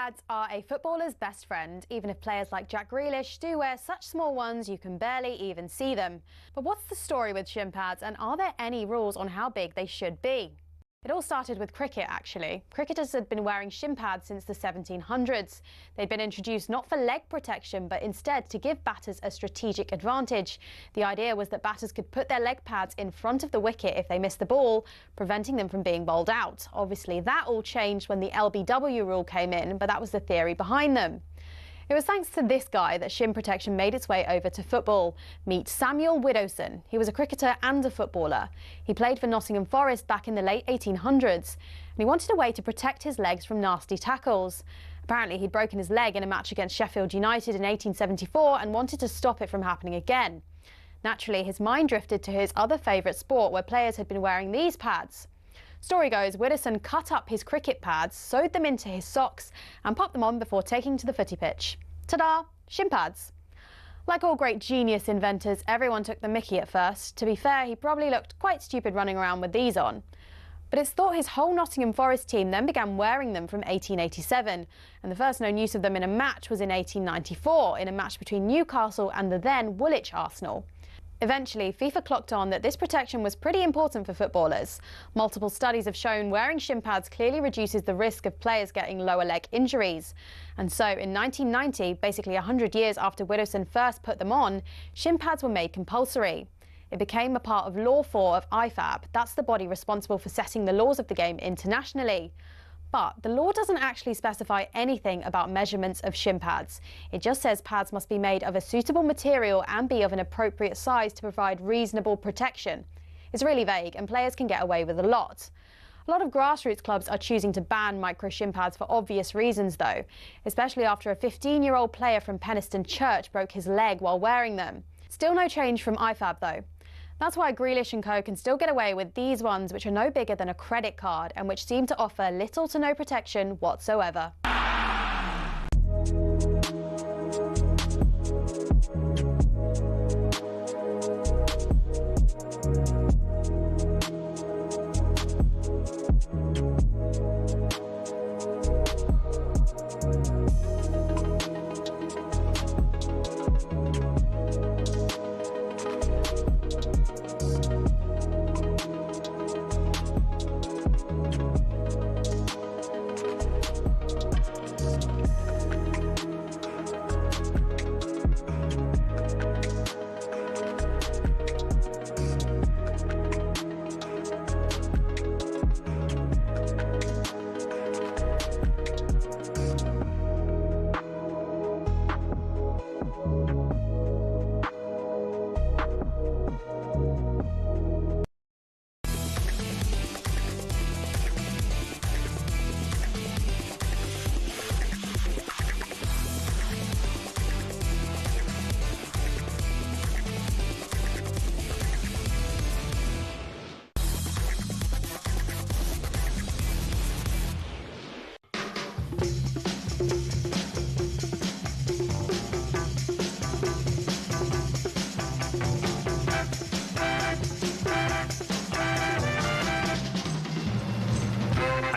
pads are a footballer's best friend, even if players like Jack Grealish do wear such small ones you can barely even see them. But what's the story with shin pads, and are there any rules on how big they should be? It all started with cricket, actually. Cricketers had been wearing shin pads since the 1700s. They'd been introduced not for leg protection, but instead to give batters a strategic advantage. The idea was that batters could put their leg pads in front of the wicket if they missed the ball, preventing them from being bowled out. Obviously, that all changed when the LBW rule came in, but that was the theory behind them. It was thanks to this guy that shin protection made its way over to football. Meet Samuel Widdowson. He was a cricketer and a footballer. He played for Nottingham Forest back in the late 1800s, and he wanted a way to protect his legs from nasty tackles. Apparently, he'd broken his leg in a match against Sheffield United in 1874 and wanted to stop it from happening again. Naturally, his mind drifted to his other favourite sport, where players had been wearing these pads. Story goes, Widdowson cut up his cricket pads, sewed them into his socks and popped them on before taking to the footy pitch. Ta-da! Shin pads. Like all great genius inventors, everyone took the mickey at first. To be fair, he probably looked quite stupid running around with these on. But it's thought his whole Nottingham Forest team then began wearing them from 1887, and the first known use of them in a match was in 1894, in a match between Newcastle and the then Woolwich Arsenal. Eventually, FIFA clocked on that this protection was pretty important for footballers. Multiple studies have shown wearing shin pads clearly reduces the risk of players getting lower leg injuries. And so in 1990, basically 100 years after Widdowson first put them on, shin pads were made compulsory. It became a part of Law 4 of IFAB. That's the body responsible for setting the laws of the game internationally. But the law doesn't actually specify anything about measurements of shin pads. It just says pads must be made of a suitable material and be of an appropriate size to provide reasonable protection. It's really vague, and players can get away with a lot. A lot of grassroots clubs are choosing to ban micro shin pads for obvious reasons, though, especially after a 15-year-old player from Penistone Church broke his leg while wearing them. Still no change from IFAB, though. That's why Grealish and co can still get away with these ones, which are no bigger than a credit card and which seem to offer little to no protection whatsoever.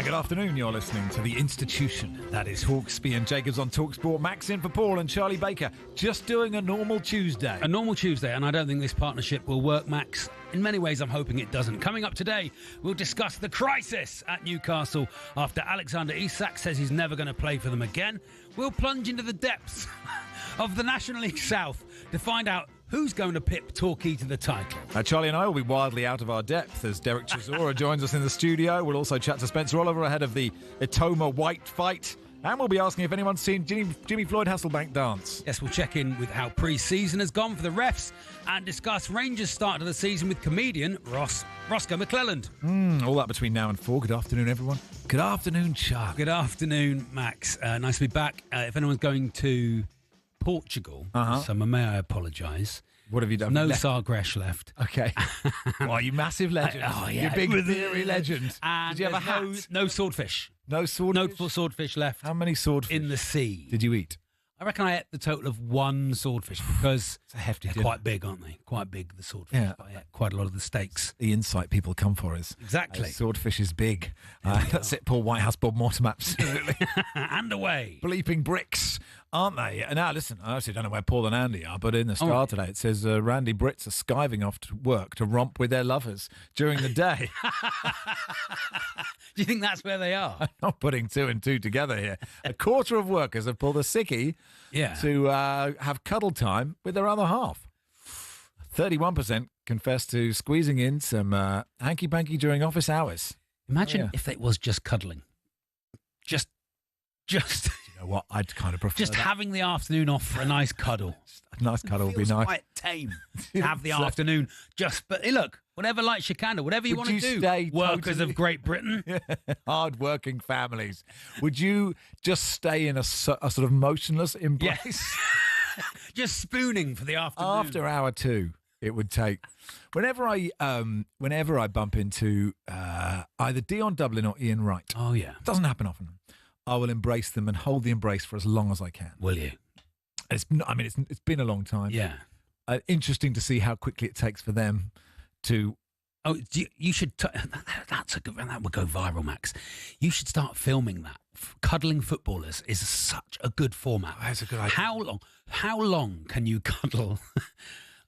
Good afternoon, you're listening to The Institution. That is Hawksby and Jacobs on talkSPORT. Max in for Paul and Charlie Baker, just doing a normal Tuesday. A normal Tuesday, and I don't think this partnership will work, Max. In many ways, I'm hoping it doesn't. Coming up today, we'll discuss the crisis at Newcastle after Alexander Isak says he's never going to play for them again. We'll plunge into the depths of the National League South to find out who's going to pip Torquay to the title. Charlie and I will be wildly out of our depth as Derek Chisora joins us in the studio. We'll also chat to Spencer Oliver ahead of the Itoma White fight. And we'll be asking if anyone's seen Jimmy Floyd Hasselbank dance. Yes, we'll check in with how pre-season has gone for the refs and discuss Rangers' start to the season with comedian Roscoe McClelland. All that between now and 4. Good afternoon, everyone. Good afternoon, Chuck. Good afternoon, Max. Nice to be back. If anyone's going to Portugal, so may I apologise. What have you done? No Sagres left. Okay. Why, you massive legend. Yeah. You big theory legend. And did you have a hat? No swordfish. No swordfish? No swordfish left. How many swordfish in the sea did you eat? I reckon I ate the total of one swordfish because It's a hefty they're dinner. quite big, aren't they? Quite big, the swordfish. Yeah. But I ate quite a lot of the steaks. The insight people come for is Exactly. swordfish is big. That's it, Paul Whitehouse, Bob Mortimer, absolutely. And away. Bleeping bricks, aren't they? Now, listen, I actually don't know where Paul and Andy are, but in the Star today it says Randy Brits are skiving off to work to romp with their lovers during the day. Do you think that's where they are? I'm not putting two and two together here. A quarter of workers have pulled a sickie Yeah. to have cuddle time with their other half. 31% confess to squeezing in some hanky-panky during office hours. Imagine yeah. if it was just cuddling. Just You know what? I'd kind of prefer just that. having the afternoon off for a nice cuddle. A nice cuddle would be Feels nice. quite tame to have the afternoon. Just, but hey, look, whatever lights your candle, whatever you Would want to you do. stay Workers totally- of Great Britain. Hard-working families. Would you just stay in a sort of motionless embrace? Yes. Just spooning for the afternoon. After hour 2, it would take. Whenever I bump into either Dion Dublin or Ian Wright, Oh, yeah. it doesn't happen often. I will embrace them and hold the embrace for as long as I can. Will you? It's been a long time. Yeah. Interesting to see how quickly it takes for them to. Oh, you should. That's a good. That would go viral, Max. You should start filming that. Cuddling footballers is such a good format. That's a good idea. How long can you cuddle?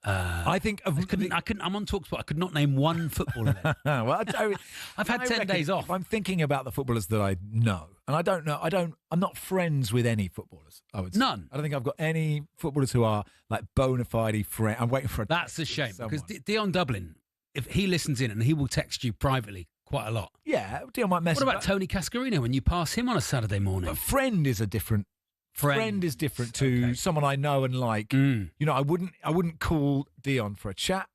I think of I couldn't. I'm on talkSPORT. I could not name one footballer there. well, I've had 10 days off. If I'm thinking about the footballers that I know, and I don't know, I'm not friends with any footballers. I would say. None. I don't think I've got any footballers who are like bona fide friends. I'm waiting for a. That's a text shame from because someone. Dion Dublin, if he listens in and he will text you privately quite a lot. Yeah, Dion might mess. What about Tony Cascarino when you pass him on a Saturday morning? A friend is a different. Friend is different to Okay. someone I know and like. Mm. You know, I wouldn't call Dion for a chat.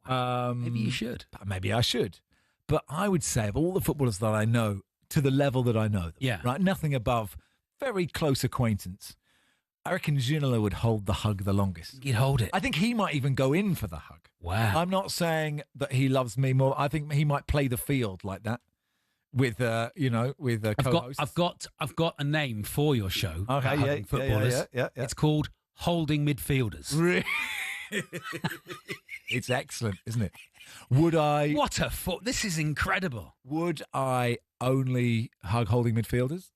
Maybe you should. Maybe I should. But I would say of all the footballers that I know, to the level that I know them, Yeah. right, nothing above very close acquaintance, I reckon Ginola would hold the hug the longest. You'd hold it. I think he might even go in for the hug. Wow. I'm not saying that he loves me more. I think he might play the field like that with, with co-hosts. I've got a name for your show. Okay, about hugging footballers. yeah. It's called Holding Midfielders. Really? It's excellent, isn't it? Would I? What a foot! This is incredible. Would I only hug holding midfielders?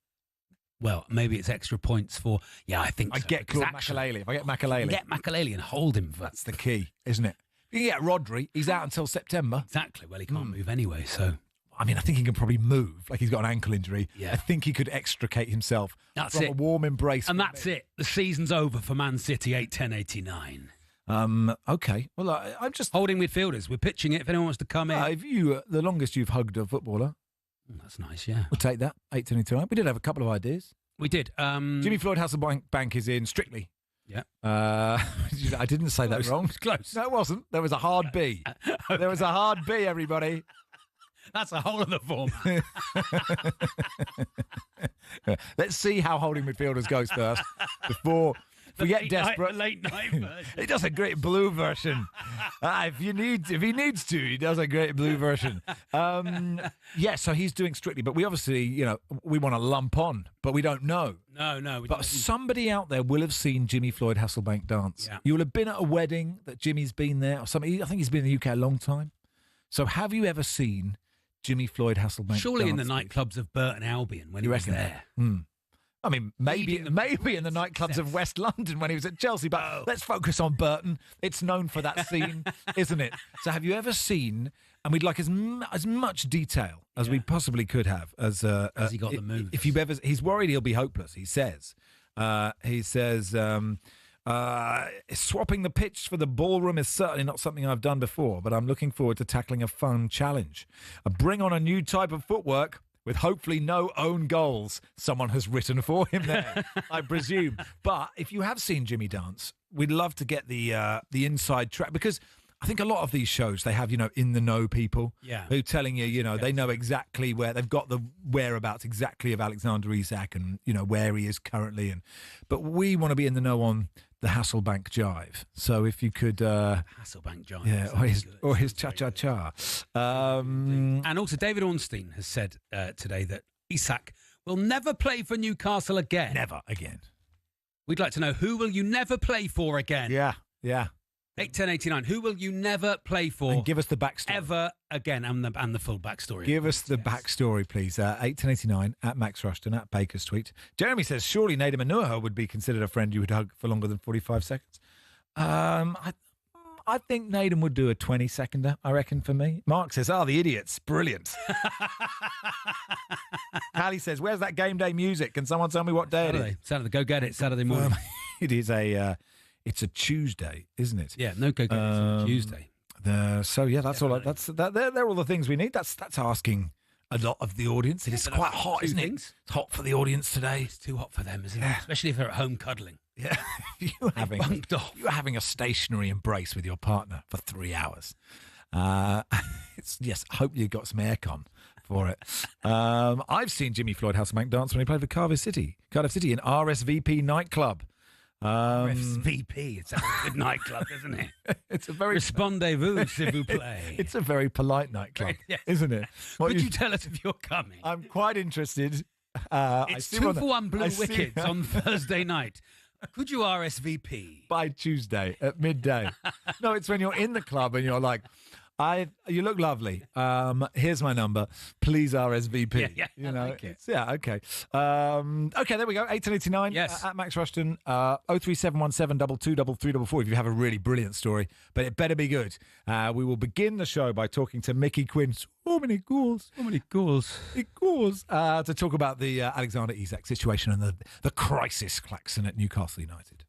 Well, maybe it's extra points for. Yeah, I think I so, get because Claude actually, Makelele. If I get Makelele, Get Makelele and hold him. that's the key, isn't it? You can get Rodri. He's out until September. Exactly. Well, he can't move anyway, so I mean, I think he can probably move. Like he's got an ankle injury. Yeah. I think he could extricate himself That's from it. a warm embrace. and from that's me. it. The season's over for Man City. 8-10-89. Okay. Well, I'm just. Holding midfielders. We're pitching it. If anyone wants to come in, If you the longest you've hugged a footballer, that's nice. Yeah, we'll take that. 8-10-89. We did have a couple of ideas. we did. Jimmy Floyd Hasselbank is in Strictly. Yeah. I didn't say that wrong. Close. No, it wasn't. There was a hard B. There was a hard B, everybody. That's a whole other format. Let's see how holding midfielders goes first before we get desperate. Late night version. He does a great blue version. If he needs to, he does a great blue version. Yeah, so he's doing Strictly, but we obviously, we want to lump on, but we don't know. No. But somebody out there will have seen Jimmy Floyd Hasselbank dance. Yeah. You will have been at a wedding that Jimmy's been there or something. I think he's been in the UK a long time. So have you ever seen Jimmy Floyd Hasselbank Surely in the dance, Steve? nightclubs of Burton Albion when You he was reckon? there. I mean, maybe in the nightclubs of West London when he was at Chelsea, but let's focus on Burton. It's known for that scene, isn't it? So have you ever seen, and we'd like as much detail as we possibly could have. Has he got the moves? If you've ever, he's worried he'll be hopeless, he says. Swapping the pitch for the ballroom is certainly not something I've done before, but I'm looking forward to tackling a fun challenge. Bring on a new type of footwork with hopefully no own goals. Someone has written for him there, I presume. But if you have seen Jimmy dance, we'd love to get the inside track, because I think a lot of these shows, they have, in the know people who are telling you, they know exactly where they've got the whereabouts exactly of Alexander Isak and, where he is currently. But we want to be in the know on the Hasselbank jive. So if you could, Hasselbank Giants. yeah, or his cha-cha-cha. And also David Ornstein has said today that Isak will never play for Newcastle again. Never again. We'd like to know, who will you never play for again? Yeah. 81089. Who will you never play for? And give us the backstory. Ever again, and the full backstory. Give us the backstory, please. 81089 at Max Rushden at Baker's tweet. Jeremy says, surely Nader Manuha would be considered a friend you would hug for longer than 45 seconds. I think Naden would do a 20-seconder, I reckon, for me. Mark says, the idiots. Brilliant. Callie says, where's that game day music? Can someone tell me what day it is? Saturday. Go get it. Saturday morning. It is it's a Tuesday, isn't it? Yeah, no go get it. It's on Tuesday. That's all. They're all the things we need. That's asking a lot of the audience. It is quite hot, isn't it? It's hot for the audience today. It's too hot for them, isn't it? Especially if they're at home cuddling. Yeah, you're having a stationary embrace with your partner for 3 hours. Yes, I hope you got some aircon for it. I've seen Jimmy Floyd Hasselbank dance when he played for Cardiff City in RSVP nightclub. RSVP, it's a good nightclub, isn't it? It's a very Respondez-vous, s'il vous plaît. It's a very polite nightclub, isn't it? Could you tell us if you're coming? I'm quite interested. It's 2 for 1 Blue Wickets on Thursday night. Could you RSVP? By Tuesday at midday. No, it's when you're in the club and you're like, you look lovely. Here's my number. Please RSVP. Yeah, you know, I like it. Okay. Okay, there we go. 81089 yes. at Max Rushden. 03717 223344 if you have a really brilliant story, but it better be good. We will begin the show by talking to Mickey Quinn. So many goals. To talk about the Alexander Isak situation and the crisis klaxon at Newcastle United.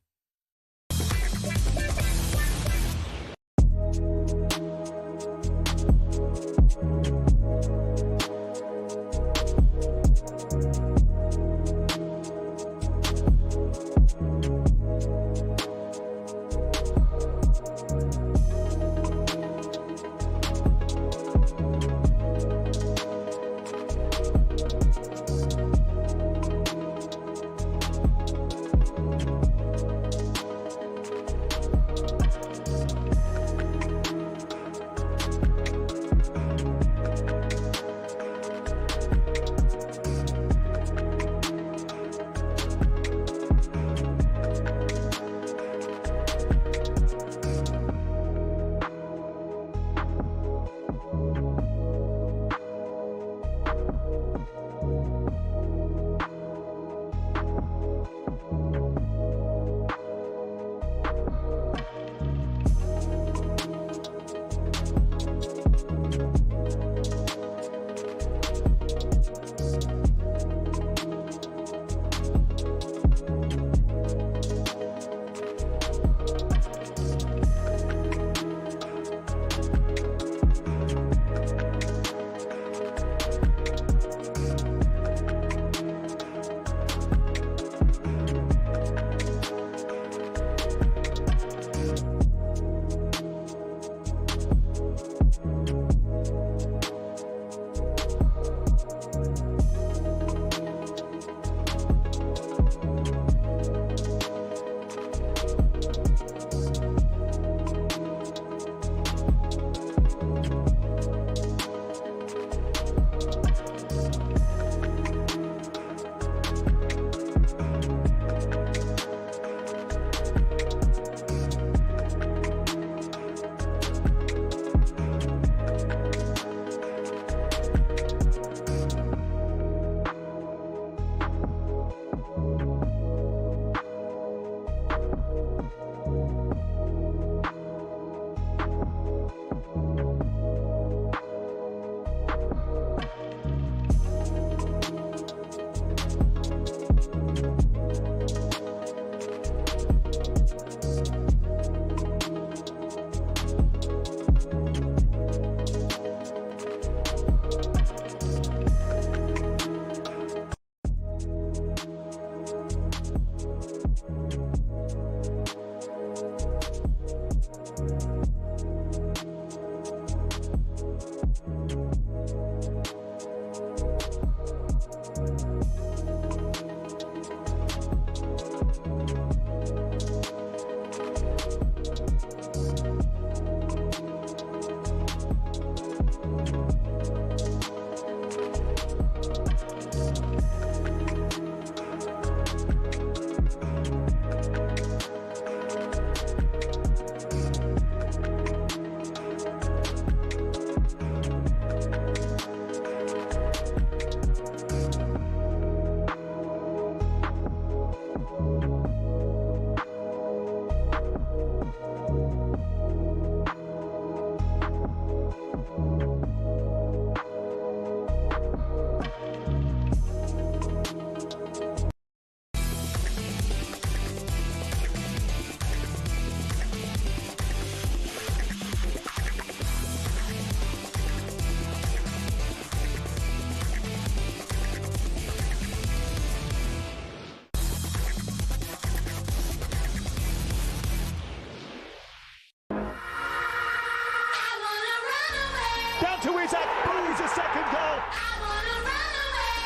to Isaac, boos a second goal.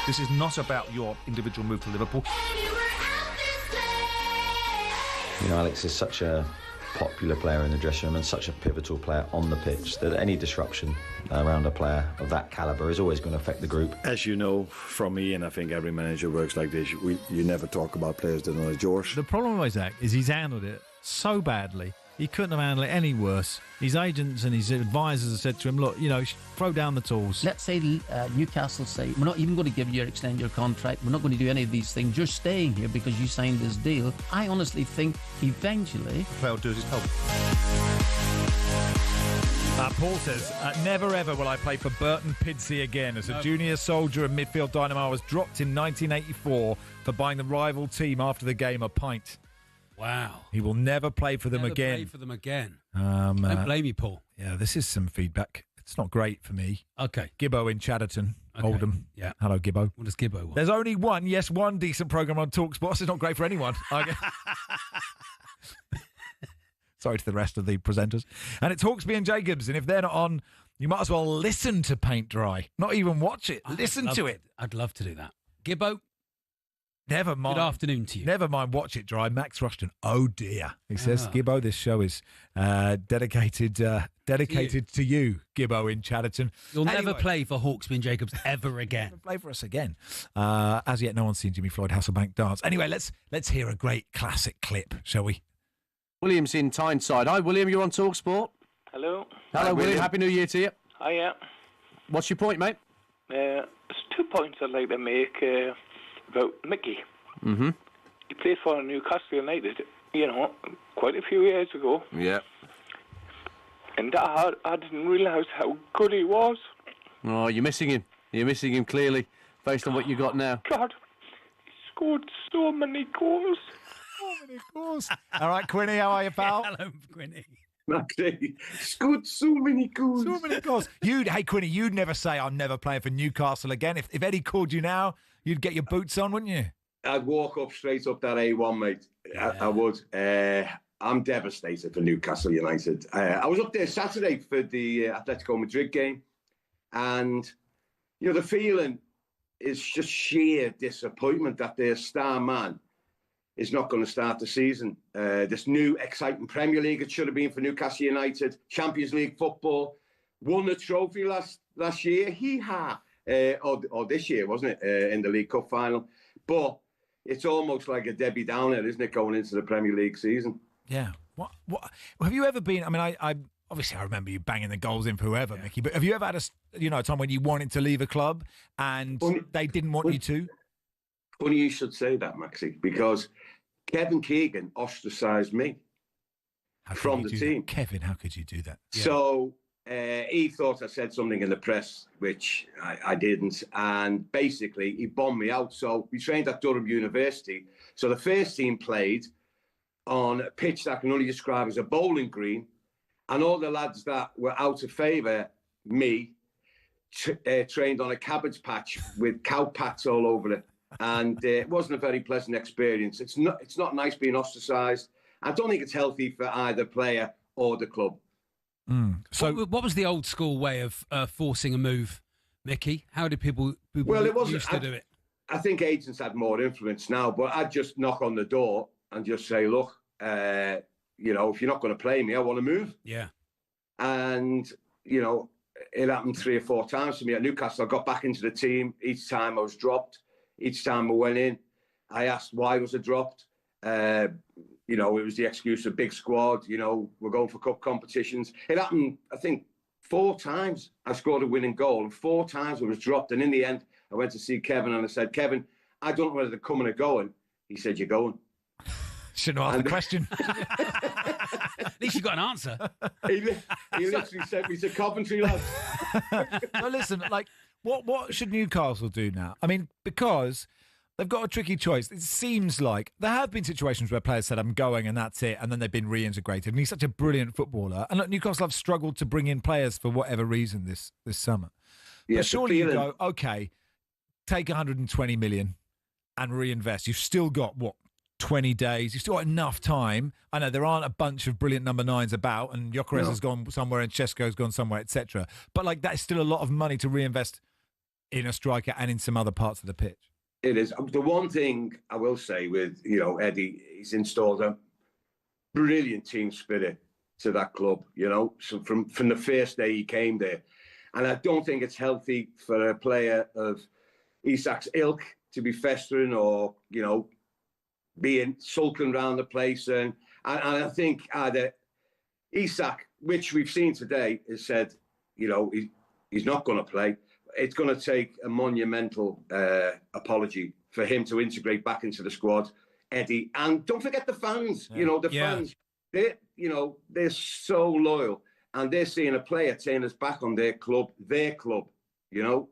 This is not about your individual move to Liverpool. You know, Alex is such a popular player in the dressing room and such a pivotal player on the pitch that any disruption around a player of that calibre is always going to affect the group. As you know from me, and I think every manager works like this, you never talk about players that are not yours. The problem with Isaac is he's handled it so badly. He couldn't have handled it any worse. His agents and his advisors have said to him, look, throw down the tools. Let's say Newcastle say, we're not even going to give you or extend your contract. We're not going to do any of these things. You're staying here because you signed this deal. I honestly think eventually... The player will do as he's told. Paul says, never ever will I play for Burton Pidsey again. As a junior soldier and midfield dynamo, I was dropped in 1984 for buying the rival team after the game a pint. Wow. He will never play for them Never again. play for them again. Don't blame you, Paul. Yeah, this is some feedback. It's not great for me. Okay. Gibbo in Chatterton, Oldham. Yeah. Hello, Gibbo. What does Gibbo want? There's only one decent programme on talkSPORT. It's not great for anyone. Sorry to the rest of the presenters. And it's Hawksby and Jacobs. And if they're not on, you might as well listen to Paint Dry. Not even watch it. Listen to it. I'd love to do that. Gibbo, never mind. good afternoon to you. Never mind, watch it dry. Max Rushden. Oh dear. He says, Gibbo, this show is dedicated to you, Gibbo in Chatterton. You'll never play for Hawksby and Jacobs ever again. Never play for us again. As yet, no one's seen Jimmy Floyd Hasselbank dance. Anyway, let's hear a great classic clip, shall we? William's in Tyneside. Hi, William. You're on talkSPORT. Hello. Hello, William. Happy New Year to you. Hiya. What's your point, mate? There's 2 points I'd like to make about Mickey. Mm-hmm. He played for Newcastle United, quite a few years ago. Yeah. And I didn't realise how good he was. Oh, you're missing him. You're missing him clearly, based on what you got now. God, he scored so many goals. So many goals. All right, Quinny, how are you, pal? Hello, Quinny. Okay. Scored so many goals. So many goals. Hey, Quinny, you'd never say, I'm never playing for Newcastle again. If Eddie called you now, you'd get your boots on, wouldn't you? I'd walk straight up that A1, mate. Yeah. I would. I'm devastated for Newcastle United. I was up there Saturday for the Atletico Madrid game, and the feeling is just sheer disappointment that their star man is not going to start the season. This new exciting Premier League, it should have been for Newcastle United. Champions League football, won the trophy last year. Hee-ha. Or this year, wasn't it? In the League Cup final. But it's almost like a Debbie Downer, isn't it, going into the Premier League season? Yeah. What have you ever been? I mean, I obviously I remember you banging the goals in for whoever, Mickey. But have you ever had a time when you wanted to leave a club and they didn't want you to? Funny you should say that, Maxie, because Kevin Keegan ostracised me from the team. Kevin, how could you do that? Yeah. So he thought I said something in the press, which I didn't. And basically, he bombed me out. So we trained at Durham University. So the first team played on a pitch that I can only describe as a bowling green. And all the lads that were out of favour, me, trained on a cabbage patch with cow pats all over it. And it wasn't a very pleasant experience. It's not nice being ostracised. I don't think it's healthy for either player or the club. So, what was the old school way of forcing a move, Mickey? How did people used to do it? I think agents had more influence now, but I'd just knock on the door and just say, look, if you're not going to play me, I want to move. Yeah. And, it happened 3 or 4 times to me at Newcastle. I got back into the team. Each time I was dropped. Each time I went in, I asked why was I dropped. It was the excuse of big squad. We're going for cup competitions. It happened, I think, 4 times. I scored a winning goal, and 4 times I was dropped. And in the end, I went to see Kevin and I said, Kevin, I don't know whether they're coming or going. He said, you're going. Shouldn't have asked the question. At least you got an answer. He literally sent me to Coventry, lads. Well, listen, what should Newcastle do now? I mean, because they've got a tricky choice. It seems like there have been situations where players said, I'm going and that's it, and then they've been reintegrated. And he's such a brilliant footballer. And look, Newcastle have struggled to bring in players for whatever reason this summer. Yeah, but surely you go, okay, take 120 million and reinvest. You've still got, 20 days. You've still got enough time. I know there aren't a bunch of brilliant number 9s about, and Gyökeres has gone somewhere and Česko's gone somewhere, etc. But like that is still a lot of money to reinvest in a striker and in some other parts of the pitch. It is. The one thing I will say with, Eddie, he's installed a brilliant team spirit to that club, so from the first day he came there. And I don't think it's healthy for a player of Isak's ilk to be festering or, being sulking around the place. And I think either Isak, which we've seen today, has said, he's not going to play. It's going to take a monumental apology for him to integrate back into the squad, Eddie. And don't forget the fans. Fans, they're so loyal, and they're seeing a player turn his back on their club,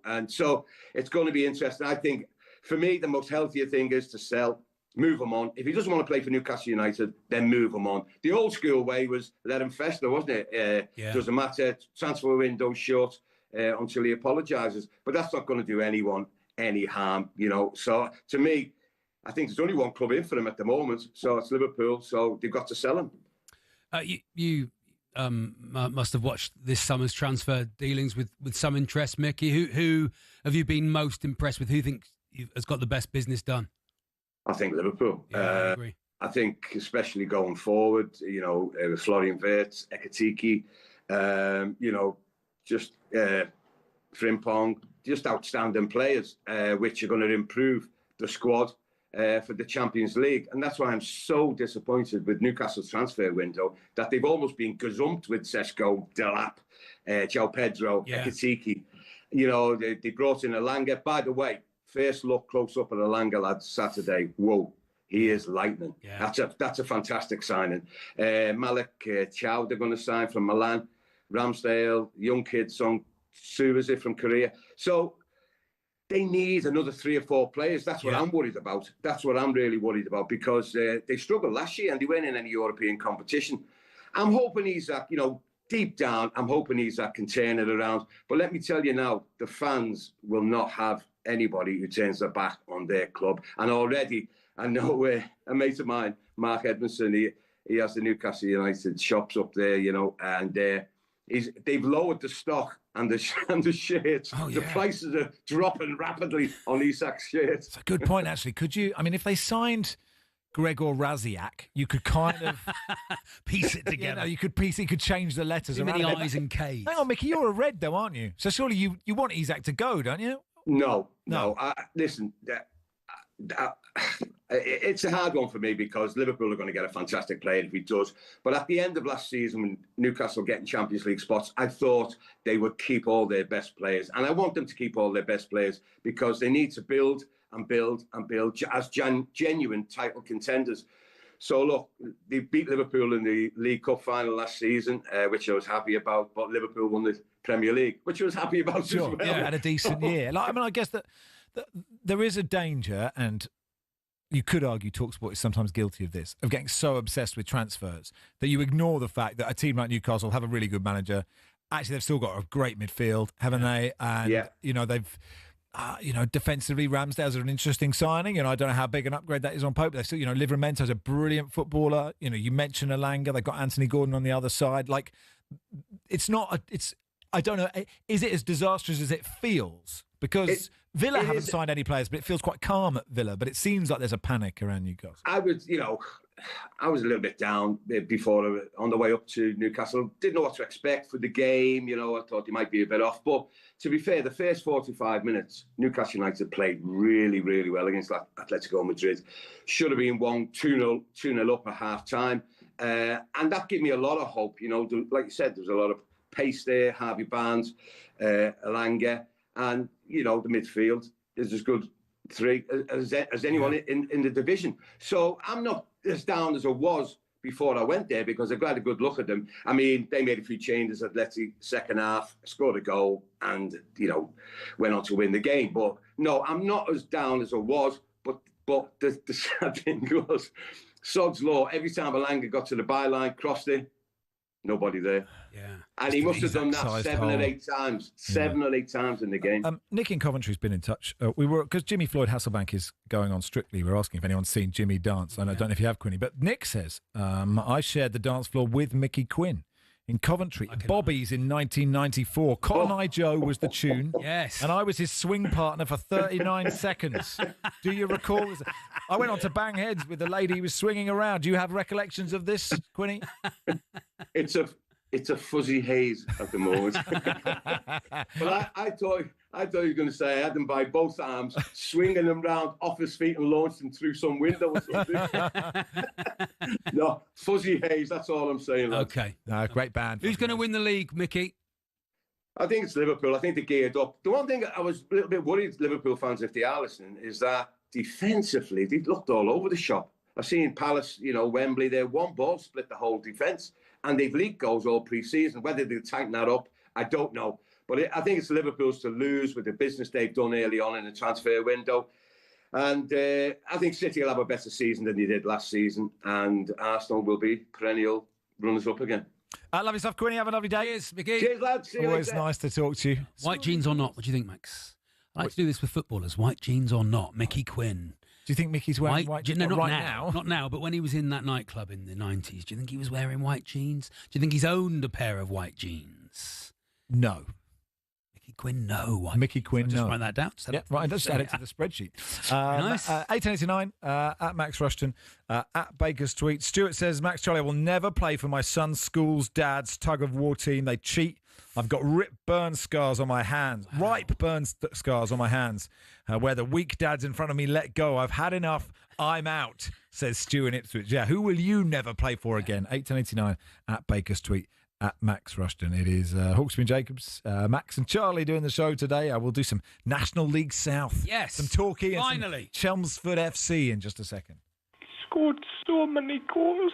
and so it's going to be interesting. I think, for me, the most healthier thing is to sell, move him on. If he doesn't want to play for Newcastle United, then move him on. The old school way was let him fester, wasn't it? Doesn't matter, transfer window shut until he apologises. But that's not going to do anyone any harm, So, to me, I think there's only one club in for him at the moment, so it's Liverpool, so they've got to sell him. You must have watched this summer's transfer dealings with some interest, Mickey. Who have you been most impressed with? Who thinks has got the best business done? I think Liverpool. Yeah, I agree. I think especially going forward, Florian Wirtz, Ekitike, just Frimpong, just outstanding players, which are going to improve the squad for the Champions League. And that's why I'm so disappointed with Newcastle's transfer window, that they've almost been gazumped with Česko, Delap, João Pedro, Ekitike. They brought in Alanga. By the way, first look close up at Alanga, lads, Saturday. Whoa, he is lightning. Yeah. That's a fantastic signing. Malik Chow, they're going to sign from Milan. Ramsdale, young kid, Song Suvazi from Korea. So they need another 3 or 4 players. That's what I'm worried about. That's what I'm really worried about, because they struggled last year and they weren't in any European competition. I'm hoping Isak, deep down, I'm hoping Isak can turn it around. But let me tell you now, the fans will not have anybody who turns their back on their club. And already, I know a mate of mine, Mark Edmondson, he has the Newcastle United shops up there, and they've lowered the stock and the shirts. Oh, yeah. The prices are dropping rapidly on Isak's shirts. It's a good point, actually. Could you, if they signed Gregor Raziak, you could kind of piece it together. You could change the letters Too around. Many I's and K's. Hang on, Mickey, you're a red though, aren't you? So surely you want Isak to go, don't you? No. Listen, it's a hard one for me, because Liverpool are going to get a fantastic player if he does. But at the end of last season, when Newcastle getting Champions League spots, I thought they would keep all their best players. And I want them to keep all their best players, because they need to build and build and build as genuine title contenders. So, look, they beat Liverpool in the League Cup final last season, which I was happy about. But Liverpool won the Premier League, which I was happy about as well. Yeah, had a decent year. I guess that there is a danger, and you could argue talkSPORT is sometimes guilty of this, of getting so obsessed with transfers that you ignore the fact that a team like Newcastle have a really good manager. Actually, they've still got a great midfield, haven't they? And, they've... defensively, Ramsdale's an interesting signing. I don't know how big an upgrade that is on Pope. They still, Livramento's a brilliant footballer. You mentioned Alanga. They've got Anthony Gordon on the other side. Like, I don't know. Is it as disastrous as it feels? Because Villa haven't signed any players, but it feels quite calm at Villa. But it seems like there's a panic around Newcastle. I was a little bit down before, on the way up to Newcastle. Didn't know what to expect for the game. I thought they might be a bit off. But to be fair, the first 45 minutes, Newcastle United played really, really well against Atletico Madrid. Should have been 2-0 up at half-time. And that gave me a lot of hope. Like you said, there was a lot of pace there. Harvey Barnes, Alanga. And, the midfield is as good as anyone in the division. So I'm not as down as I was before I went there, because I've got a good look at them. They made a few changes at the second half, scored a goal, and, went on to win the game. But no, I'm not as down as I was. But the sad thing was, sod's law, every time Alanga got to the byline, crossed it, nobody there. Yeah. And he must have done that Exact-sized 7 or hole. 8 times. 7 or 8 times in the game. Nick in Coventry's been in touch. Because Jimmy Floyd Hasselbank is going on Strictly. We're asking if anyone's seen Jimmy dance. I don't know if you have, Quinny, but Nick says I shared the dance floor with Mickey Quinn in Coventry. Bobby's in 1994. Cotton Eye Joe was the tune. Yes. And I was his swing partner for 39 seconds. Do you recall? I went on to bang heads with the lady he was swinging around. Do you have recollections of this, Quinny? It's a fuzzy haze at the moment. But I thought he was going to say I had him by both arms, swinging him round off his feet and launched him through some window or something. No, fuzzy haze, that's all I'm saying. Lads. Okay. Great band. Who's going to win the league, Mickey? I think it's Liverpool. I think they geared up. The one thing I was a little bit worried, Liverpool fans, if they are listening, is that defensively, they looked all over the shop. I've seen Palace, Wembley, they're one ball split the whole defence. And they've leaked goals all pre-season. Whether they tighten that up, I don't know. But I think it's Liverpool's to lose with the business they've done early on in the transfer window. And I think City will have a better season than they did last season. And Arsenal will be perennial runners-up again. Lovely stuff, Quinny. Have a lovely day. Cheers, Mickey. Cheers, lads. See you Always later. nice to talk to you. White jeans or not? What do you think, Max? I like to do this with footballers. White jeans or not? Mickey Quinn. Do you think Mickey's wearing white jeans? No, not right now. Not now, but when he was in that nightclub in the 90s, do you think he was wearing white jeans? Do you think he's owned a pair of white jeans? No. Mickey Quinn, no. Mickey Quinn, just no. write that down. Right, let's add it to the spreadsheet. Nice. 1889 at Max Rushden, at Baker's tweet. Stuart says, Max Charlie, I will never play for my son's school's dad's tug-of-war team. They cheat. I've got ripe burn scars on my hands, where the weak dads in front of me let go. I've had enough. I'm out, says Stu in Ipswich. Yeah, who will you never play for again? 1889 at Baker's tweet, at Max Rushden. It is Hawksby and Jacobs, Max and Charlie doing the show today. We'll do some National League South. Yes, some Torquay and finally. some Chelmsford FC in just a second. He scored so many goals.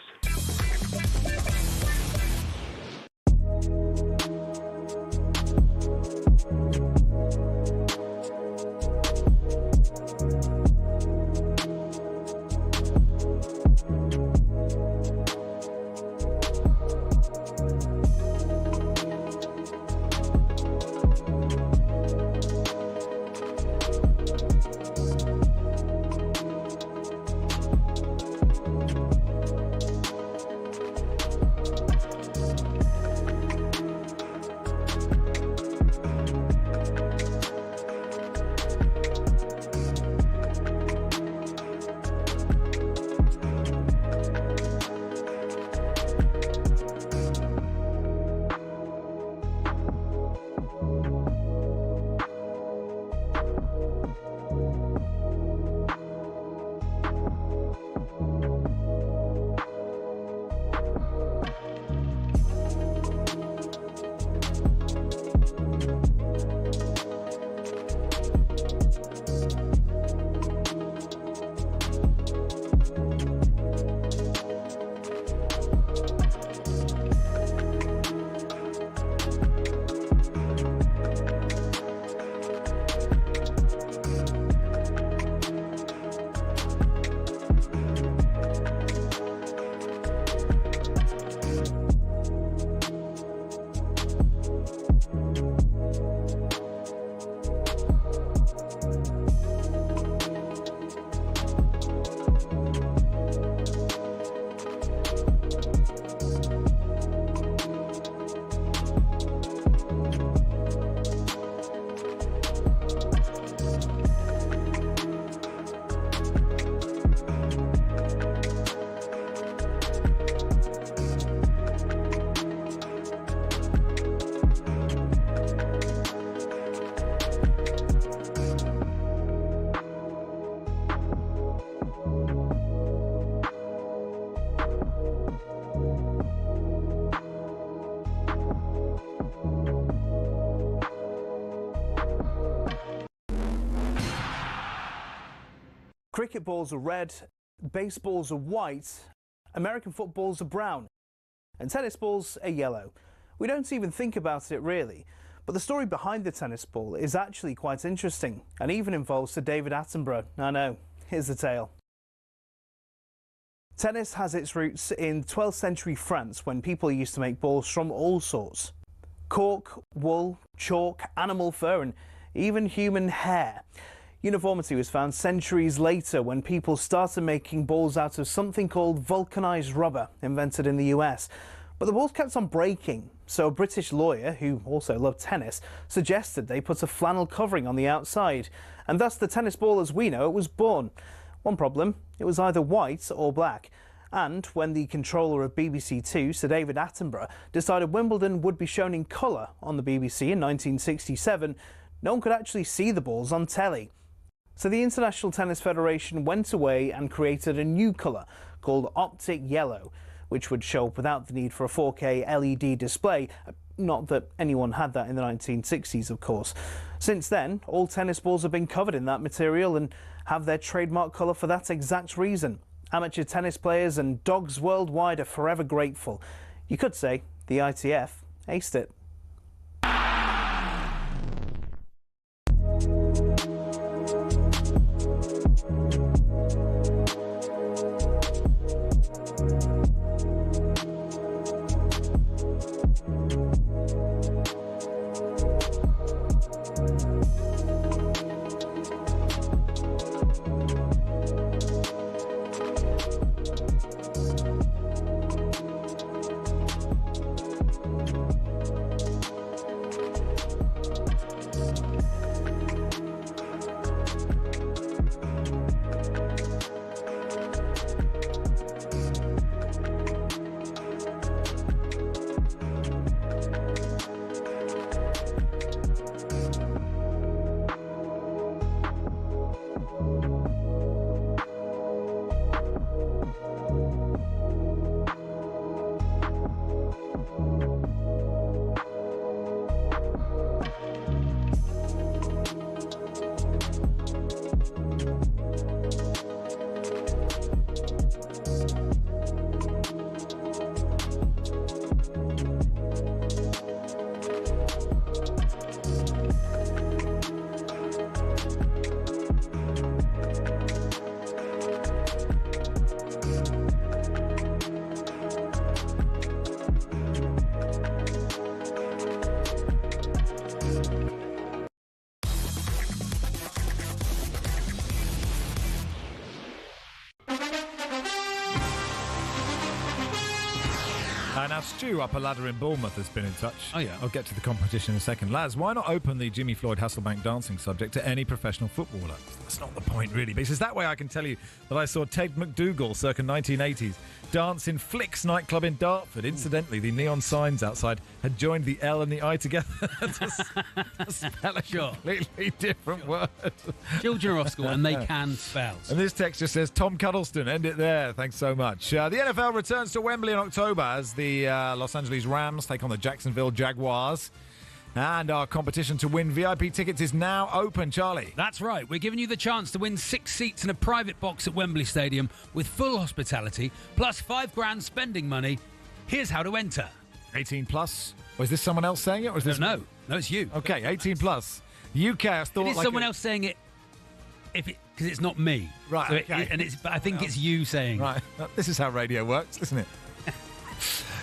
Cricket balls are red, baseballs are white, American footballs are brown, and tennis balls are yellow. We don't even think about it really, but the story behind the tennis ball is actually quite interesting and even involves Sir David Attenborough. I know, here's the tale. Tennis has its roots in 12th century France when people used to make balls from all sorts. Cork, wool, chalk, animal fur and even human hair. Uniformity was found centuries later when people started making balls out of something called vulcanized rubber, invented in the US. But the balls kept on breaking, so a British lawyer, who also loved tennis, suggested they put a flannel covering on the outside, and thus the tennis ball as we know it was born. One problem, it was either white or black. And when the controller of BBC Two, Sir David Attenborough, decided Wimbledon would be shown in colour on the BBC in 1967, no one could actually see the balls on telly. So the International Tennis Federation went away and created a new colour called Optic Yellow, which would show up without the need for a 4K LED display. Not that anyone had that in the 1960s, of course. Since then, all tennis balls have been covered in that material and have their trademark colour for that exact reason. Amateur tennis players and dogs worldwide are forever grateful. You could say the ITF aced it. Now, Stu up a ladder in Bournemouth has been in touch. Oh, yeah. I'll get to the competition in a second. Lads, why not open the Jimmy Floyd Hasselbank dancing subject to any professional footballer? That's not the point, really, because that way I can tell you that I saw Ted McDougall, circa 1980s, dance in Flicks nightclub in Dartford. Incidentally, the neon signs outside had joined the L and the I together to spell a completely different word. Children are off school and they can spell. And this text just says, Tom Cuddleston, end it there. Thanks so much. The NFL returns to Wembley in October as the Los Angeles Rams take on the Jacksonville Jaguars. And our competition to win VIP tickets is now open, Charlie. That's right. We're giving you the chance to win 6 seats in a private box at Wembley Stadium with full hospitality, plus $5,000 spending money. Here's how to enter. 18 plus? Or is this someone else saying it? Or is this No, it's you. Okay, 18 plus. UK, I thought it is someone else saying it because it's not me. Right, so okay. I think it's you saying Right. This is how radio works, isn't it?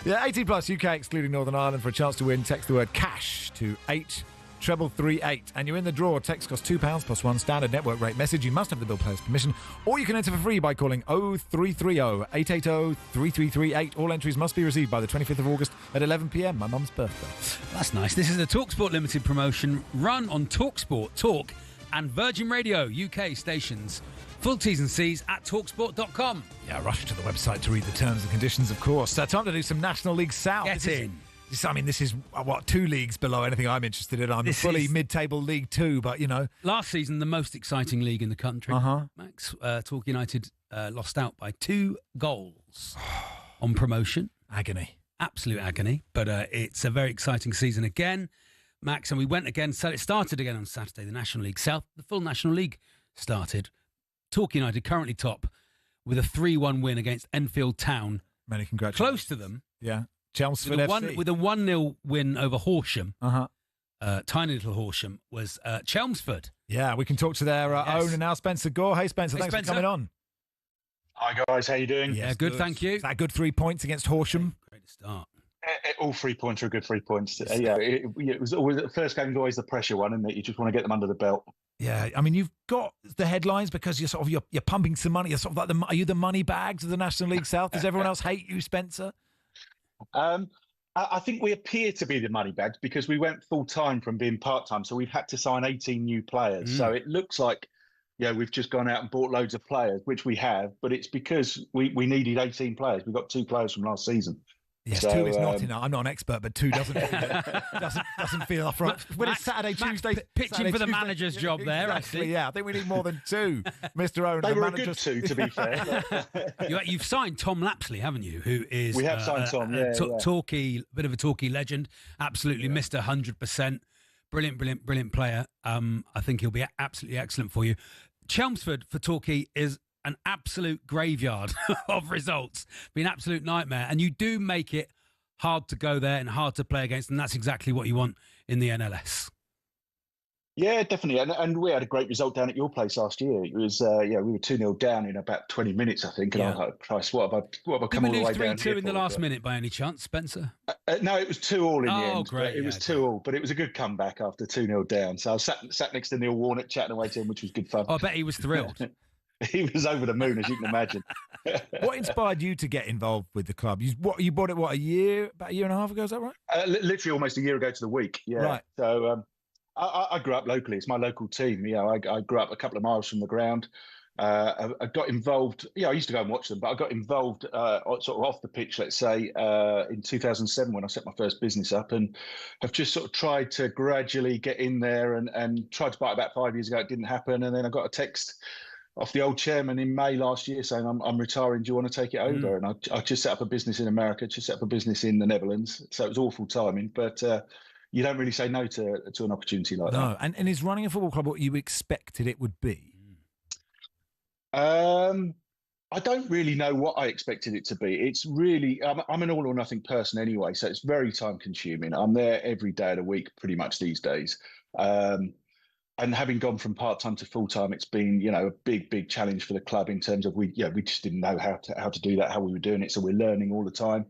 Yeah, 18 plus UK, excluding Northern Ireland. For a chance to win, text the word cash to 83338. And you're in the draw. Text costs £2 plus one standard network rate message. You must have the bill payer's permission. Or you can enter for free by calling 0330 880 3338. All entries must be received by the 25th of August at 11 p.m, my mum's birthday. That's nice. This is a talkSPORT limited promotion run on talkSPORT, Talk and Virgin Radio UK stations. Full T's and C's at talksport.com. Yeah, rush to the website to read the terms and conditions, of course. Time to do some National League South. Get in. This is, 2 leagues below anything I'm interested in. I'm fully mid-table League 2, but, Last season, the most exciting league in the country. Max, Talk United lost out by 2 goals on promotion. Agony. Absolute agony. But it's a very exciting season again, Max. And we went again, so it started again on Saturday, the National League South. The full National League started. Talk United currently top with a 3-1 win against Enfield Town. Many congratulations. Close to them. Yeah. Chelmsford FC. With a 1-0 win over Horsham. Tiny little Horsham was Chelmsford. Yeah, we can talk to their owner now, Spencer Gore. Hey, Spencer, thanks for coming on. Hi guys, how you doing? Yeah, good, thank you. Is that good 3 points against Horsham? Great to start. All 3 points are good 3 points. It was always the first game is always the pressure one, isn't it? You just want to get them under the belt. Yeah, I mean, you've got the headlines because you're sort of you're pumping some money. You're sort of like are you the money bags of the National League South? Does everyone else hate you, Spencer? I think we appear to be the money bags because we went full time from being part time, so we've had to sign 18 new players. So it looks like, we've just gone out and bought loads of players, which we have, but it's because we needed 18 players. We got 2 players from last season. Yes, so, 2 is not enough. I'm not an expert, but 2 doesn't feel enough. Right. When it's Saturday, Tuesday, pitching Saturday, for the Tuesday, manager's job there. Exactly, I see. Yeah, I think we need more than 2, Mr. Owner. They were a good 2, to be fair. You've signed Tom Lapsley, haven't you? Who is we have signed Tom? Torquay, bit of a Torquay legend. Absolutely, Mr. 100%. Brilliant player. I think he'll be absolutely excellent for you. Chelmsford for Torquay is an absolute graveyard of results. Be an absolute nightmare, and you do make it hard to go there and hard to play against, and that's exactly what you want in the NLS. Yeah, definitely. And we had a great result down at your place last year. It was, we were 2-0 down in about 20 minutes, I think. And I was like, Christ, what have I come all the way down 3-2 in the last minute by any chance, Spencer? No, it was 2-2 in the end. Oh, great. It was 2-2, but it was a good comeback after 2-0 down. So I was sat next to Neil Warnock chatting away to him, which was good fun. Oh, I bet he was thrilled. He was over the moon, as you can imagine. What inspired you to get involved with the club? You bought it, about a year and a half ago, is that right? Literally almost a year ago to the week, yeah. Right. So I grew up locally. It's my local team. I grew up a couple of miles from the ground. I got involved. I used to go and watch them, but I got involved sort of off the pitch, let's say, in 2007 when I set my first business up, and have just sort of tried to gradually get in there and tried to buy it about 5 years ago. It didn't happen. And then I got a text off the old chairman in May last year saying, I'm retiring, do you want to take it over? And I just set up a business in America, just set up a business in the Netherlands. So it was awful timing, but you don't really say no to an opportunity like that. No, and is running a football club what you expected it would be? I don't really know what I expected it to be. It's really, I'm an all or nothing person anyway, so it's very time consuming. I'm there every day of the week pretty much these days. And having gone from part-time to full-time, it's been, a big challenge for the club in terms of we just didn't know how to do that, how we were doing it. So we're learning all the time.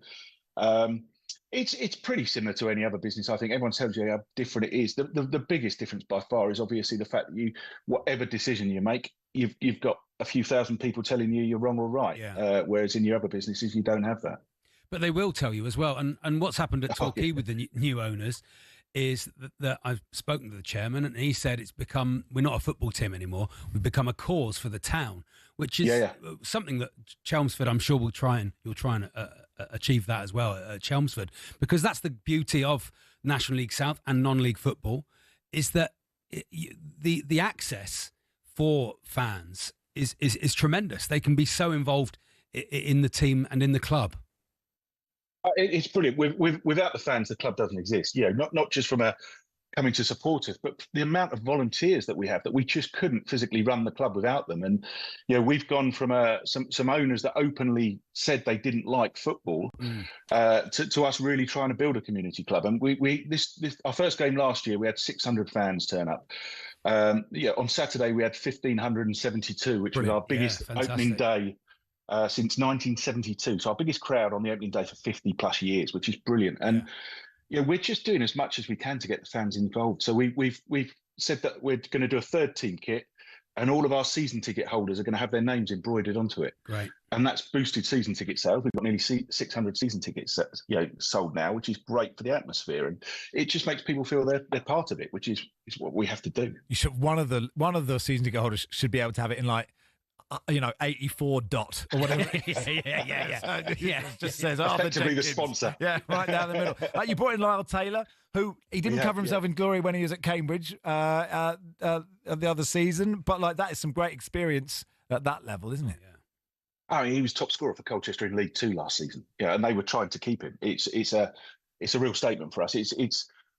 It's pretty similar to any other business. I think everyone tells you how different it is. The biggest difference by far is obviously the fact that whatever decision you make, you've got a few thousand people telling you you're wrong or right. Yeah. Whereas in your other businesses, you don't have that. But they will tell you as well. And what's happened at Torquay with the new owners is that I've spoken to the chairman and he said we're not a football team anymore. We've become a cause for the town, which is something that Chelmsford, I'm sure, you'll try and achieve that as well at Chelmsford, because that's the beauty of National League South and non-league football, is that the access for fans is tremendous. They can be so involved in the team and in the club. It's brilliant. Without the fans, the club doesn't exist. Not just from coming to support us, but the amount of volunteers that we have, that we just couldn't physically run the club without them. And we've gone from some owners that openly said they didn't like football to us really trying to build a community club. And this our first game last year, we had 600 fans turn up. On Saturday we had 1,572, which Brilliant. was our biggest opening day since 1972. So our biggest crowd on the opening day for 50 plus years, which is brilliant. And we're just doing as much as we can to get the fans involved. So we've said that we're going to do a third team kit, and all of our season ticket holders are going to have their names embroidered onto it. Great. And that's boosted season ticket sales. We've got nearly 600 season tickets sold now, which is great for the atmosphere. And it just makes people feel they're part of it, which is what we have to do. You should one of the season ticket holders should be able to have it in 84 dot or whatever. Yeah. Just says effectively the sponsor. Yeah, right down the middle. You brought in Lyle Taylor, who he didn't cover himself in glory when he was at Cambridge the other season, but that is some great experience at that level, isn't it? Yeah. I mean, he was top scorer for Colchester in League Two last season. And they were trying to keep him. It's a real statement for us.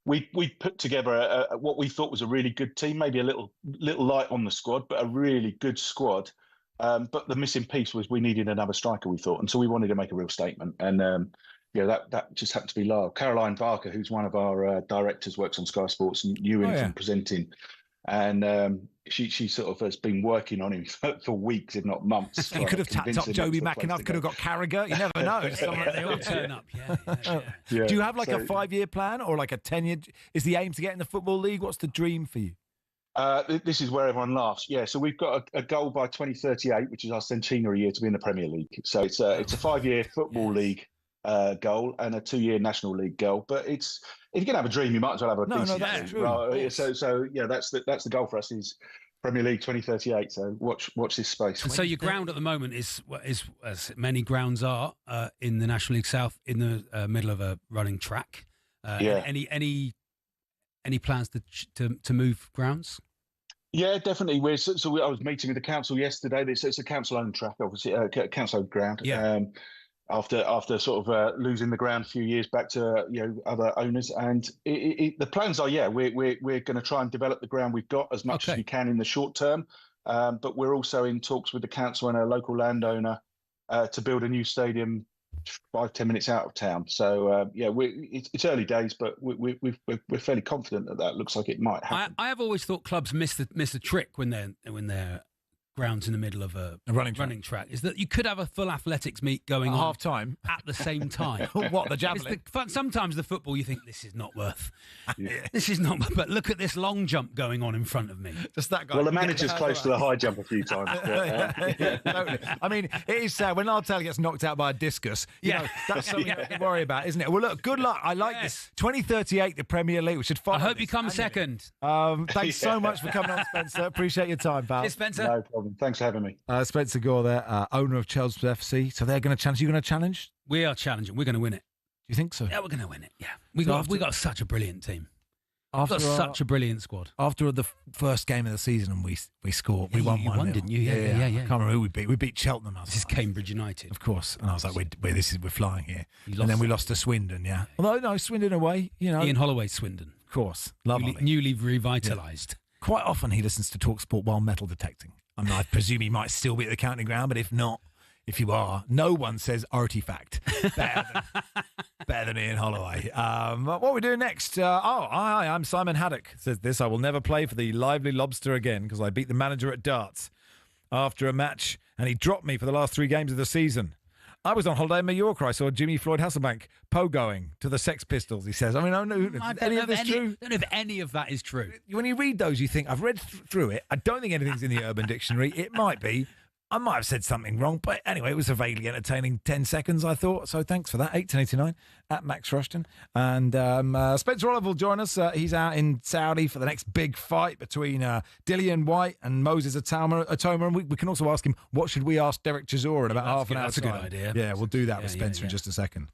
We put together what we thought was a really good team, maybe a little light on the squad, but a really good squad. But the missing piece was we needed another striker, we thought, and so we wanted to make a real statement. And that just happened to be Lyle. Caroline Barker, who's one of our directors, works on Sky Sports and new in from presenting. and she sort of has been working on him for weeks, if not months. You could have tapped up Joby McAnuff, could have got Carragher. You never know. They all turn up. Yeah. Do you have like a 5-year plan or like a 10-year? Is the aim to get in the Football League? What's the dream for you? This is where everyone laughs. Yeah, so we've got a goal by 2038, which is our centenary year, to be in the Premier League. So it's a 5-year Football League goal and a 2-year National League goal. But if you're gonna have a dream, you might as well have a decent that's dream, true. right? So yeah, that's the goal for us is Premier League 2038. So watch this space. And so your ground at the moment is as many grounds are in the National League South in the middle of a running track. Any plans to move grounds? Yeah, definitely. I was meeting with the council yesterday. It's a council-owned track, obviously, council-owned ground. Yeah. After sort of losing the ground a few years back to other owners, and the plans are we're going to try and develop the ground we've got as much as we can in the short term, but we're also in talks with the council and a local landowner to build a new stadium 5-10 minutes out of town. So it's early days, but we're fairly confident that looks like it might happen. I have always thought clubs miss the trick when they're grounds in the middle of a running track is that you could have a full athletics meet going on half time at the same time. What, the javelin? Sometimes the football, you think this is not worth. This is not. But look at this long jump going on in front of me. Just that guy. Well, the manager's close to the high jump a few times. Totally. I mean, it is sad when Arteta gets knocked out by a discus. You know, that's something you have to worry about, isn't it? Well, look, good luck. I like this. 2038, the Premier League. We should follow. I hope you come second. Thanks so much for coming on, Spencer. Appreciate your time, pal. Cheers, Spencer. No problem. Thanks for having me. Spencer Gore there, owner of Chelsea FC. So they're going to challenge. You going to challenge? We are challenging. We're going to win it. Do you think so? Yeah, we're going to win it. Yeah, we got such a brilliant team. We've got such a brilliant squad. After the first game of the season, and we scored. We won 1-0. You won, didn't you? Yeah. I can't remember who we beat. We beat Cheltenham. This is Cambridge United, of course. And I was like, we're flying here. And then we lost to Swindon. Yeah. Although no, Swindon away. Ian Holloway's Swindon. Of course, lovely. Newly revitalised. Yeah. Quite often he listens to talkSPORT while metal detecting. I mean, I presume he might still be at the counting ground, but if not, if you are, no one says artifact better than Ian Holloway. What are we doing next? Hi, I'm Simon Haddock. Says this: I will never play for the Lively Lobster again because I beat the manager at darts after a match, and he dropped me for the last 3 games of the season. I was on holiday in Mallorca. I saw Jimmy Floyd Hasselbank pogoing to the Sex Pistols, he says. I mean, I don't know. Any of this true? I don't know if any of that is true. When you read those, you think, I've read through it. I don't think anything's in the Urban Dictionary. It might be. I might have said something wrong. But anyway, it was a vaguely entertaining 10 seconds, I thought. So thanks for that. 8:89 at Max Rushden. And Spencer Oliver will join us. He's out in Saudi for the next big fight between Dillian White and Moses Atoma. And we can also ask him, what should we ask Derek Chisora in about half an hour? That's a good idea. Yeah, we'll do that with Spencer in just a second.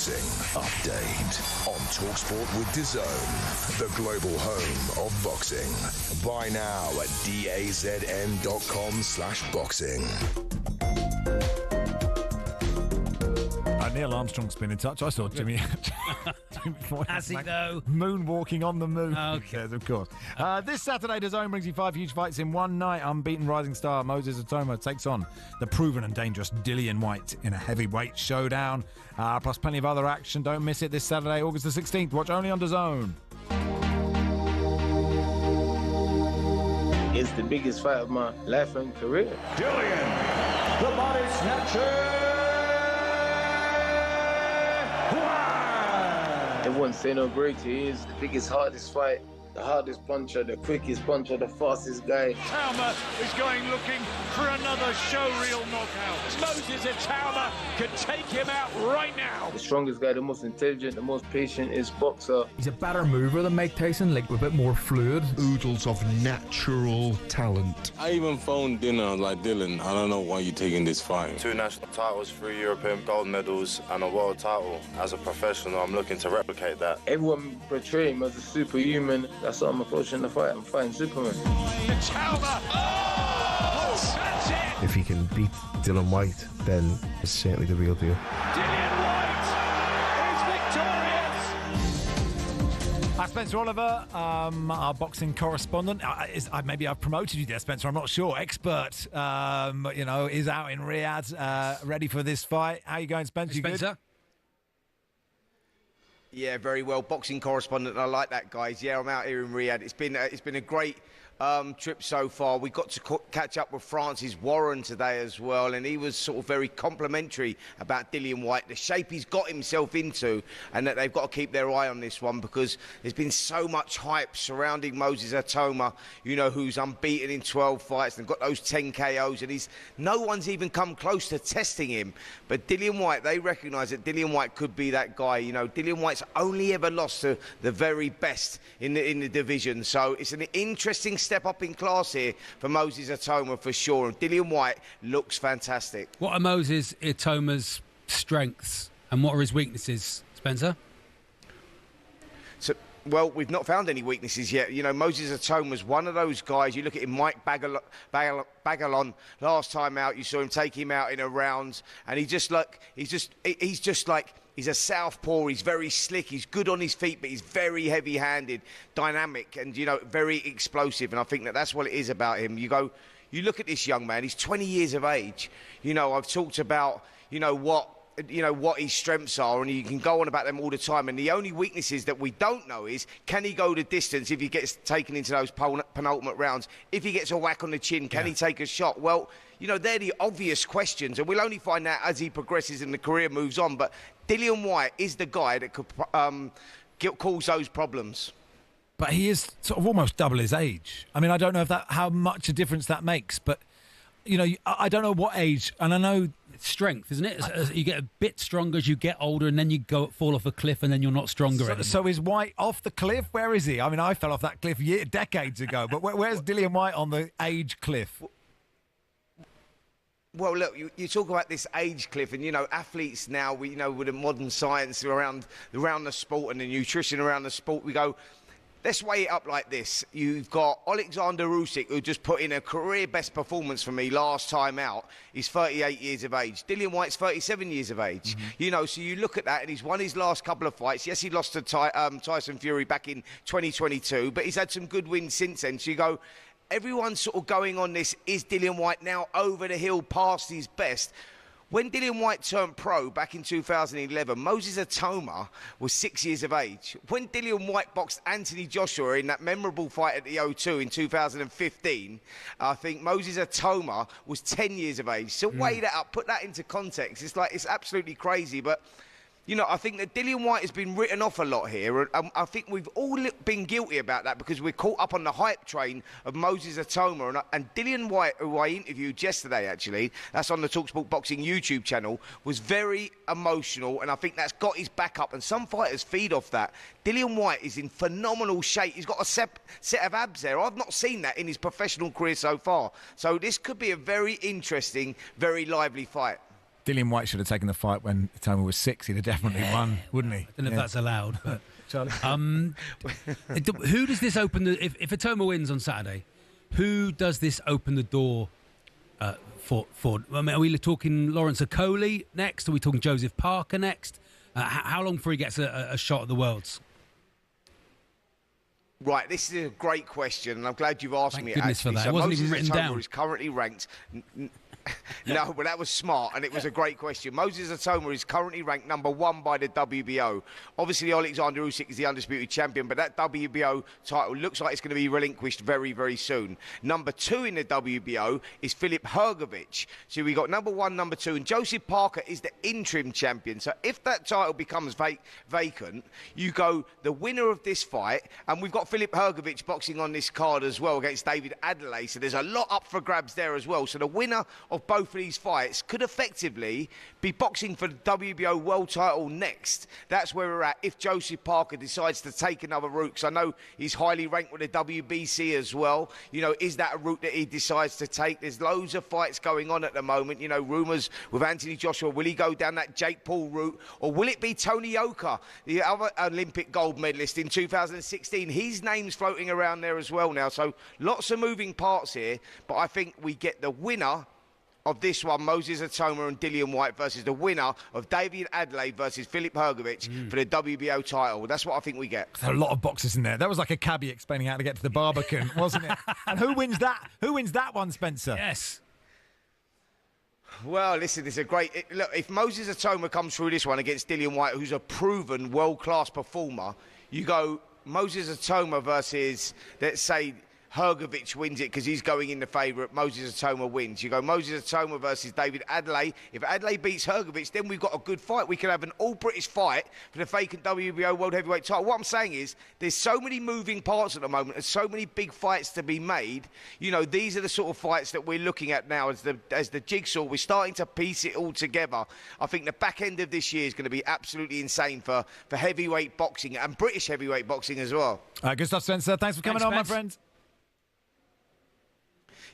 Boxing Update on talkSPORT with DAZN, the global home of boxing. Buy now at dazn.com/boxing. Neil Armstrong's been in touch. I saw Jimmy. Has he though? Moonwalking on the moon. Okay. Yes, of course. This Saturday, DAZN brings you 5 huge fights in one night. Unbeaten rising star Moses Atoma takes on the proven and dangerous Dillian Whyte in a heavyweight showdown. Plus plenty of other action. Don't miss it this Saturday, August the 16th. Watch only on DAZN. It's the biggest fight of my life and career. Dillian, the body snatcher. Everyone say no break. He is the biggest, hardest fight, the hardest puncher, the quickest puncher, the fastest guy. Atoma is looking for another showreel knockout. Moses Atoma can take him out right now. The strongest guy, the most intelligent, the most patientest boxer. He's a better mover than Mike Tyson, like a bit more fluid. Oodles of natural talent. I even phoned Dylan, like, Dylan, I don't know why you're taking this fight. 2 national titles, 3 European gold medals, and a world title. As a professional, I'm looking to replicate that. Everyone portray him as a superhuman. That's how I'm approaching the fight. I'm fighting Superman. Atoma! Oh, that's it! If he can beat Dillian Whyte, then it's certainly the real deal. Dillian Whyte is victorious! Spencer Oliver, our boxing correspondent. Maybe I've promoted you there, Spencer. I'm not sure. Expert, is out in Riyadh, ready for this fight. How you going, Spencer? Hey, Spencer? Good? Yeah, very well. Boxing correspondent. I like that, guys. Yeah, I'm out here in Riyadh. It's been a great trip so far. We got to catch up with Francis Warren today as well, and he was sort of very complimentary about Dillian Whyte, the shape he's got himself into, and that they've got to keep their eye on this one because there's been so much hype surrounding Moses Atoma, who's unbeaten in 12 fights and got those 10 KOs, and no one's even come close to testing him. But Dillian Whyte, they recognise that Dillian Whyte could be that guy. Dillian Whyte's only ever lost to the very best in the division, so it's an interesting step up in class here for Moses Atoma for sure. And Dillian Whyte looks fantastic. What are Moses Atoma's strengths and what are his weaknesses, Spencer? Well, we've not found any weaknesses yet. Moses Atoma's one of those guys. You look at him, Mike Bagalon, last time out, you saw him take him out in a round, and he's just like he's a southpaw. He's very slick. He's good on his feet, but he's very heavy-handed, dynamic, and very explosive. And I think that's what it is about him. You look at this young man. He's 20 years of age. I've talked about what his strengths are, and you can go on about them all the time. And the only weaknesses that we don't know is, can he go the distance if he gets taken into those penultimate rounds? If he gets a whack on the chin, can he take a shot? Well, they're the obvious questions, and we'll only find out as he progresses and the career moves on. But Dillian Whyte is the guy that could cause those problems. But he is sort of almost double his age. I mean, I don't know how much a difference that makes, but I don't know what age, and I know strength, isn't it? You get a bit stronger as you get older, and then you fall off a cliff, and then you're not stronger anymore. So is Whyte off the cliff? Where is he? I mean, I fell off that cliff decades ago, but where's Dillian Whyte on the age cliff? Well, look, you talk about this age cliff, and athletes now, with the modern science around the sport and the nutrition around the sport, we go, let's weigh it up like this. You've got Alexander Usyk, who just put in a career best performance for me last time out. He's 38 years of age. Dillian Whyte's 37 years of age. Mm-hmm. So you look at that, and he's won his last couple of fights. Yes, he lost to Tyson Fury back in 2022, but he's had some good wins since then. So you go, everyone's sort of going on this, is Dillian Whyte now over the hill past his best? When Dillian Whyte turned pro back in 2011, Moses Atoma was 6 years of age. When Dillian Whyte boxed Anthony Joshua in that memorable fight at the O2 in 2015, I think Moses Atoma was 10 years of age. So weigh that up, put that into context. It's absolutely crazy, but I think that Dillian Whyte has been written off a lot here. I think we've all been guilty about that because we're caught up on the hype train of Moses Atoma. And Dillian Whyte, who I interviewed yesterday, actually, that's on the talkSPORT Boxing YouTube channel, was very emotional. And I think that's got his back up. And some fighters feed off that. Dillian Whyte is in phenomenal shape. He's got a set of abs there. I've not seen that in his professional career so far. So this could be a very interesting, very lively fight. Dillian White should have taken the fight when Atoma was 6. He'd have definitely won, wouldn't he? I don't know if that's allowed, but Charlie. Who does this open the? If Atoma wins on Saturday, who does this open the door for? I mean, are we talking Lawrence Okoli next? Are we talking Joseph Parker next? How long before he gets a shot at the Worlds? Right, this is a great question, and I'm glad you've asked me. Goodness Actually, for that. so It wasn't Moses even written Atoma down. is currently ranked. No, but that was smart, and it was a great question. Moses Atoma is currently ranked number 1 by the WBO. Obviously, Alexander Usyk is the undisputed champion, but that WBO title looks like it's going to be relinquished very, very soon. Number 2 in the WBO is Filip Hrgović. So we got number 1, number 2, and Joseph Parker is the interim champion. So if that title becomes vacant, you go the winner of this fight, and we've got Filip Hrgović boxing on this card as well against David Adelaide. So there's a lot up for grabs there as well. So the winner of both of these fights could effectively be boxing for the WBO world title next. That's where we're at if Joseph Parker decides to take another route, because I know he's highly ranked with the WBC as well. You know, is that a route that he decides to take? There's loads of fights going on at the moment. You know, rumours with Anthony Joshua. Will he go down that Jake Paul route, or will it be Tony Yoka, the other Olympic gold medalist in 2016? His name's floating around there as well now. So lots of moving parts here, but I think we get the winner of this one, Moses Atoma and Dillian White, versus the winner of David Adelaide versus Filip Hrgović for the WBO title. That's what I think we get. There are a lot of boxes in there. That was like a cabbie explaining how to get to the Barbican, wasn't it? And who wins that? Who wins that one, Spencer? Yes. Well, listen, it's a great... Look, if Moses Atoma comes through this one against Dillian White, who's a proven world-class performer, you go Moses Atoma versus, let's say, Hrgović wins it because he's going in the favourite. Moses Atoma wins. You go Moses Atoma versus David Adelaide. If Adelaide beats Hrgović, then we've got a good fight. We can have an all-British fight for the vacant WBO World Heavyweight title. What I'm saying is there's so many moving parts at the moment and so many big fights to be made. You know, these are the sort of fights that we're looking at now as the jigsaw. We're starting to piece it all together. I think the back end of this year is going to be absolutely insane for heavyweight boxing and British heavyweight boxing as well. Good stuff, Spencer. Thanks for coming on, Spence. my friend.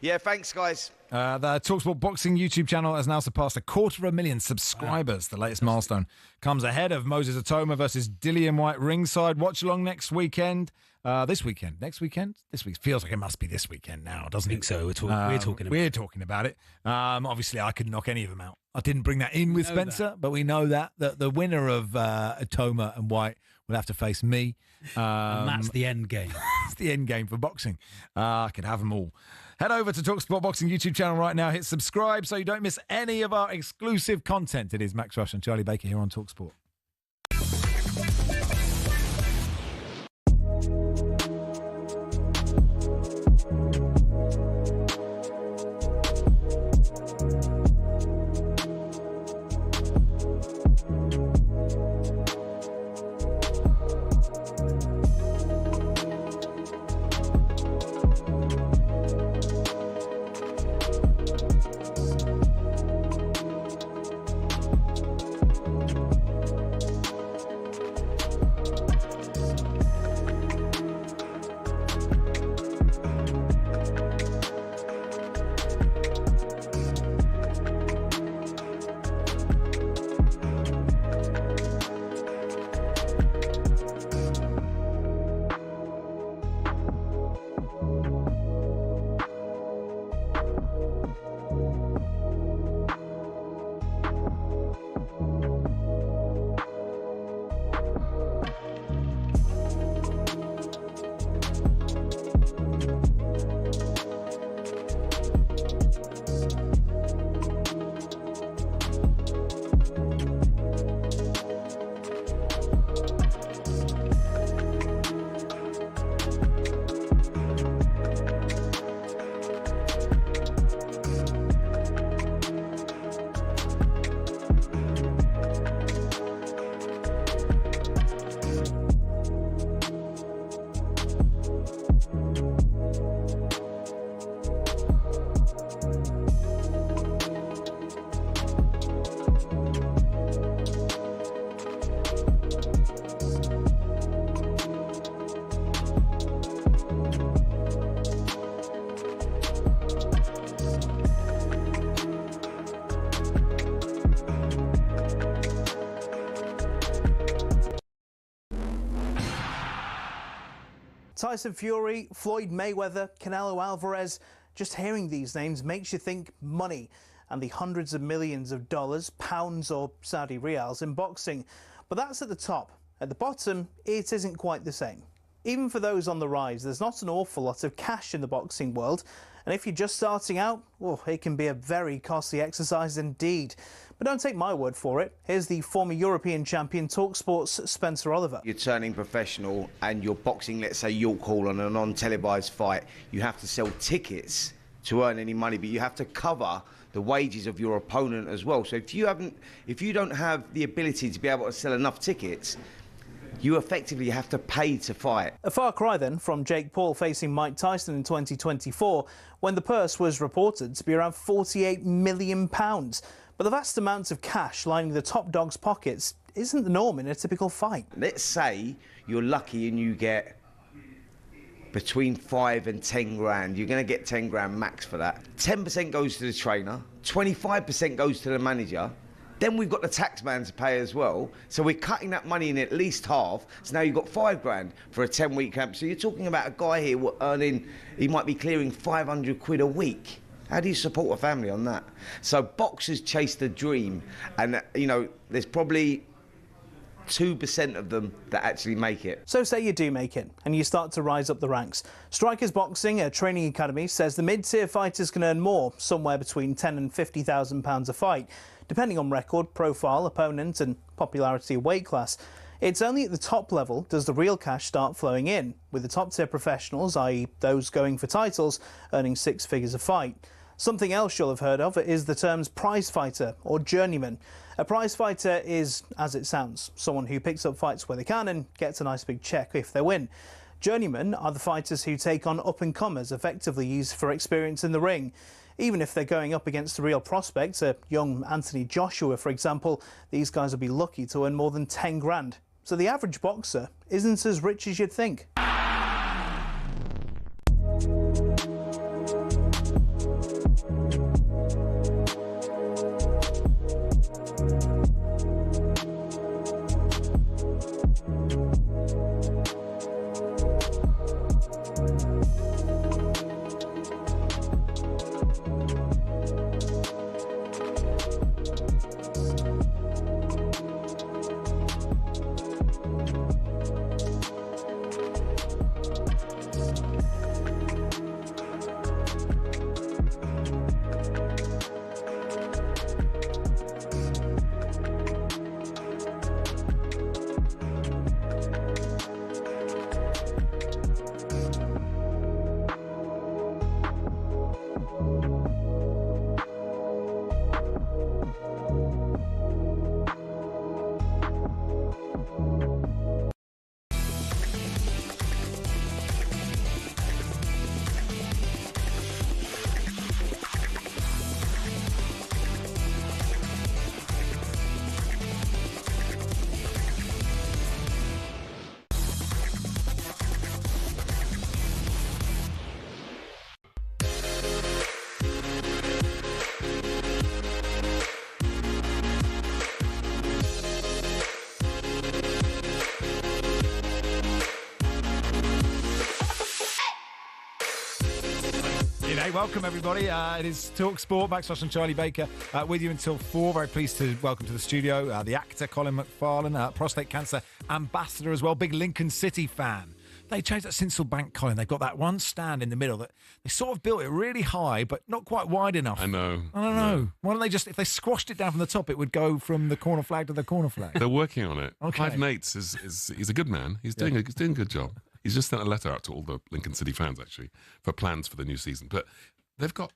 Yeah, thanks, guys. The talkSPORT Boxing YouTube channel has now surpassed 250,000 subscribers. The latest milestone comes ahead of Moses Atoma versus Dillian White ringside. Watch along next weekend. This weekend. Next weekend? This week. Feels like it must be this weekend now, doesn't it? I think so. We're talking about it. Obviously, I couldn't knock any of them out. I didn't bring that in with Spencer, but we know that the winner of Atoma and White will have to face me. And that's the end game. It's the end game for boxing. I could have them all. Head over to talkSPORT Boxing YouTube channel right now. Hit subscribe so you don't miss any of our exclusive content. It is Max Rush and Charlie Baker here on talkSPORT. Tyson Fury, Floyd Mayweather, Canelo Alvarez. Just hearing these names makes you think money and the hundreds of millions of dollars, pounds or Saudi riyals in boxing. But that's at the top. At the bottom, it isn't quite the same. Even for those on the rise, there's not an awful lot of cash in the boxing world. And if you're just starting out, well, it can be a very costly exercise indeed. But don't take my word for it. Here's the former European champion, talkSPORT's Spencer Oliver. You're turning professional and you're boxing, let's say, York Hall on a non-televised fight. You have to sell tickets to earn any money, but you have to cover the wages of your opponent as well. So if you don't have the ability to be able to sell enough tickets, you effectively have to pay to fight. A far cry then from Jake Paul facing Mike Tyson in 2024, when the purse was reported to be around £48 million. But the vast amounts of cash lining the top dog's pockets isn't the norm in a typical fight. Let's say you're lucky and you get between 5 and 10 grand. You're going to get 10 grand max for that. 10% goes to the trainer, 25% goes to the manager. Then we've got the tax man to pay as well. So we're cutting that money in at least half. So now you've got 5 grand for a 10-week camp. So you're talking about a guy here earning, he might be clearing 500 quid a week. How do you support a family on that? So boxers chase the dream. And, you know, there's probably 2% of them that actually make it. So say you do make it and you start to rise up the ranks. Strikers Boxing, a training academy, says the mid-tier fighters can earn more, somewhere between £10,000 and £50,000 a fight, depending on record, profile, opponent and popularity of weight class. It's only at the top level does the real cash start flowing in, with the top-tier professionals, i.e. those going for titles, earning 6 figures a fight. Something else you'll have heard of is the terms prize fighter or journeyman. A prize fighter is, as it sounds, someone who picks up fights where they can and gets a nice big check if they win. Journeymen are the fighters who take on up-and-comers, effectively used for experience in the ring. Even if they're going up against the real prospects, a young Anthony Joshua, for example, these guys will be lucky to earn more than 10 grand. So the average boxer isn't as rich as you'd think. Welcome everybody. It is talkSPORT. Max Rushden and Charlie Baker with you until 4. Very pleased to welcome to the studio the actor Colin McFarlane, prostate cancer ambassador as well, big Lincoln City fan. They changed that Sinsel Bank, Colin. They've got that one stand in the middle that they sort of built it really high, but not quite wide enough. I know. I don't know. Why don't they just, if they squashed it down from the top, it would go from the corner flag to the corner flag. They're working on it. Okay. Clive Nates he's a good man. He's doing a good job. He's just sent a letter out to all the Lincoln City fans actually for plans for the new season. But they've got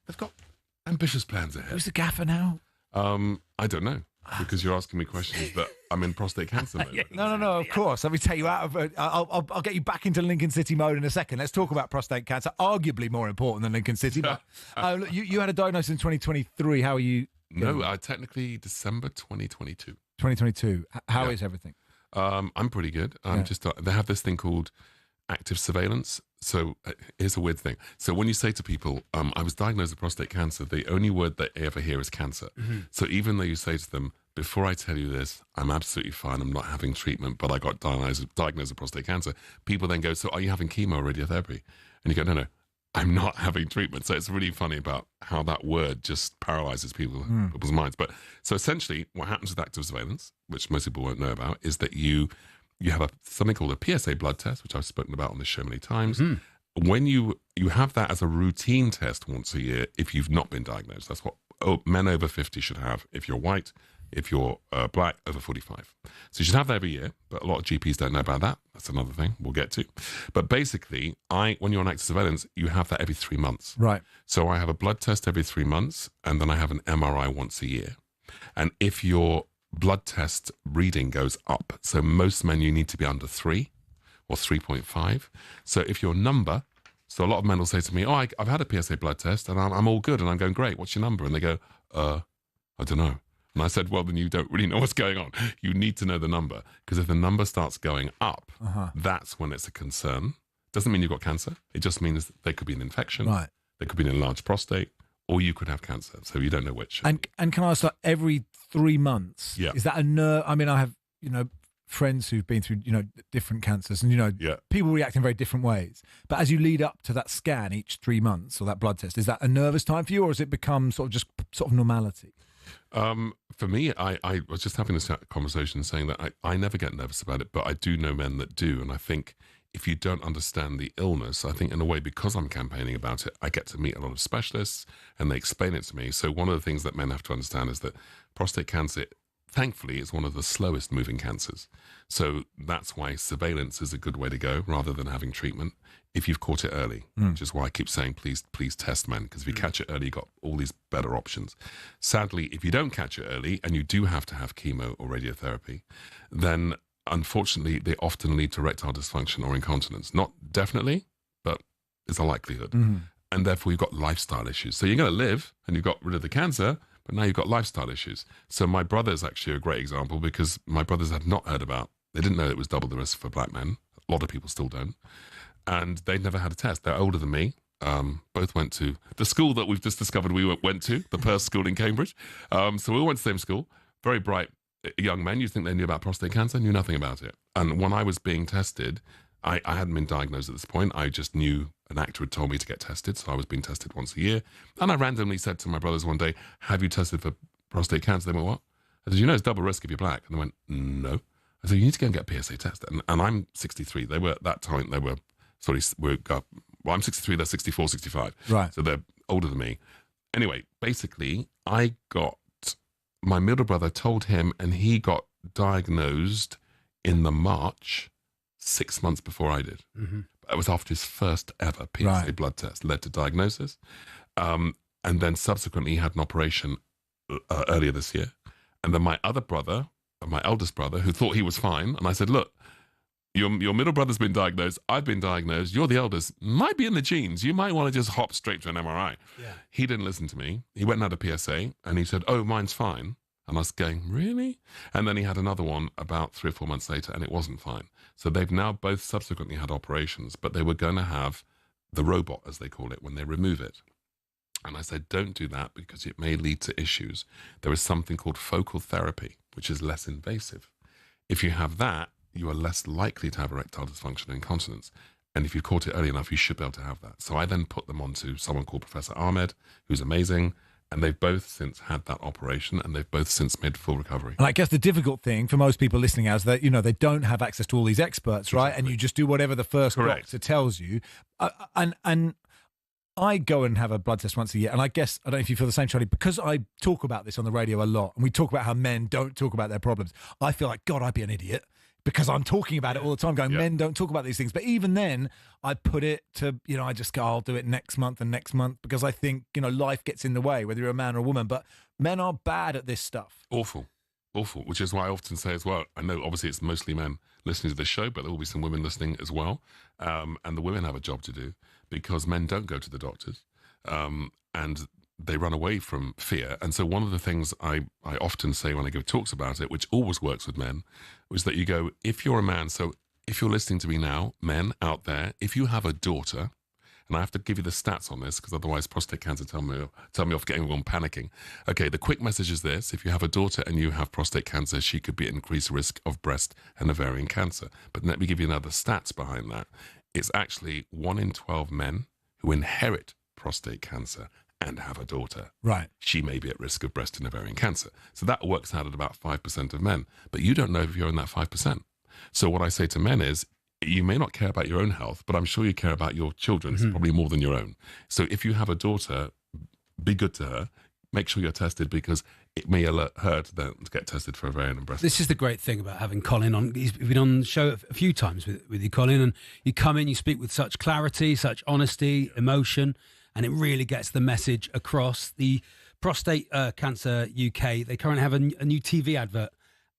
ambitious plans ahead. Who's the gaffer now? I don't know, because you're asking me questions that I'm in prostate cancer mode. No, of course. Let me take you out of I'll get you back into Lincoln City mode in a second. Let's talk about prostate cancer, arguably more important than Lincoln City. But look, you had a diagnosis in 2023. How are you? No, technically December 2022. 2022. How is everything? I'm pretty good. They have this thing called active surveillance. So here's a weird thing. So when you say to people, I was diagnosed with prostate cancer, the only word they ever hear is cancer. Mm-hmm. So even though you say to them, before I tell you this, I'm absolutely fine. I'm not having treatment, but I got diagnosed with prostate cancer. People then go, so are you having chemo or radiotherapy? And you go, no, I'm not having treatment. So it's really funny about how that word just paralyzes people's minds. But so essentially what happens with active surveillance, which most people won't know about, is that you have something called a PSA blood test, which I've spoken about on this show many times. When you have that as a routine test once a year, if you've not been diagnosed, that's what men over 50 should have. If you're white, if you're black, over 45. So you should have that every year, but a lot of GPs don't know about that. That's another thing we'll get to. But basically, when you're on active surveillance, you have that every 3 months. Right. So I have a blood test every 3 months, and then I have an MRI once a year. And if your blood test reading goes up, so most men, you need to be under 3 or 3.5. So if your number, so a lot of men will say to me, oh, I've had a PSA blood test, and I'm all good, and I'm going, great, what's your number? And they go, I don't know. And I said, well, then you don't really know what's going on. You need to know the number, because if the number starts going up, that's when it's a concern. Doesn't mean you've got cancer. It just means there could be an infection. Right. There could be an enlarged prostate, or you could have cancer. So you don't know which. And can I ask, like, every 3 months, is that a nerve? I mean, I have, friends who've been through, different cancers and, people react in very different ways. But as you lead up to that scan each 3 months or that blood test, is that a nervous time for you, or has it become sort of normality? For me, I was just having this conversation saying that I never get nervous about it, but I do know men that do. And I think if you don't understand the illness, I think in a way, because I'm campaigning about it, I get to meet a lot of specialists and they explain it to me. So one of the things that men have to understand is that prostate cancer, thankfully, is one of the slowest moving cancers. So that's why surveillance is a good way to go rather than having treatment if you've caught it early, which is why I keep saying, please test men, because if you catch it early, you've got all these better options. Sadly, if you don't catch it early and you do have to have chemo or radiotherapy, then unfortunately, they often lead to erectile dysfunction or incontinence. Not definitely, but it's a likelihood. And therefore, you've got lifestyle issues. So you're going to live and you've got rid of the cancer, but now you've got lifestyle issues. So my brother's actually a great example, because my brothers had not heard about, they didn't know it was double the risk for black men. A lot of people still don't. And they'd never had a test. They're older than me. Both went to the school that we've just discovered we went to, the Perth School in Cambridge. So we all went to the same school. Very bright young men. You'd think they knew about prostate cancer, knew nothing about it. And when I was being tested, I hadn't been diagnosed at this point. I just knew an actor had told me to get tested, so I was being tested once a year. And I randomly said to my brothers one day, have you tested for prostate cancer? They went, what? I said, it's double risk if you're black. And they went, no. I said, you need to go and get a PSA test. And I'm 63. They were, at that time, they were, I'm 63, they're 64, 65. Right. So they're older than me. Anyway, basically, my middle brother told him, and he got diagnosed in the March 6 months before I did. It was after his first ever PSA blood test led to diagnosis. And then subsequently he had an operation earlier this year. And then my other brother, my eldest brother, who thought he was fine, and I said, look, your middle brother's been diagnosed, I've been diagnosed, you're the eldest, might be in the genes, you might want to just hop straight to an MRI. He didn't listen to me. He went and had a PSA, and he said, oh, mine's fine. And I was going, really? And then he had another one about 3 or 4 months later, and it wasn't fine. So they've now both subsequently had operations, but they were going to have the robot, as they call it, when they remove it. And I said, don't do that, because it may lead to issues. There is something called focal therapy, which is less invasive. If you have that, you are less likely to have erectile dysfunction and incontinence. And if you caught it early enough, you should be able to have that. So I then put them onto someone called Professor Ahmed, who's amazing. And they've both since had that operation, and they've both since made full recovery. And I guess the difficult thing for most people listening is that, they don't have access to all these experts, right? And you just do whatever the first doctor tells you. And I go and have a blood test once a year. And I guess, I don't know if you feel the same, Charlie, because I talk about this on the radio a lot, and we talk about how men don't talk about their problems. I feel like, God, I'd be an idiot, because I'm talking about it all the time, going, men don't talk about these things. But even then, I put it to, I just go, I'll do it next month and next month, because I think, life gets in the way, whether you're a man or a woman. But men are bad at this stuff. Awful, which is why I often say as well, I know obviously it's mostly men listening to this show, but there will be some women listening as well. And the women have a job to do, because men don't go to the doctors. And they run away from fear. And so one of the things I often say when I give talks about it, which always works with men, was that you go, if you're a man, so if you're listening to me now, men out there, if you have a daughter and I have to give you the stats on this because otherwise prostate cancer tell me off getting everyone panicking. Okay, the quick message is this: if you have a daughter and you have prostate cancer, she could be at increased risk of breast and ovarian cancer. But let me give you another stats behind that. It's actually 1 in 12 men who inherit prostate cancer and have a daughter. Right. She may be at risk of breast and ovarian cancer. So that works out at about 5% of men. But you don't know if you're in that 5%. So what I say to men is, you may not care about your own health, but I'm sure you care about your children's, probably more than your own. So if you have a daughter, be good to her. Make sure you're tested because it may alert her to get tested for ovarian and breast. This is the great thing about having Colin on. He's been on the show a few times with you, Colin, and you come in, you speak with such clarity, such honesty, emotion, and it really gets the message across. The Prostate Cancer UK, they currently have a new TV advert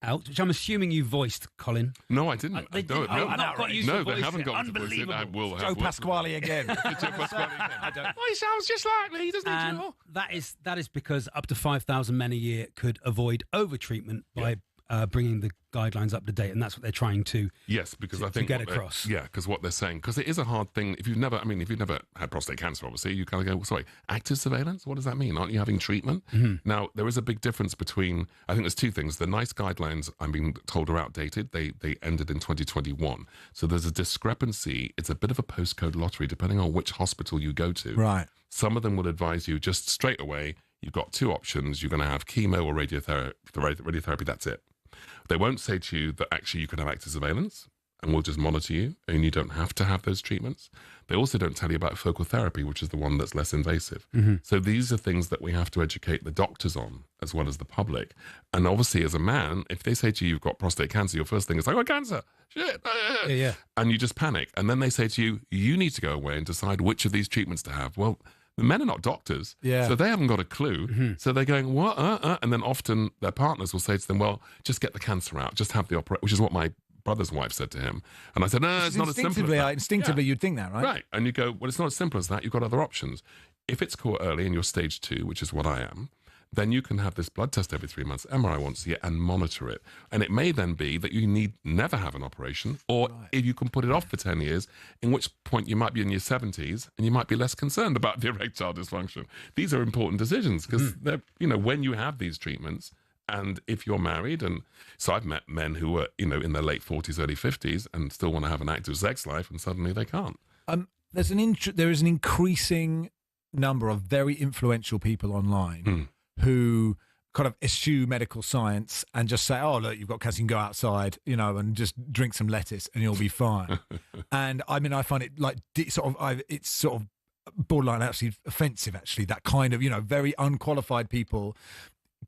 out, which I'm assuming you voiced, Colin. No, I didn't. They no, haven't haven't got to voice it. I will have. Joe Pasquale again. Joe Pasquale again. I don't. Oh, he sounds just like me. He doesn't need to know. That is because up to 5,000 men a year could avoid over-treatment by bringing the guidelines up to date, and that's what they're trying to. Yes, because I think get across. Yeah, because what they're saying, because it is a hard thing. If you've never had prostate cancer, obviously, you kind of go, sorry, active surveillance. What does that mean? Aren't you having treatment? Now there is a big difference between. I think there's two things. The NICE guidelines, I'm being told, are outdated. They ended in 2021, so there's a discrepancy. It's a bit of a postcode lottery depending on which hospital you go to. Right. Some of them will advise you just straight away. You've got two options. You're going to have chemo or radiotherapy. That's it. They won't say to you that actually you can have active surveillance and we'll just monitor you and you don't have to have those treatments. They also don't tell you about focal therapy, which is the one that's less invasive. So these are things that we have to educate the doctors on as well as the public. And obviously as a man, if they say to you, you've got prostate cancer, your first thing is, I got cancer. Shit. Yeah. And you just panic. And then they say to you, you need to go away and decide which of these treatments to have. Well, the men are not doctors, so they haven't got a clue. So they're going, what? And then often their partners will say to them, well, just get the cancer out, just have the operation, which is what my brother's wife said to him. And I said, no, it's not as simple as that. Instinctively, you'd think that, right? Right. And you go, well, it's not as simple as that. You've got other options. If it's caught early and you're stage 2, which is what I am, then you can have this blood test every 3 months, MRI once a year, and monitor it. And it may then be that you need never have an operation, or if you can put it off for 10 years, in which point you might be in your 70s and you might be less concerned about the erectile dysfunction. These are important decisions because they're, when you have these treatments, and if you're married, and so I've met men who were, in their late 40s, early 50s, and still want to have an active sex life, and suddenly they can't. There is an increasing number of very influential people online who kind of eschew medical science and just say, oh, look, you've got cancer, you can go outside, and just drink some lettuce and you'll be fine. And I mean, I find it like it's sort of borderline actually offensive, actually, that kind of, very unqualified people.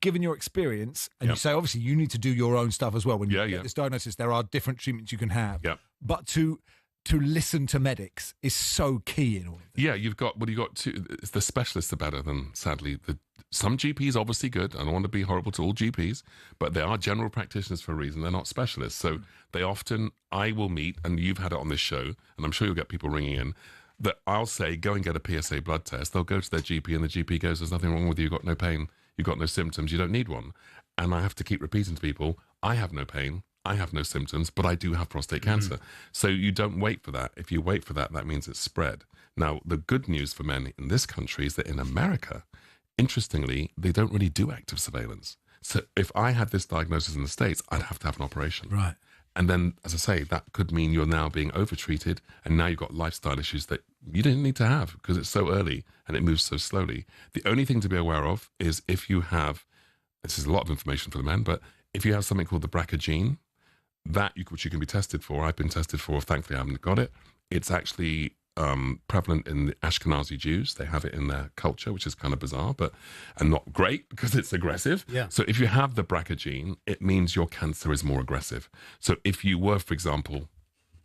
Given your experience, and you say, obviously, you need to do your own stuff as well. When you get this diagnosis, there are different treatments you can have. But to listen to medics is so key in all of this. Yeah, you've got two. The specialists are better than, sadly, some GPs are obviously good. I don't want to be horrible to all GPs, but they are general practitioners for a reason. They're not specialists. So they often, I will meet, and you've had it on this show, and I'm sure you'll get people ringing in, that I'll say, go and get a PSA blood test. They'll go to their GP, and the GP goes, there's nothing wrong with you. You've got no pain. You've got no symptoms. You don't need one. And I have to keep repeating to people, I have no pain. I have no symptoms, but I do have prostate cancer. So you don't wait for that. If you wait for that, that means it's spread. Now, the good news for men in this country is that in America, interestingly, they don't really do active surveillance. So if I had this diagnosis in the States, I'd have to have an operation. Right. And then, as I say, that could mean you're now being overtreated, and now you've got lifestyle issues that you didn't need to have because it's so early and it moves so slowly. The only thing to be aware of is if you have, this is a lot of information for the men, but if you have something called the BRCA gene, which you can be tested for, I've been tested for, thankfully I haven't got it. It's actually prevalent in the Ashkenazi Jews. They have it in their culture, which is kind of bizarre, and not great because it's aggressive. So if you have the BRCA gene, it means your cancer is more aggressive. So if you were, for example,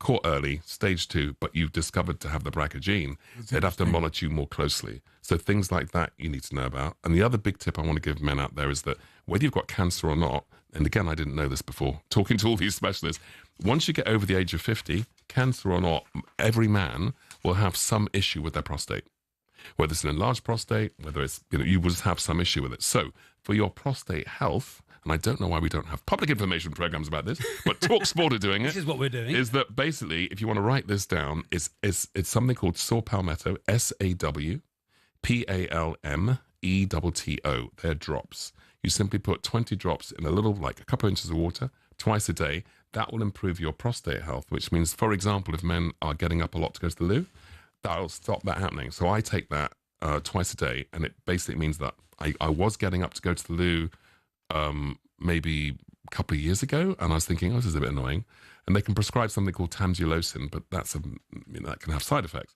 caught early, stage 2, but you've discovered to have the BRCA gene, they'd have to monitor you more closely. So things like that you need to know about. And the other big tip I want to give men out there is that whether you've got cancer or not, and again, I didn't know this before, talking to all these specialists, once you get over the age of 50, cancer or not, every man will have some issue with their prostate. Whether it's an enlarged prostate, whether it's, you will just have some issue with it. So for your prostate health, and I don't know why we don't have public information programs about this, but talkSPORT are doing it. This is what we're doing. Is that basically, if you want to write this down, it's something called saw palmetto, SAWPALMETTO. They're drops. You simply put 20 drops in a little, like a couple of inches of water twice a day. That will improve your prostate health, which means, for example, if men are getting up a lot to go to the loo, that'll stop that happening. So I take that twice a day, and it basically means that I was getting up to go to the loo maybe a couple of years ago, and I was thinking, oh, this is a bit annoying. And they can prescribe something called tamsulosin, but that can have side effects.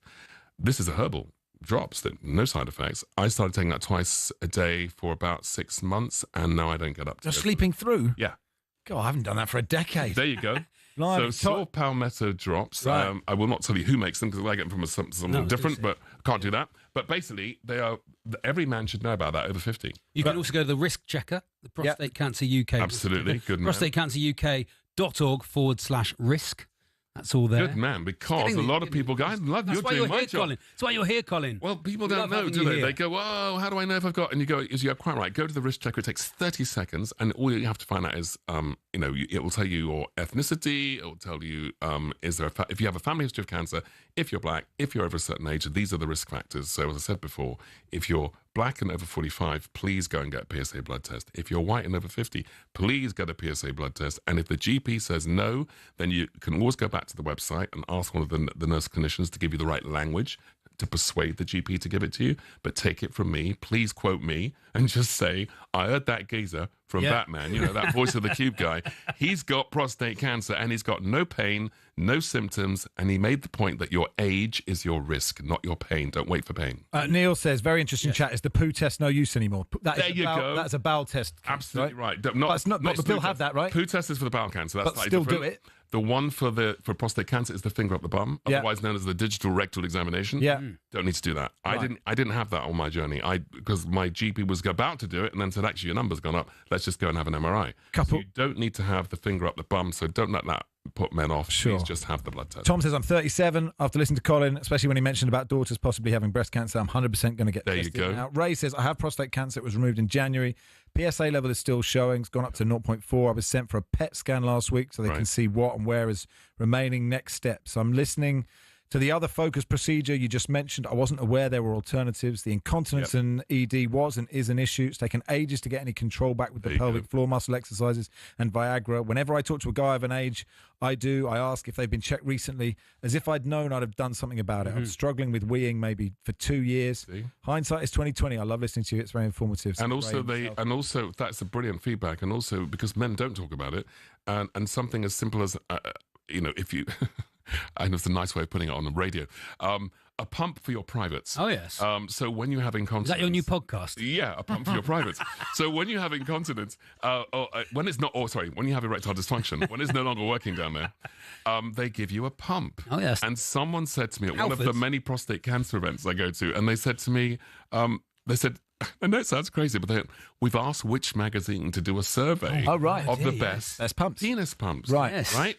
This is a herbal drops that no side effects. I started taking that twice a day for about 6 months, and now I don't get up to Just sleeping through? Yeah. God, I haven't done that for a decade. There you go. So saw palmetto drops. Right. I will not tell you who makes them because I get them from something different, but can't do that. But basically, they are. Every man should know about that over 50. You can also go to the Risk Checker, the Prostate Cancer UK. Absolutely, good man. ProstateCancerUK.org/risk. That's all there. Good man, because a lot of people go, I love That's you're why doing you're my here, job. Colin. That's why you're here, Colin. Well, people don't know, do they? They go, oh, how do I know if I've got? And you go, you're quite right. Go to the risk checker. It takes 30 seconds, and all you have to find out is, it will tell you your ethnicity. It will tell you, if you have a family history of cancer, if you're black, if you're over a certain age, these are the risk factors. So as I said before, if you're black and over 45, please go and get a PSA blood test. If you're white and over 50, please get a PSA blood test. And if the GP says no, then you can always go back to the website and ask one of the nurse clinicians to give you the right language to persuade the GP to give it to you. But take it from me, please quote me, and just say, I heard that geezer from Batman, that voice of the Cube guy. He's got prostate cancer and he's got no pain, no symptoms, and he made the point that your age is your risk, not your pain. Don't wait for pain. Neil says, very interesting chat. Is the poo test no use anymore? There you go. That's a bowel test. Absolutely right. But still have that, right? Poo test is for the bowel cancer. That's but still different. do it. The one for prostate cancer is the finger up the bum, otherwise known as the digital rectal examination. Yeah. Don't need to do that. Right. I didn't have that on my journey. Because my GP was about to do it and then said, actually, your number's gone up. Let's just go and have an MRI. So you don't need to have the finger up the bum, so don't let that put men off. Please just have the blood test. Tom says, I'm 37. After listening to Colin, especially when he mentioned about daughters possibly having breast cancer, I'm 100% going to get tested. There you go. Now, Ray says, I have prostate cancer. It was removed in January. PSA level is still showing. It's gone up to 0.4. I was sent for a PET scan last week so they can see what and where is remaining. Next steps. I'm listening to the other focus procedure you just mentioned. I wasn't aware there were alternatives. The incontinence and ED was and is an issue. It's taken ages to get any control back with the pelvic floor muscle exercises and Viagra. Whenever I talk to a guy of an age I ask if they've been checked recently, as if I'd known I'd have done something about it. I'm struggling with weeing maybe for 2 years. Hindsight is 2020. I love listening to you. It's very informative. And also that's a brilliant feedback. And also because men don't talk about it, and something as simple as if you. And it's a nice way of putting it on the radio. A pump for your privates. Oh, yes. So when you have incontinence... Is that your new podcast? Yeah, a pump for your privates. So when you have incontinence, when you have erectile dysfunction, when it's no longer working down there, they give you a pump. Oh, yes. And someone said to me at one of the many prostate cancer events I go to, and they said to me, I know it sounds crazy, but we've asked which magazine to do a survey of the best pumps. Penis pumps. Right. Yes. Right?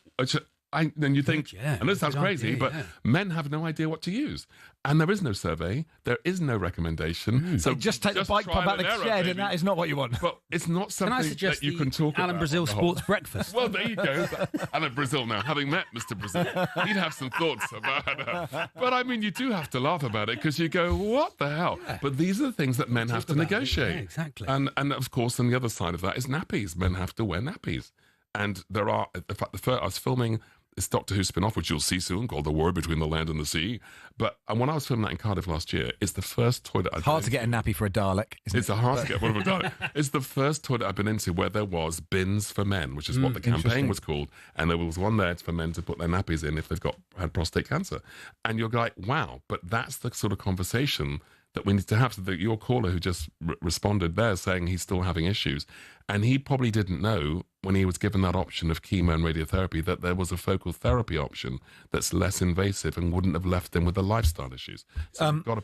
Then you think, and this sounds crazy, but men have no idea what to use. And there is no survey. There is no recommendation. So just take the bike pump out the shed, and that is not what you want. But it's not something that you can talk about. Alan Brazil Sports Breakfast. Well, there you go. Alan Brazil now, having met Mr. Brazil, he'd have some thoughts about it. But I mean, you do have to laugh about it because you go, what the hell? Yeah. But these are the things that men have to negotiate. Yeah, exactly. And of course, on the other side of that is nappies. Men have to wear nappies. And there are, in fact, I was filming this Doctor Who spin-off, which you'll see soon, called The War Between the Land and the Sea. But when I was filming that in Cardiff last year, it's the first toilet I've hard to get a nappy for a Dalek, isn't it? It's hard to get one of a Dalek. It's the first toilet I've been into where there was bins for men, which is what the campaign was called. And there was one there for men to put their nappies in if they've had prostate cancer. And you're like, wow, but that's the sort of conversation that we need to have. So that your caller who just responded there saying he's still having issues, and he probably didn't know when he was given that option of chemo and radiotherapy that there was a focal therapy option that's less invasive and wouldn't have left him with the lifestyle issues. So we've got to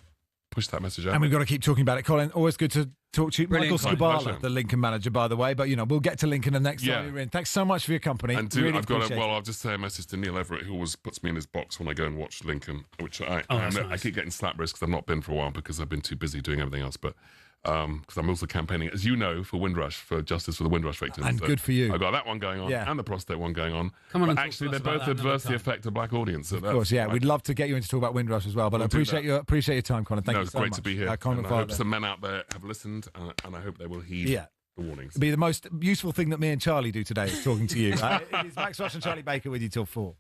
push that message out. And we've got to keep talking about it. Colin, always good to talk to you. Brilliant. Michael Scabala, the Lincoln manager, by the way. But, we'll get to Lincoln the next time you're in. Thanks so much for your company. And I'll just say a message to Neil Everett, who always puts me in his box when I go and watch Lincoln, which I keep getting slap wrist because I've not been for a while because I've been too busy doing everything else. But because I'm also campaigning, as you know, for Windrush, for justice for the Windrush victims. And so good for you. I've got that one going on and the prostate one going on. Come on, but and talk actually, to us they about both that another adversely time. affect a black audience. So Of course, yeah. right. We'd love to get you in to talk about Windrush as well, but I We'll do appreciate your time, Colin. Thank you it's so great much. to be here. Colin And I McFarlane. hope some men out there have listened, and I hope they will heed the warnings. It'll be the most useful thing that me and Charlie do today is talking to you. It is Max Rush and Charlie Baker with you till 4.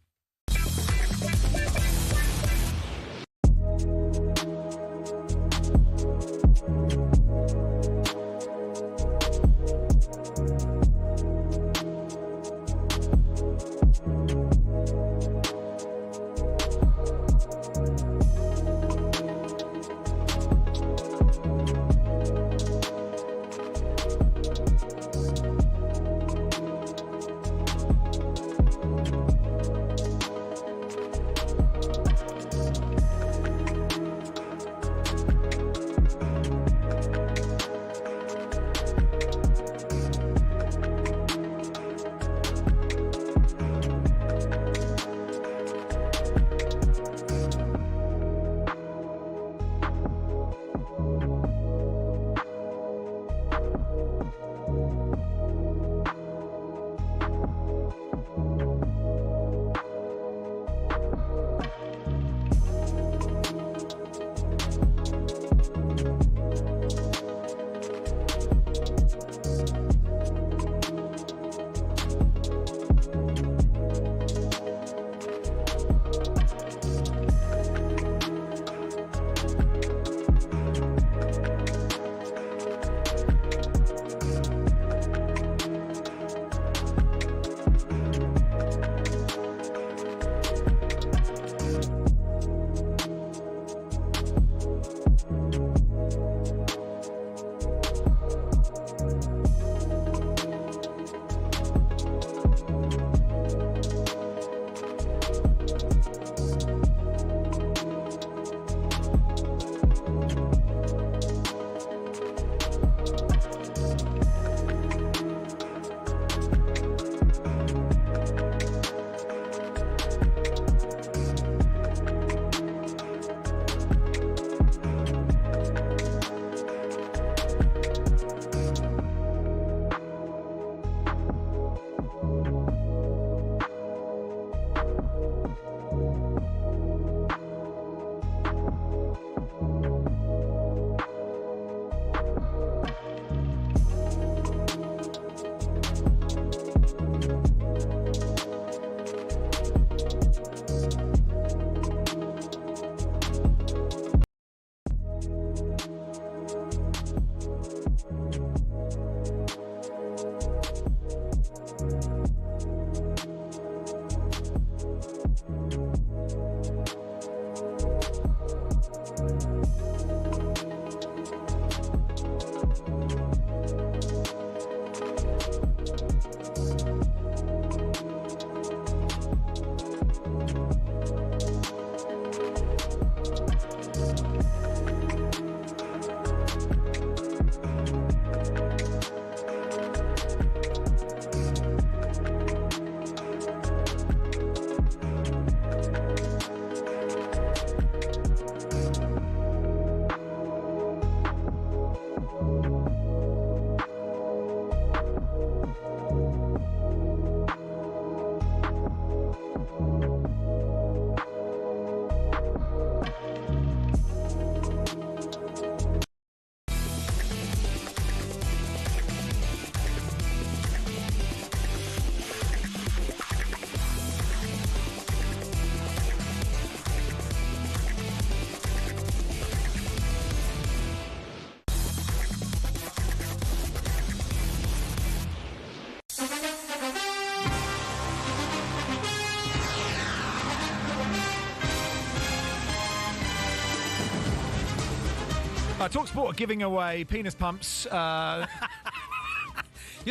talkSPORT are giving away penis pumps. You're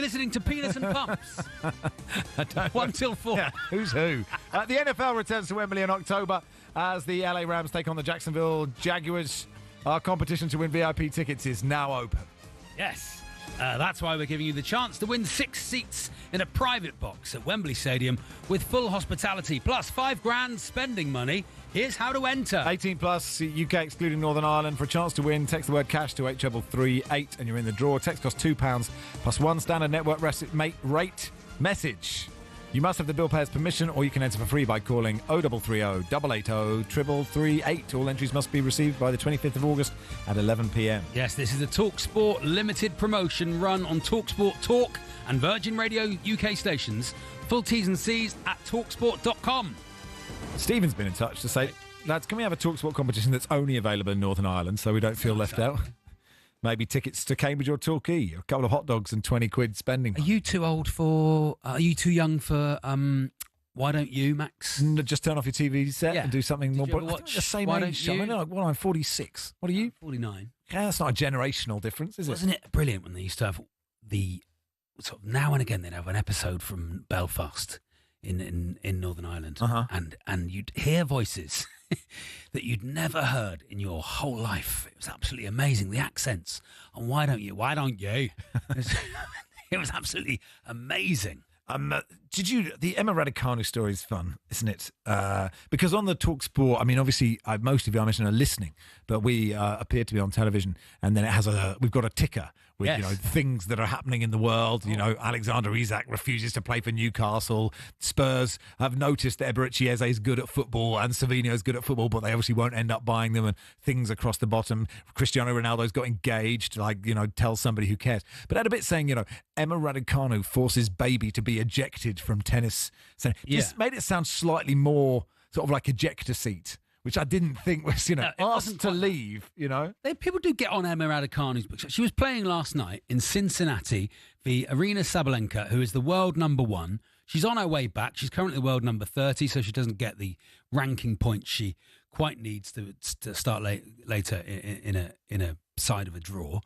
listening to Penis and Pumps. 1 till 4. Yeah, who's who? The NFL returns to Wembley in October as the LA Rams take on the Jacksonville Jaguars. Our competition to win VIP tickets is now open. Yes. That's why we're giving you the chance to win 6 seats in a private box at Wembley Stadium with full hospitality, plus $5,000 spending money Here's how to enter. 18 plus, UK excluding Northern Ireland. For a chance to win, text the word cash to 83338 and you're in the draw. Text costs £2 plus one standard network rate message. You must have the bill payer's permission, or you can enter for free by calling 0330 880 3338. All entries must be received by the 25th of August at 11 p.m. Yes, this is a talkSPORT limited promotion run on talkSPORT Talk and Virgin Radio UK stations. Full T's and C's at talksport.com. Stephen's been in touch to say, lads, can we have a talkSPORT competition that's only available in Northern Ireland so we don't feel left out? Maybe tickets to Cambridge or Torquay, a couple of hot dogs and 20 quid spending. Are you too old for... Are you too young for... Why Don't You, Max? Just turn off your TV set and do something more... Watch the same Why age. Don't You? I'm 46. What are you? 49. Yeah, that's not a generational difference, is it? Wasn't it brilliant when they used to have the... Sort of now and again they'd have an episode from Belfast in Northern Ireland, and you'd hear voices that you'd never heard in your whole life. It was absolutely amazing. The accents on Why Don't You? It was absolutely amazing. The Emma Raducanu story is fun, isn't it? Because on the talkSPORT, I mean, obviously, most of you I mentioned are listening, but we appear to be on television, and then we've got a ticker with things that are happening in the world. You know, Alexander Isak refuses to play for Newcastle. Spurs have noticed that Eberechi Eze is good at football and Savinho is good at football, but they obviously won't end up buying them. And things across the bottom. Cristiano Ronaldo's got engaged. Tell somebody who cares. But I had a bit saying, Emma Raducanu forces baby to be ejected from tennis. So this made it sound slightly more sort of like ejector seat, which I didn't think was, asked to leave, People do get on Emma Raducanu's books. She was playing last night in Cincinnati v Arina Sabalenka, who is the world number 1. She's on her way back. She's currently world number 30, so she doesn't get the ranking points she quite needs to start later in a side of a draw.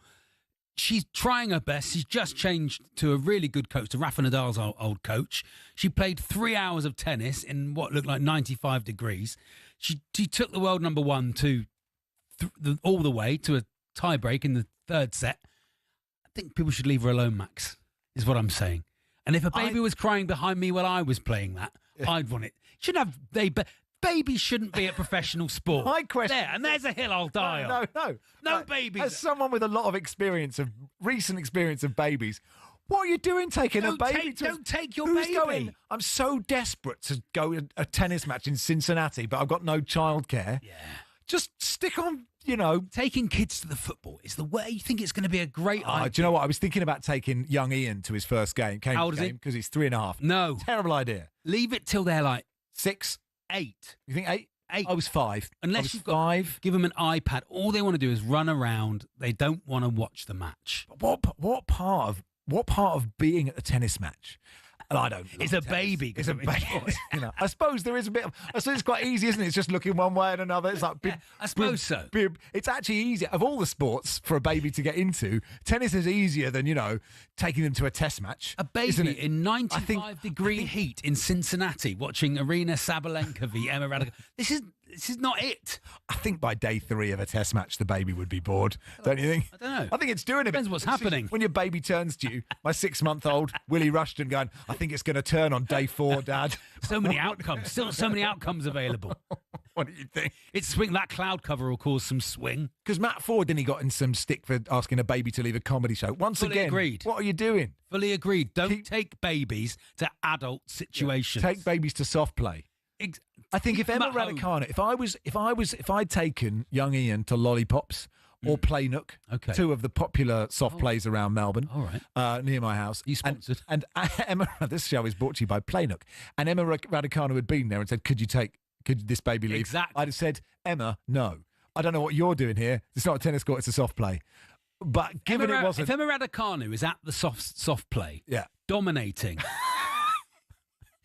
She's trying her best. She's just changed to a really good coach, to Rafa Nadal's old coach. She played 3 hours of tennis in what looked like 95 degrees. She took the world number 1 to all the way to a tiebreak in the third set. I think people should leave her alone, Max, is what I'm saying. And if a baby was crying behind me while I was playing that, I'd want it. Babies shouldn't be a professional sport. My question... There's a hill I'll die on. No babies. As someone with a lot of recent experience of babies, what are you doing taking a baby? Don't take your Who's baby. Going? I'm so desperate to go to a tennis match in Cincinnati, but I've got no childcare. Yeah. Just stick on, Taking kids to the football is the way. You think it's going to be a great idea. Do you know what? I was thinking about taking young Ian to his first game. How old is he? Because he's 3.5. No. Terrible idea. Leave it till they're like 6. 8. You think 8? 8. I was 5. Unless you've got 5. Give them an iPad. All they want to do is run around. They don't want to watch the match. What part of being at a tennis match? And I don't. It's a baby. It's a baby. I suppose there is a bit of. I suppose it's quite easy, isn't it? It's just looking one way and another. It's like. I suppose so. It's actually easier of all the sports for a baby to get into. Tennis is easier than taking them to a test match. A baby in 95-degree heat in Cincinnati watching Arina Sabalenka v Emma Raducanu. This is not it. I think by day 3 of a test match, the baby would be bored. Don't you think? I don't know. I think it's doing it. Depends what's happening. When your baby turns to you, my 6-month-old Willie Rushden going, I think it's going to turn on day 4, Dad. So many outcomes. Still so many outcomes available. What do you think? It's swing. That cloud cover will cause some swing. Because Matt Ford, then he got in some stick for asking a baby to leave a comedy show. Fully agreed. What are you doing? Fully agreed. Don't take babies to adult situations. Take babies to soft play. I think if Emma Raducanu, if I'd taken young Ian to Lollipops or Play Nook, two of the popular soft plays around Melbourne, all right, near my house, you sponsored, and Emma, this show is brought to you by Play Nook, and Emma Raducanu had been there and said, could this baby leave? Exactly. I'd have said, Emma, no, I don't know what you're doing here. It's not a tennis court; it's a soft play. But given it wasn't, if Emma Raducanu is at the soft play, dominating.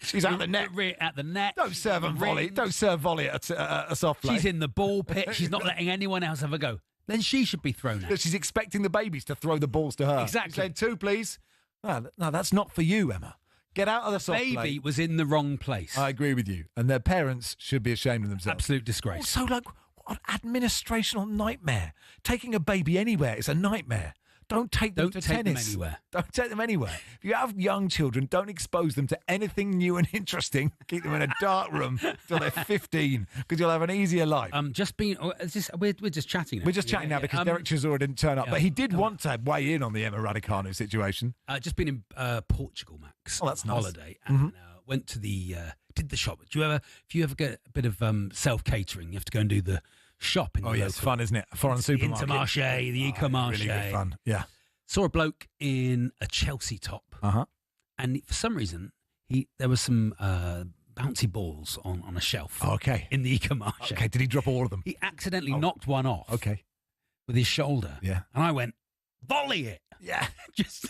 She's at the net. At the net. Don't serve a volley. Don't serve volley at a soft play. She's in the ball pit. She's not letting anyone else have a go. Then she should be thrown out. She's expecting the babies to throw the balls to her. Exactly. She said 2, please. No, that's not for you, Emma. Get out of the soft play. Baby was in the wrong place. I agree with you. And their parents should be ashamed of themselves. Absolute disgrace. So, what an administrational nightmare. Taking a baby anywhere is a nightmare. Don't take them to tennis. Anywhere. Don't take them anywhere. If you have young children, don't expose them to anything new and interesting. Keep them in a dark room till they're 15, because you'll have an easier life. We're just chatting now. We're just chatting now because Derek Chisora didn't turn up, but he did want to weigh in on the Emma Raducanu situation. Just been in Portugal, Max. Oh, that's nice. Holiday, and went to did the shop. If you ever get a bit of self-catering, you have to go and do the shop in it's fun, isn't it? A foreign supermarket. Intermarché, the Ecomarché. Really good fun, yeah. Saw a bloke in a Chelsea top, and for some reason, there was some bouncy balls on a shelf. Okay. In the Ecomarché. Okay, did he drop all of them? He accidentally knocked one off. Okay. With his shoulder. Yeah. And I went, volley it. Yeah. Just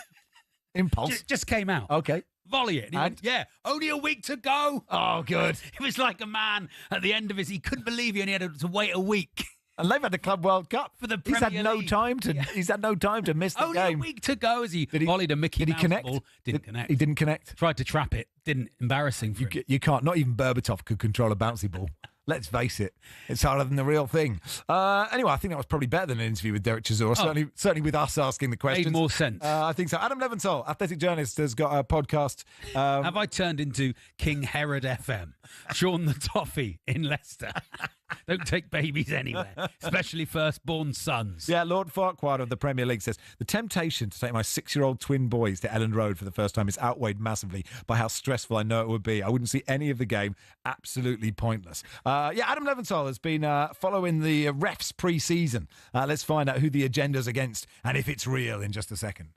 impulse. Just came out. Okay. Volley it. And he went, yeah, only a week to go. Oh, good. It was like a man at the end of he couldn't believe he only had to wait a week. And they've had the Club World Cup for the He's Premier had no League. time to. Yeah. He's had no time to miss the only game. A week to go as he volleyed a Mickey Mouse ball. Didn't connect. He didn't connect. Tried to trap it. Didn't. Embarrassing for him. You can't. Not even Berbatov could control a bouncy ball. Let's face it, it's harder than the real thing. Anyway, I think that was probably better than an interview with Derek Chisora. Certainly with us asking the questions. Made more sense. I think so. Adam Leventhal, athletic journalist, has got a podcast. Have I turned into King Herod FM? Sean the Toffee in Leicester. Don't take babies anywhere, especially firstborn sons. Yeah, Lord Farquhar of the Premier League says, the temptation to take my 6-year-old twin boys to Ellen Road for the first time is outweighed massively by how stressful I know it would be. I wouldn't see any of the game. Absolutely pointless. Adam Leventhal has been following the refs pre-season. Let's find out who the agenda's against and if it's real in just a second.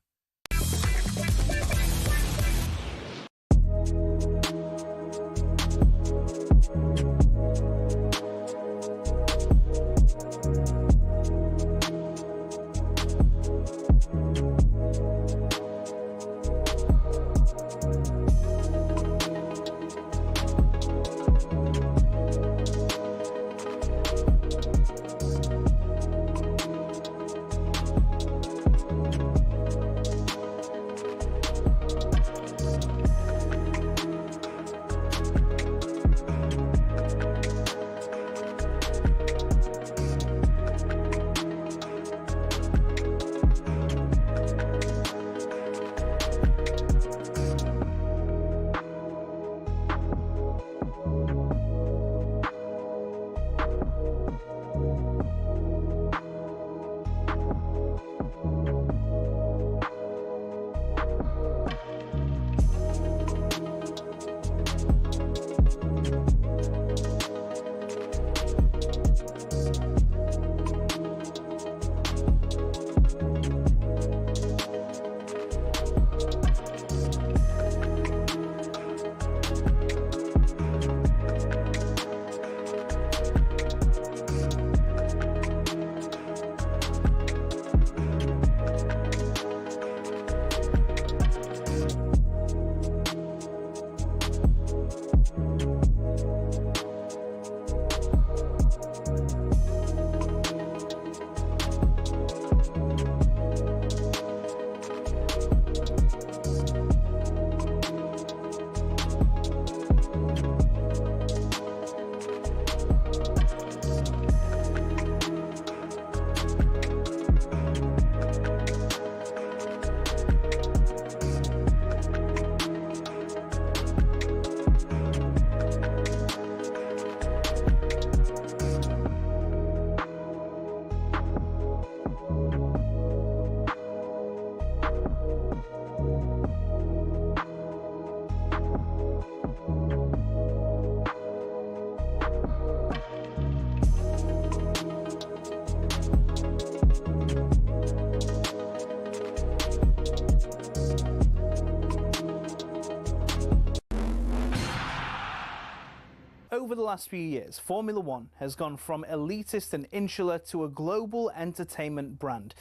Over the last few years, Formula One has gone from elitist and insular to a global entertainment brand.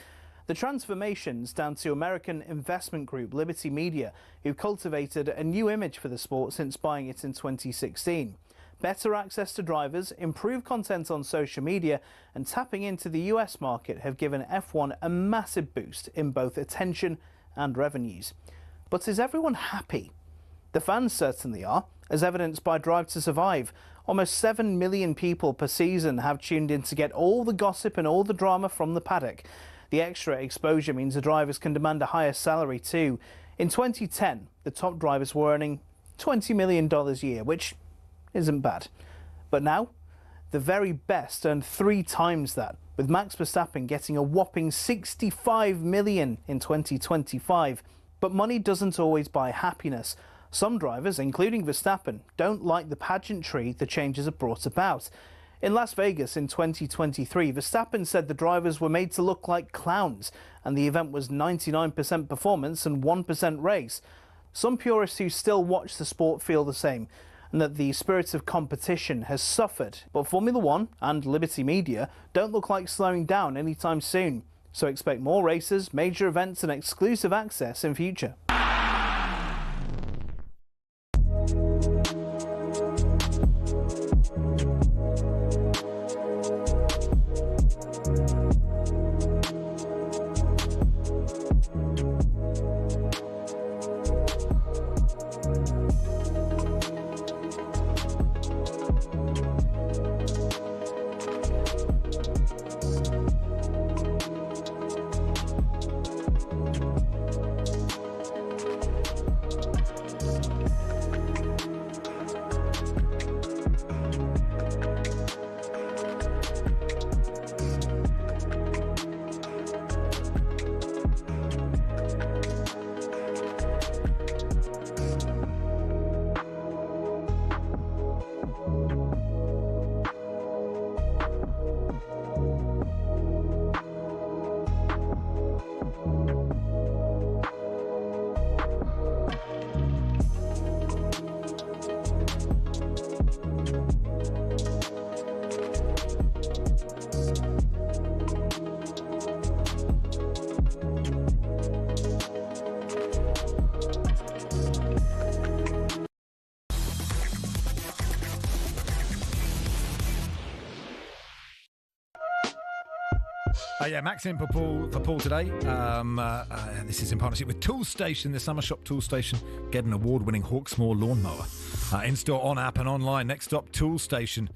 The transformation's down to American investment group Liberty Media, who cultivated a new image for the sport since buying it in 2016. Better access to drivers, improved content on social media, and tapping into the US market have given F1 a massive boost in both attention and revenues. But is everyone happy? The fans certainly are, as evidenced by Drive to Survive. Almost 7 million people per season have tuned in to get all the gossip and all the drama from the paddock. The The extra exposure means the drivers can demand a higher salary too. In 2010, the top drivers were earning $20 million a year, which isn't bad. But now, the very best earn 3 times that, with Max Verstappen getting a whopping $65 million in 2025. But money doesn't always buy happiness. Some drivers, including Verstappen, don't like the pageantry the changes have brought about. In Las Vegas in 2023, Verstappen said the drivers were made to look like clowns, and the event was 99% performance and 1% race. Some purists who still watch the sport feel the same, and that the spirit of competition has suffered. But Formula One and Liberty Media don't look like slowing down anytime soon. So expect more races, major events and exclusive access in future. Yeah, Max in for Paul today. This is in partnership with Toolstation, the Summer Shop Toolstation. Get an award-winning Hawksmoor lawnmower. In-store, on app and online. Next stop, Toolstation.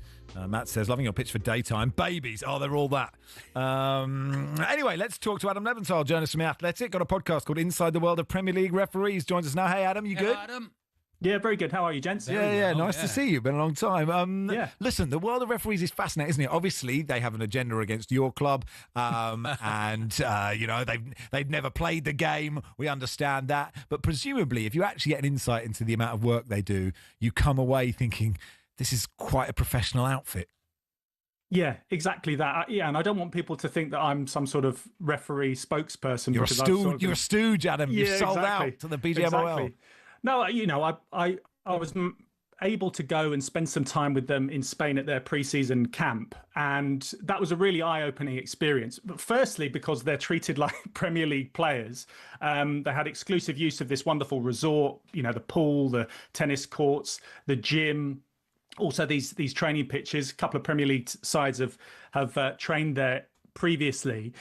Matt says, loving your pitch for daytime. Babies, they're all that. Anyway, let's talk to Adam Leventhal, journalist from The Athletic. Got a podcast called Inside the World of Premier League Referees. Joins us now. Hey, Adam, you good? Adam. Yeah, very good. How are you, gents? Yeah, nice to see you. Been a long time. Listen, the world of referees is fascinating, isn't it? Obviously, they have an agenda against your club, and they've never played the game. We understand that, but presumably, if you actually get an insight into the amount of work they do, you come away thinking this is quite a professional outfit. Yeah, exactly that. And I don't want people to think that I'm some sort of referee spokesperson. You're a stooge, Adam. Yeah, You're sold out to the BGMOL. Exactly. No, I was able to go and spend some time with them in Spain at their pre-season camp, and that was a really eye-opening experience. But firstly, because they're treated like Premier League players, they had exclusive use of this wonderful resort, the pool, the tennis courts, the gym, also these training pitches. A couple of Premier League sides have trained there previously.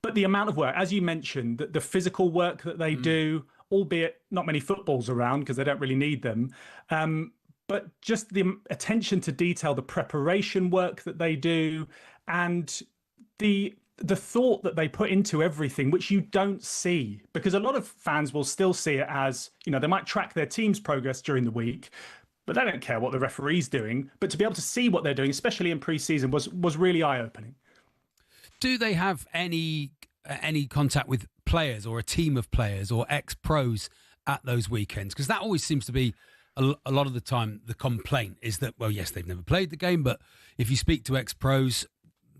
But the amount of work, as you mentioned, the physical work that they do, albeit not many footballs around because they don't really need them, but just the attention to detail, the preparation work that they do, and the thought that they put into everything, which you don't see, because a lot of fans will still see it as, they might track their team's progress during the week, but they don't care what the referee's doing. But to be able to see what they're doing, especially in pre-season, was really eye-opening. Do they have any contact with players or a team of players or ex-pros at those weekends? Because that always seems to be a lot of the time the complaint is that, well, yes, they've never played the game, but if you speak to ex-pros,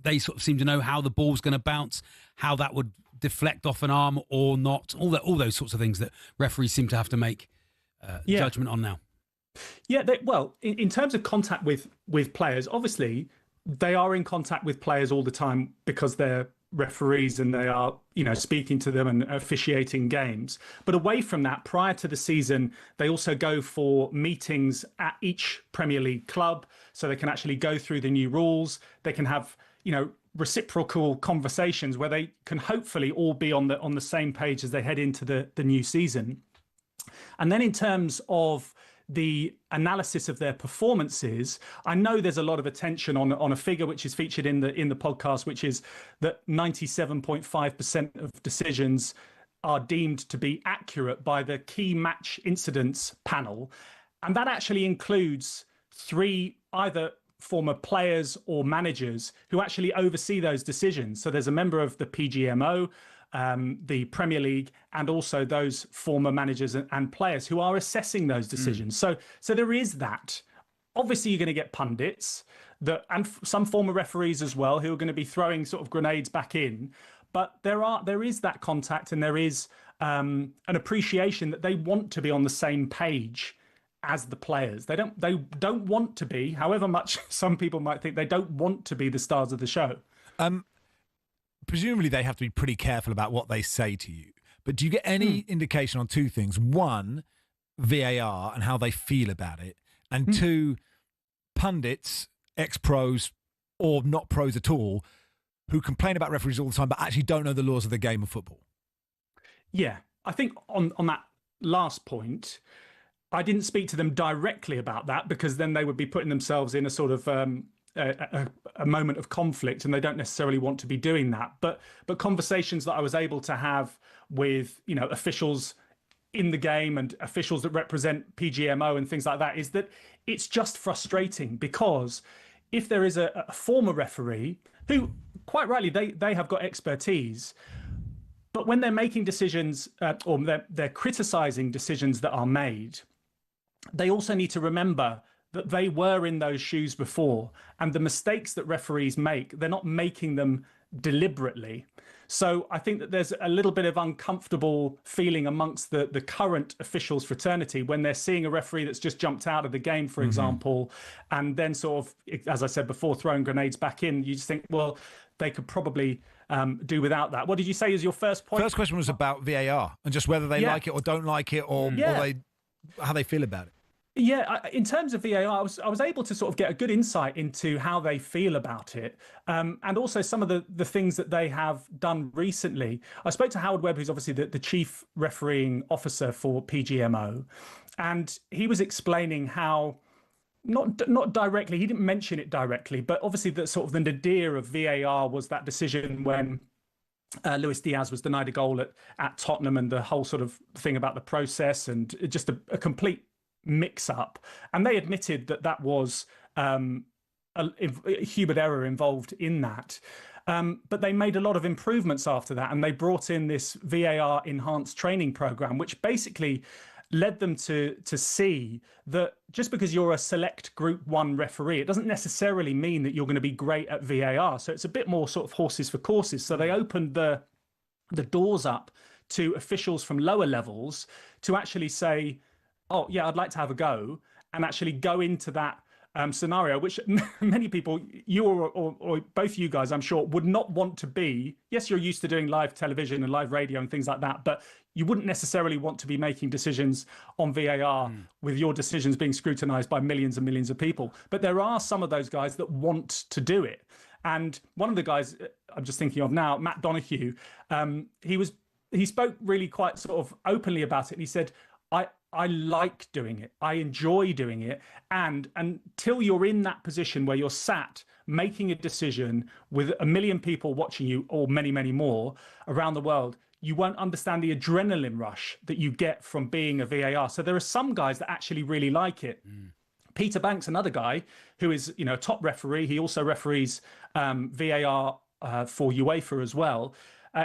they sort of seem to know how the ball's going to bounce, how that would deflect off an arm or not, all those sorts of things that referees seem to have to make judgment on now. Yeah, in terms of contact with players, obviously they are in contact with players all the time because they're referees and they are, speaking to them and officiating games. But away from that, prior to the season, they also go for meetings at each Premier League club so they can actually go through the new rules. They can have, reciprocal conversations where they can hopefully all be on the same page as they head into the new season. And then in terms of the analysis of their performances, I know there's a lot of attention on a figure which is featured in the podcast, which is that 97.5% of decisions are deemed to be accurate by the key match incidents panel. And that actually includes 3 either former players or managers who actually oversee those decisions. So there's a member of the PGMO, the Premier League, and also those former managers and players who are assessing those decisions. So there is that. Obviously, you're going to get pundits and some former referees as well who are going to be throwing sort of grenades back in. But there is that contact, and there is an appreciation that they want to be on the same page as the players. They don't want to be, however much some people might think, they don't want to be the stars of the show. Presumably they have to be pretty careful about what they say to you. But do you get any indication on 2 things? 1, VAR and how they feel about it. And 2, pundits, ex-pros or not pros at all, who complain about referees all the time but actually don't know the laws of the game of football? Yeah, I think on that last point, I didn't speak to them directly about that, because then they would be putting themselves in a sort of a moment of conflict, and they don't necessarily want to be doing that. But conversations that I was able to have with officials in the game and officials that represent PGMO and things like that is that it's just frustrating, because if there is a former referee who, quite rightly, they have got expertise, but when they're making decisions or they're criticising decisions that are made, they also need to remember that they were in those shoes before, and the mistakes that referees make, they're not making them deliberately. So I think that there's a little bit of uncomfortable feeling amongst the current officials fraternity when they're seeing a referee that's just jumped out of the game, for example, and then sort of, as I said before, throwing grenades back in. You just think, well, they could probably do without that. What did you say is your first point? First question was about VAR and just whether they like it or don't like it, or how they feel about it. Yeah, in terms of VAR, I was able to sort of get a good insight into how they feel about it, and also some of the things that they have done recently. I spoke to Howard Webb, who's obviously the chief refereeing officer for PGMO, and he was explaining how, not directly, he didn't mention it directly, but obviously the sort of the nadir of VAR was that decision when Luis Diaz was denied a goal at Tottenham, and the whole sort of thing about the process and just a complete mix-up, and they admitted that was a human error involved in that, but they made a lot of improvements after that, and they brought in this VAR enhanced training program, which basically led them to see that just because you're a select Group 1 referee, it doesn't necessarily mean that you're going to be great at VAR. So it's a bit more sort of horses for courses. So they opened the doors up to officials from lower levels to actually say, oh, yeah, I'd like to have a go, and actually go into that scenario, which many people, you or both you guys, I'm sure, would not want to be. Yes, you're used to doing live television and live radio and things like that, but you wouldn't necessarily want to be making decisions on VAR with your decisions being scrutinised by millions and millions of people. But there are some of those guys that want to do it. And one of the guys I'm just thinking of now, Matt Donoghue, he spoke really quite sort of openly about it. And he said, I like doing it. I enjoy doing it. And until you're in that position where you're sat making a decision with 1 million people watching you, or many, many more around the world, you won't understand the adrenaline rush that you get from being a VAR. So there are some guys that actually really like it. Peter Banks, another guy who is, a top referee. He also referees VAR for UEFA as well.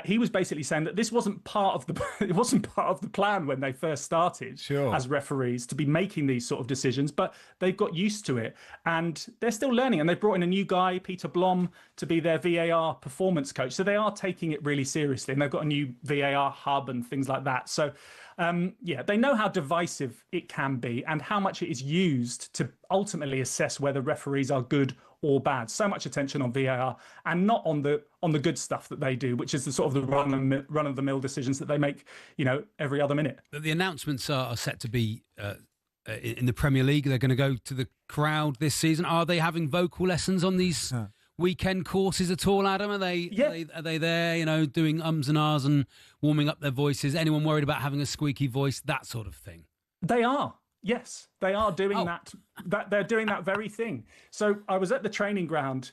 He was basically saying that this wasn't part of the plan when they first started as referees to be making these sort of decisions, but they've got used to it and they're still learning. And they've brought in a new guy, Peter Blom, to be their VAR performance coach. So they are taking it really seriously, and they've got a new VAR hub and things like that. So they know how divisive it can be and how much it is used to ultimately assess whether referees are good or bad. So much attention on VAR and not on the good stuff that they do, which is the sort of the run of the mill decisions that they make, every other minute. The announcements are set to be in the Premier League. They're going to go to the crowd this season. Are they having vocal lessons on these weekend courses at all, Adam? Are they there, doing ums and ahs and warming up their voices? Anyone worried about having a squeaky voice, that sort of thing? They are. Yes, they are doing that. They're doing that very thing. So I was at the training ground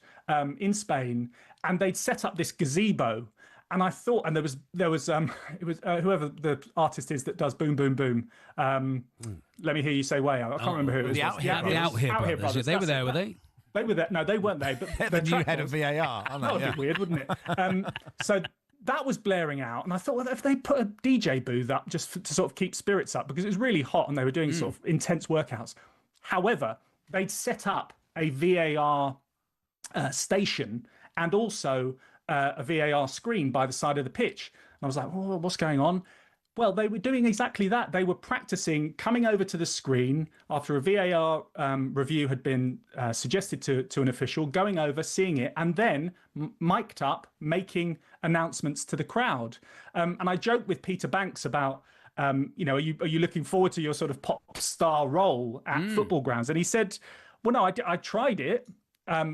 in Spain, and they'd set up this gazebo, and I thought, and there was whoever the artist is that does Boom Boom Boom. Let me hear you say way out. I can't remember who it was. The Out Here Brothers. They were there, were they? They were there. No, they weren't there. But the new head of VAR. That would be weird, wouldn't it? So that was blaring out, and I thought, well, if they put a DJ booth up just to sort of keep spirits up, because it was really hot and they were doing sort of intense workouts. However, they'd set up a VAR station and also a VAR screen by the side of the pitch. And I was like, oh, what's going on? Well, they were doing exactly that. They were practicing coming over to the screen after a VAR review had been suggested to an official, going over, seeing it, and then mic'd up, making announcements to the crowd. And I joked with Peter Banks about, are you looking forward to your sort of pop star role at football grounds? And he said, well, no, I tried it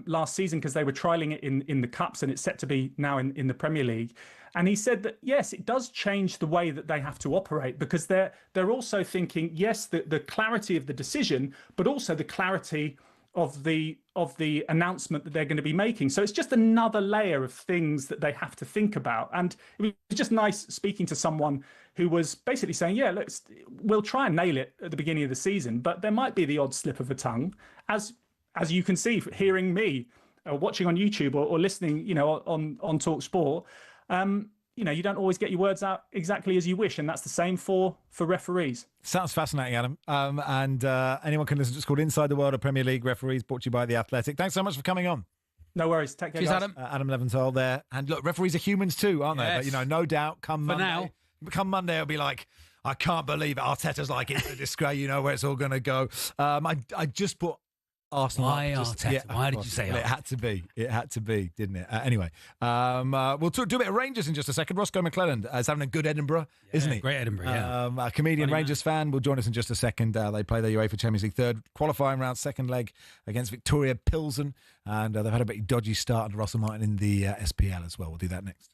last season because they were trialing it in the Cups, and it's set to be now in the Premier League. And he said that, yes, it does change the way that they have to operate, because they're also thinking, yes, the clarity of the decision, but also the clarity of the announcement that they're going to be making. So it's just another layer of things that they have to think about. And it was just nice speaking to someone who was basically saying, yeah, look, we'll try and nail it at the beginning of the season, but there might be the odd slip of a tongue, as you can see, hearing me watching on YouTube or listening, on talkSPORT. You don't always get your words out exactly as you wish, and that's the same for referees. Sounds fascinating, Adam. And anyone can listen to it's called Inside the World of Premier League Referees, brought to you by The Athletic. Thanks so much for coming on. No worries. Take care, cheers, guys. Adam. Adam Leventhal there. And look, referees are humans too, aren't they? Yes. But, no doubt, come Monday, it'll be like, I can't believe it. Arteta's like, it's a disgrace, where it's all going to go. I just put Arsenal. Why Arteta? Yeah, Why did you say Arsenal? It had to be, didn't it? Anyway, we'll do a bit of Rangers in just a second. Roscoe McClelland is having a good Edinburgh, isn't he? Great Edinburgh, yeah. A comedian Rangers fan will join us in just a second. They play the UEFA Champions League third qualifying round, second leg against Victoria Pilsen, and they've had a bit dodgy start under Russell Martin in the SPL as well. We'll do that next.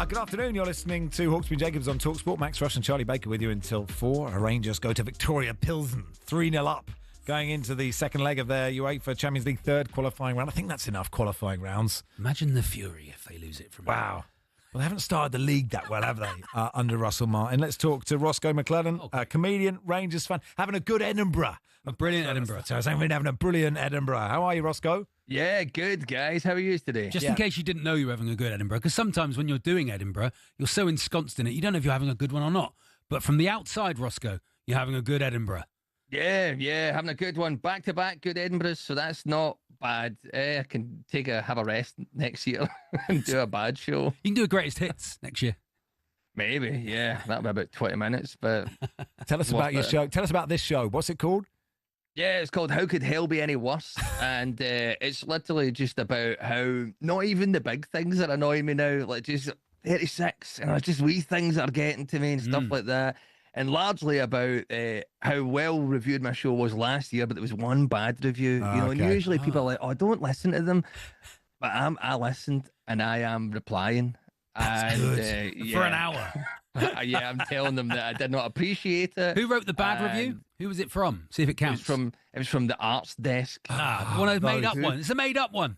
Good afternoon. You're listening to Hawksby Jacobs on talkSPORT. Max Rush and Charlie Baker with you until 4. Rangers go to Victoria Pilsen, 3-0 up, going into the second leg of their UEFA Champions League third qualifying round. I think that's enough qualifying rounds. Imagine the fury if they lose it from Wow. Well, they haven't started the league that well, have they, under Russell Martin? Let's talk to Roscoe McClellan, comedian, Rangers fan, having a good Edinburgh. A brilliant Edinburgh. So I was having a brilliant Edinburgh. How are you, Roscoe? Yeah, good, guys. How are you today? Just in case you didn't know you were having a good Edinburgh, because sometimes when you're doing Edinburgh, you're so ensconced in it, you don't know if you're having a good one or not. But from the outside, Roscoe, you're having a good Edinburgh. Yeah, having a good one. Back-to-back good Edinburghs, so that's not bad. I can have a rest next year and do a bad show. You can do a greatest hits next year. Maybe, yeah. That'll be about 20 minutes, but... Tell us about your show. Tell us about this show. What's it called? Yeah, it's called How Could Hell Be Any Worse? And it's literally just about how not even the big things that annoy me now, like just 36, and it's just wee things that are getting to me and stuff like that. And largely about how well reviewed my show was last year, but there was one bad review. And usually people are like, "Oh, don't listen to them," but I listened and I am replying. That's good. For an hour. Yeah, I'm telling them that I did not appreciate it. Who wrote the bad review? Who was it from? See if it counts. It was from the Arts Desk. One of the made up one. It's a made up one.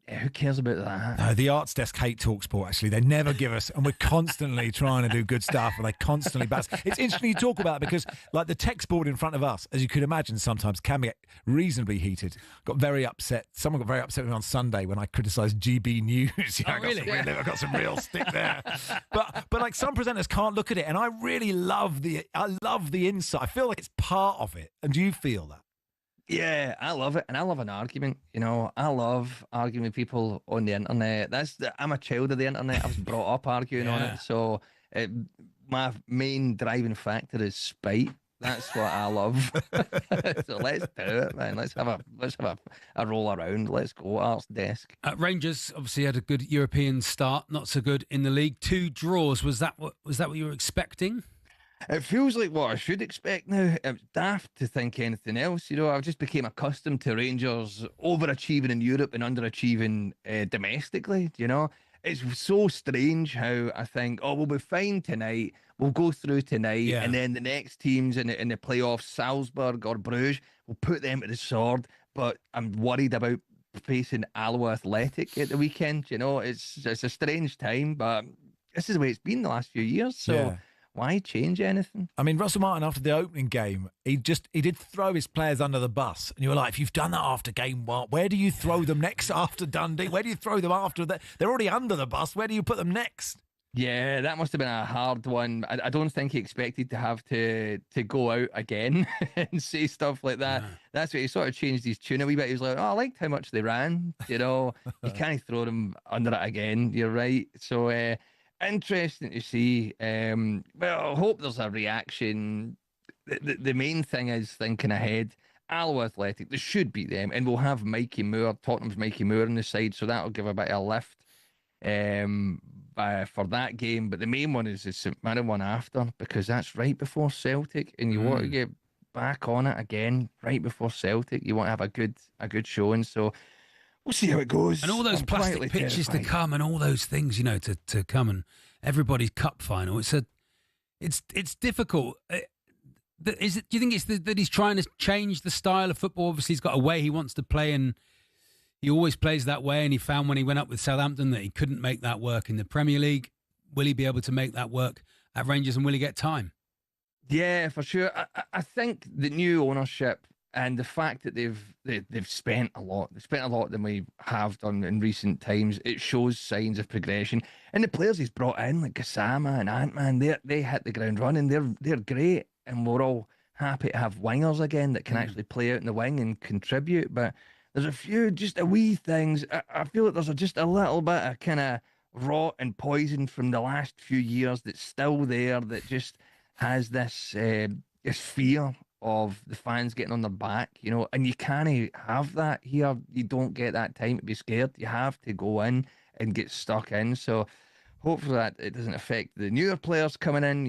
Yeah, who cares about that? No, the Arts Desk hate talkSPORT, actually. They never give us, and we're constantly trying to do good stuff, and they constantly bash. It's interesting you talk about it because, like, the text board in front of us, as you could imagine, sometimes can get reasonably heated. Got very upset. Someone got very upset with me on Sunday when I criticised GB News. I got some real stick there. But like, some presenters can't look at it, and I really love the insight. I feel like it's part of it. And do you feel that? Yeah, I love it, and I love an argument. I love arguing with people on the internet. I'm a child of the internet. I was brought up arguing on it, so my main driving factor is spite. That's what I love. So let's do it, man. Let's have a roll around. Let's go, Arts Desk. Rangers obviously had a good European start, not so good in the league. 2 draws. Was that what you were expecting? It feels like what I should expect now. It's daft to think anything else. I've just became accustomed to Rangers overachieving in Europe and underachieving domestically. It's so strange how I think, we'll be fine tonight. We'll go through tonight, and then the next teams in the playoffs, Salzburg or Bruges, we'll put them to the sword. But I'm worried about facing Alloa Athletic at the weekend. It's a strange time, but this is the way it's been the last few years. So. Yeah. Why change anything? I mean, Russell Martin, after the opening game, he did throw his players under the bus. And you were like, if you've done that after game 1, where do you throw them next after Dundee? Where do you throw them after that? They're already under the bus. Where do you put them next? Yeah, that must have been a hard one. I don't think he expected to have to go out again and say stuff like that. That's what he sort of changed his tune a wee bit. He was like, I liked how much they ran. You can't throw them under it again. You're right. So, interesting to see. Well, I hope there's a reaction. The main thing is thinking ahead. Alloa Athletic, they should beat them, and we'll have Mikey Moore, Tottenham's Mikey Moore on the side, so that'll give a bit of a lift for that game. But the main one is the St Mirren one after, because that's right before Celtic, and you want to get back on it again right before Celtic. You want to have a good showing, so. We'll see how it goes. And all those plastic pitches to come and all those things, to come, and everybody's cup final. It's difficult. Do you think it's that he's trying to change the style of football? Obviously, he's got a way he wants to play, and he always plays that way. And he found when he went up with Southampton that he couldn't make that work in the Premier League. Will he be able to make that work at Rangers, and will he get time? Yeah, for sure. I think the new ownership and the fact that they've spent a lot, than we have done in recent times, it shows signs of progression. And the players he's brought in, like Gassama and Ant-Man, they hit the ground running. They're great, and we're all happy to have wingers again that can actually play out in the wing and contribute. But there's a few just a wee things. I feel like there's just a little bit of kind of rot and poison from the last few years that's still there, that just has this fear of the fans getting on their back, and you can't have that here. You don't get that time to be scared. You have to go in and get stuck in. So hopefully that it doesn't affect the newer players coming in.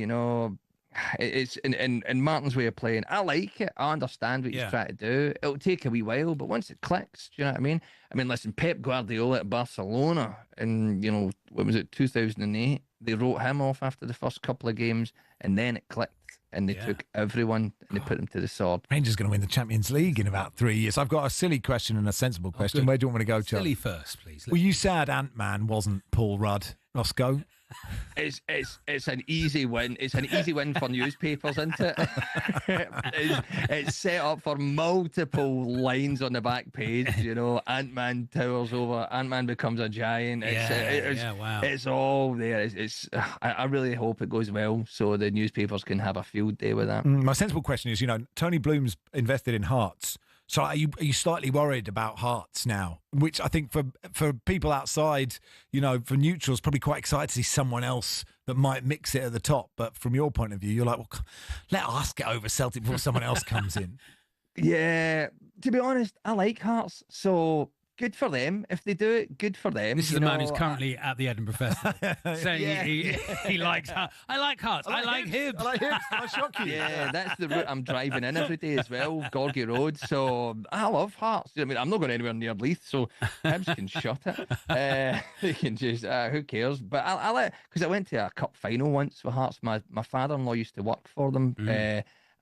It's in Martin's way of playing. I like it. I understand what he's trying to do. It'll take a wee while, but once it clicks, do you know what I mean? Listen, Pep Guardiola at Barcelona in, what was it, 2008? they wrote him off after the first couple of games, and then it clicked. And they took everyone and they put them to the sword. Rangers going to win the Champions League in about 3 years. I've got a silly question and a sensible question. Where do you want me to go, Charlie? Silly first, please. Were you sad Ant-Man wasn't Paul Rudd, Roscoe? It's an easy win. It's an easy win for newspapers, isn't it? It's set up for multiple lines on the back page. Ant-Man towers over. Ant-Man becomes a giant. Wow. It's all there. I really hope it goes well so the newspapers can have a field day with that. My sensible question is, Tony Bloom's invested in Hearts. So are you slightly worried about Hearts now? Which I think for people outside, for neutrals, probably quite excited to see someone else that might mix it at the top. But from your point of view, you're like, well, let us get over Celtic before someone else comes in. Yeah, to be honest, I like Hearts, so good for them. If they do it, good for them. This is the man who's currently at the Edinburgh Festival saying he likes Hearts. I like Hearts. I like Hibs. I like Hibs. I shock you. Yeah, that's the route I'm driving in every day as well, Gorgie Road. So I love Hearts. I mean, I'm not going anywhere near Leith, so Hibs can shut it. They can just, who cares? But I like, because I went to a cup final once for Hearts. My father-in-law used to work for them.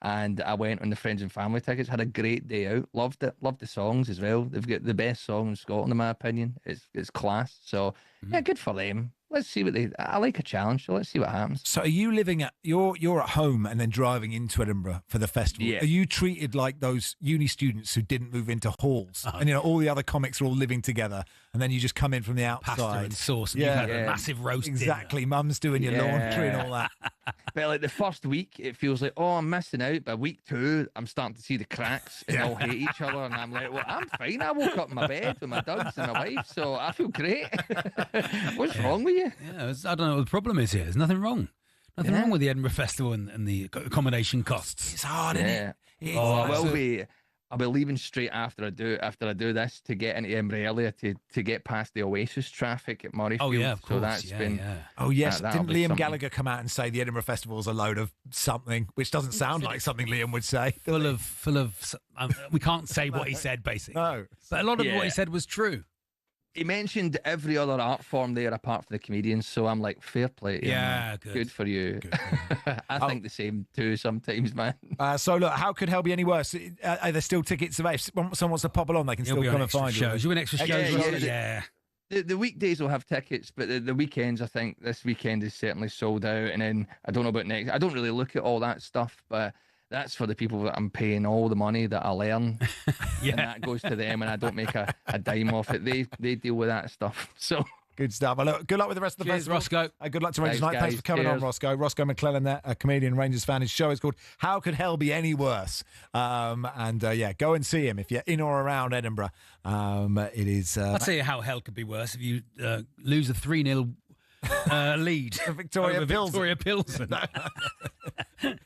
And I went on the friends and family tickets, had a great day out, loved it, loved the songs as well. They've got the best song in Scotland, in my opinion. It's class. So, yeah, good for them. Let's see I like a challenge, so let's see what happens. So are you you're at home and then driving into Edinburgh for the festival? Yeah. Are you treated like those uni students who didn't move into halls? And, all the other comics are all living together and then you just come in from the outside. Pasta and sauce and you've had a massive roast Exactly. Mum's doing your laundry and all that. But like the first week, it feels like, I'm missing out. But week 2, I'm starting to see the cracks and all hate each other. And I'm like, well, I'm fine. I woke up in my bed with my dogs and my wife, so I feel great. What's wrong with you? Yeah, I don't know what the problem is here. There's nothing wrong. Nothing wrong with the Edinburgh Festival and the accommodation costs. It's hard, isn't it? I'll be leaving straight after I do this to get into Edinburgh earlier to get past the Oasis traffic at Murrayfield. Oh yeah, of course. So that's been. Oh yes, that'll didn't be Liam something. Gallagher come out and say the Edinburgh Festival's a load of something, which doesn't sound like something Liam would say? Full of. We can't say what he said basically. No, but a lot of what he said was true. He mentioned every other art form there apart from the comedians, so I'm like, fair play. Yeah, good for you. I think the same too sometimes, man. So look, how could hell be any worse? Are there still tickets available? If someone wants to pop along, they can still come and find you. You win extra shows. Yeah. The weekdays will have tickets, but the weekends, I think this weekend is certainly sold out. And then I don't know about next. I don't really look at all that stuff, but that's for the people that I'm paying all the money that I learn. And that goes to them, and I don't make a dime off it. They deal with that stuff. So good stuff. Well, look, good luck with the rest of the festival. Roscoe. Good luck to Rangers tonight. Thanks for coming on, Roscoe. Roscoe McClellan there, a comedian, Rangers fan. His show is called How Could Hell Be Any Worse? Go and see him if you're in or around Edinburgh. It is. I'd say how hell could be worse if you lose a 3-0 lead. Victoria Pilsen.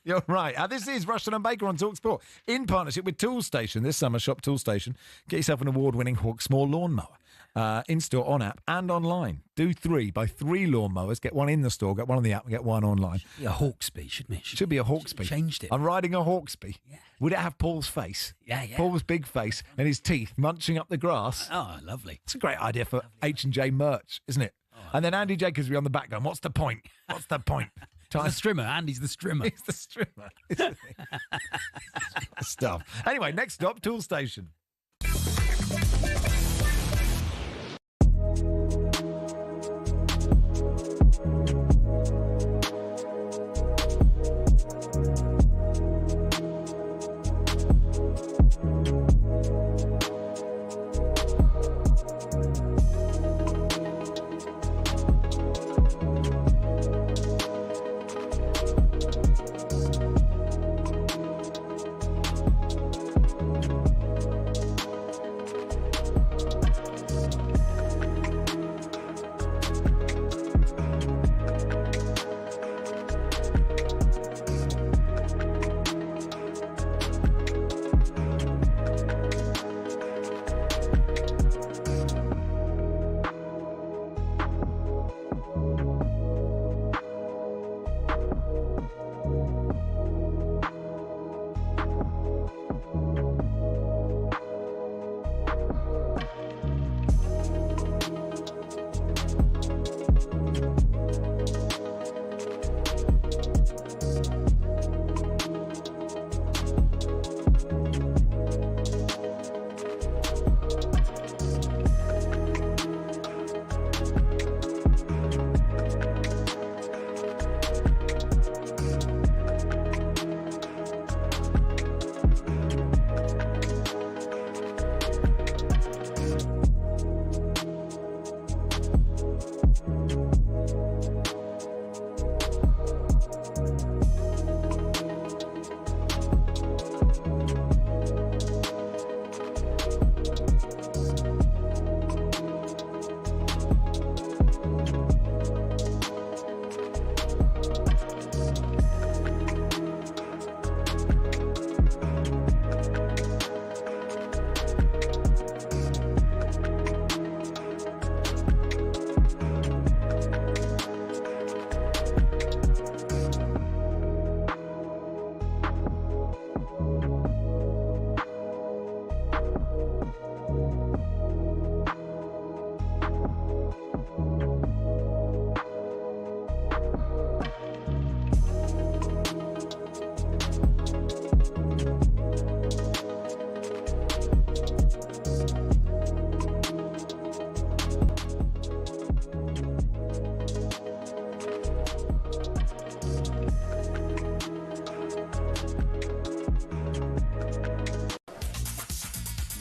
You're right. This is Rushden Baker on talkSPORT in partnership with Toolstation. This summer, shop Toolstation. Get yourself an award-winning Hawksmoor lawnmower. In-store, on app and online. Do 3. Buy 3 lawnmowers. Get one in the store, get one on the app and get one online. Should be a Hawksby, shouldn't it? Should be a Hawksby. Changed it. I'm riding a Hawksby. Yeah. Would it have Paul's face? Yeah. Paul's big face and his teeth munching up the grass. Oh, lovely. It's a great idea for H&J merch, isn't it? And then Andy Jacobs will be on the back going, what's the point? What's the point? He's the strimmer. Andy's the strimmer. He's the strimmer. Isn't he? Stuff. Anyway, next stop, Toolstation.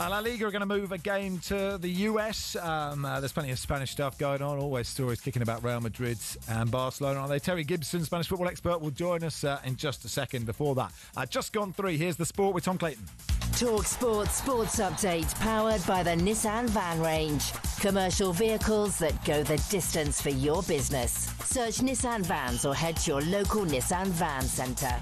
La Liga are going to move a game to the US. There's plenty of Spanish stuff going on. Always stories kicking about Real Madrid and Barcelona, aren't they? Terry Gibson, Spanish football expert, will join us in just a second. Before that, just gone 3. Here's the sport with Tom Clayton. talkSPORT Sports Update, powered by the Nissan Van Range. Commercial vehicles that go the distance for your business. Search Nissan Vans or head to your local Nissan Van Centre.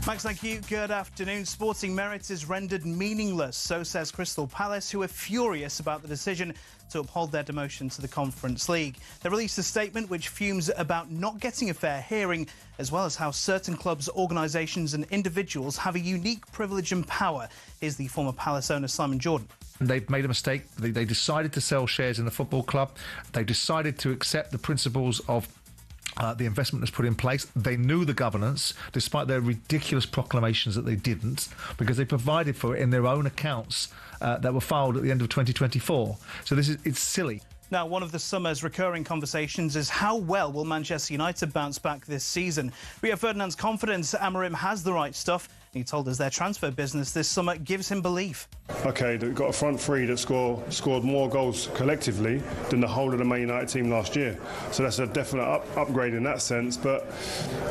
Max, thank you. Good afternoon. Sporting merit is rendered meaningless, so says Crystal Palace, who are furious about the decision to uphold their demotion to the Conference League. They released a statement which fumes about not getting a fair hearing, as well as how certain clubs, organisations and individuals have a unique privilege and power. Here's the former Palace owner, Simon Jordan. They've made a mistake. They decided to sell shares in the football club. They decided to accept the principles of the investment that's put in place. They knew the governance, despite their ridiculous proclamations that they didn't, because they provided for it in their own accounts that were filed at the end of 2024. So it's silly. Now, one of the summer's recurring conversations is how well will Manchester United bounce back this season. Rio Ferdinand's confidence Amorim has the right stuff. He told us their transfer business this summer gives him belief. OK, they've got a front three that scored more goals collectively than the whole of the Man United team last year. So that's a definite upgrade in that sense, but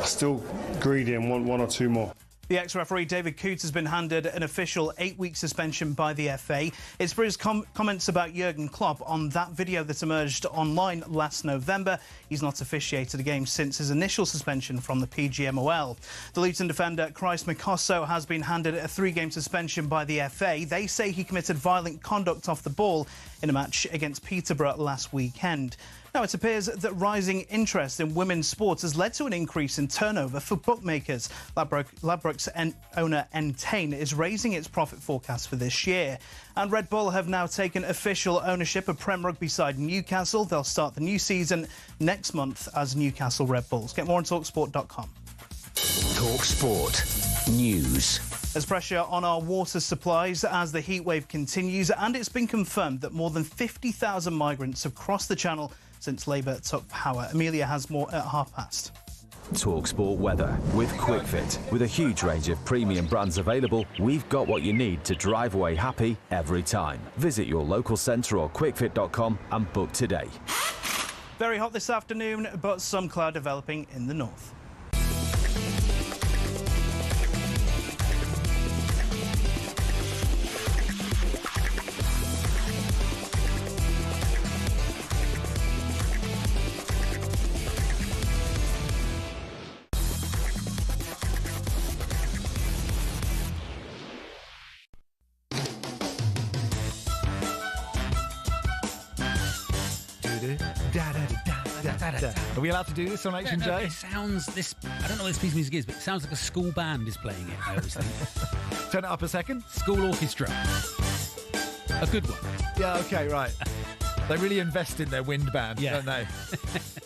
still greedy and want one or two more. The ex-referee David Coote has been handed an official 8-week suspension by the FA. It's for his comments about Jurgen Klopp on that video that emerged online last November. He's not officiated a game since his initial suspension from the PGMOL. The Luton defender Christ Mikosso has been handed a 3-game suspension by the FA. They say he committed violent conduct off the ball in a match against Peterborough last weekend. Now, it appears that rising interest in women's sports has led to an increase in turnover for bookmakers. Ladbrokes owner Entain is raising its profit forecast for this year. And Red Bull have now taken official ownership of Prem Rugby side Newcastle. They'll start the new season next month as Newcastle Red Bulls. Get more on talksport.com. talkSPORT News. There's pressure on our water supplies as the heatwave continues, and it's been confirmed that more than 50,000 migrants have crossed the Channel since Labour took power. Amelia has more at past. talkSPORT weather with QuickFit. With a huge range of premium brands available, we've got what you need to drive away happy every time. Visit your local centre or quickfit.com and book today. Very hot this afternoon, but some cloud developing in the north. Are we allowed to do this on Action J? It sounds I don't know what this piece of music is, but it sounds like a school band is playing it, I always think. Turn it up a second. School orchestra. A good one. Yeah, okay, right. They really invest in their wind band, don't they?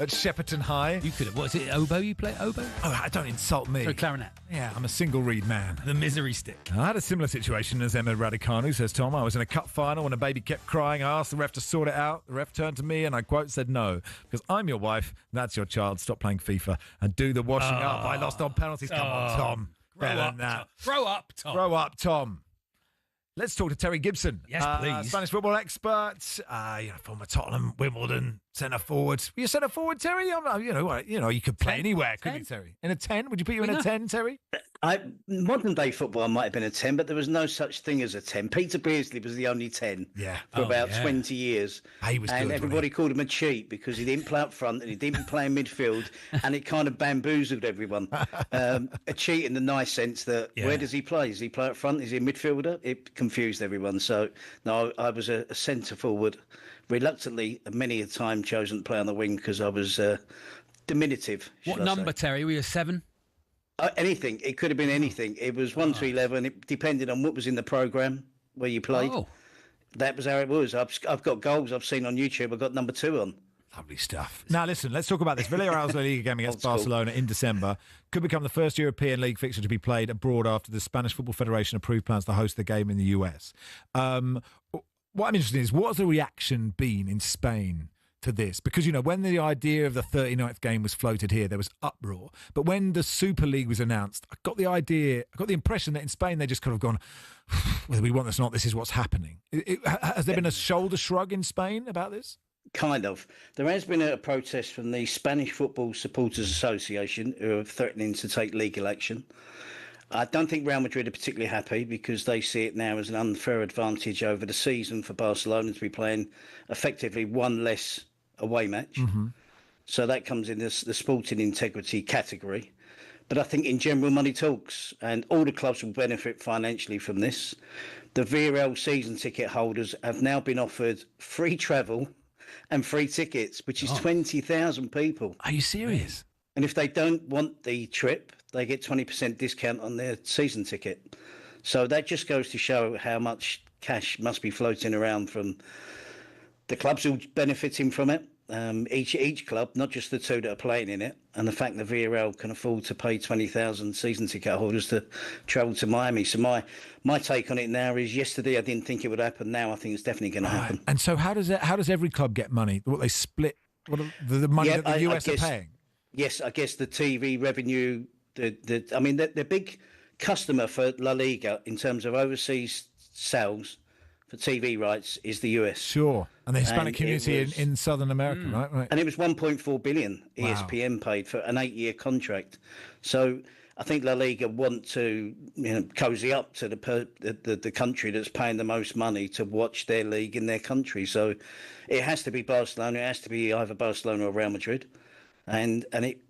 At Shepperton High. You could have. What is it? Oboe? You play oboe? Oh, don't insult me. Or clarinet? Yeah, I'm a single reed man. The misery stick. I had a similar situation as Emma Raducanu, says Tom. I was in a cup final when a baby kept crying. I asked the ref to sort it out. The ref turned to me and I quote said no, because I'm your wife, that's your child. Stop playing FIFA and do the washing up. I lost on penalties. Come on, Tom. Better than that. Grow up, Tom. Grow up, Tom. Let's talk to Terry Gibson. Yes, please. Spanish football expert, former Tottenham, Wimbledon, centre forward. Were you centre forward, Terry? You could play anywhere, couldn't you, Terry? In a 10? Would you put you in a 10, Terry? Modern day football, I might have been a 10, but there was no such thing as a 10. Peter Beardsley was the only 10 for about 20 years. He was and good, everybody called him a cheat because he didn't play up front and he didn't play in midfield, and it kind of bamboozled everyone. A cheat in the nice sense that where does he play? Does he play up front? Is he a midfielder? It confused everyone. So, no, I was a centre forward, reluctantly, many a time chosen to play on the wing because I was diminutive. What number, Terry? Were you a 7? Anything. It could have been anything. It was 1 to 11. It depended on what was in the programme. where you played. Oh. That was how it was. I've got goals I've seen on YouTube. I've got number 2 on. Lovely stuff. Now, listen, let's talk about this. Villarreal's La Liga game against Barcelona in December could become the first European League fixture to be played abroad after the Spanish Football Federation approved plans to host the game in the US. What I'm interested in is, what has the reaction been in Spain to this? Because, when the idea of the 39th game was floated here, there was uproar. But when the Super League was announced, I got the impression that in Spain they just kind of gone, whether we want this or not, this is what's happening. Has there been a shoulder shrug in Spain about this? Kind of. There has been a protest from the Spanish Football Supporters Association, who are threatening to take legal action. I don't think Real Madrid are particularly happy because they see it now as an unfair advantage over the season for Barcelona to be playing effectively one less away match. Mm-hmm. So that comes in the sporting integrity category. But I think in general, money talks, and all the clubs will benefit financially from this. The VRL season ticket holders have now been offered free travel and free tickets, which is 20,000 people. Are you serious? And if they don't want the trip, they get 20% discount on their season ticket. So that just goes to show how much cash must be floating around from the clubs who are benefiting from it. Each club, not just the 2 that are playing in it, and the fact that VRL can afford to pay 20,000 season ticket holders to travel to Miami. So my take on it now is, yesterday I didn't think it would happen. Now I think it's definitely going to happen. And so how does every club get money? What they split? What the money that the US are paying? Yes, I guess the TV revenue. The big customer for La Liga in terms of overseas sales for TV rights is the US. Sure. And the Hispanic community in Southern America, right? And it was 1.4 billion ESPN paid for an 8-year contract. So I think La Liga want to cozy up to the country that's paying the most money to watch their league in their country. So it has to be Barcelona. It has to be either Barcelona or Real Madrid. And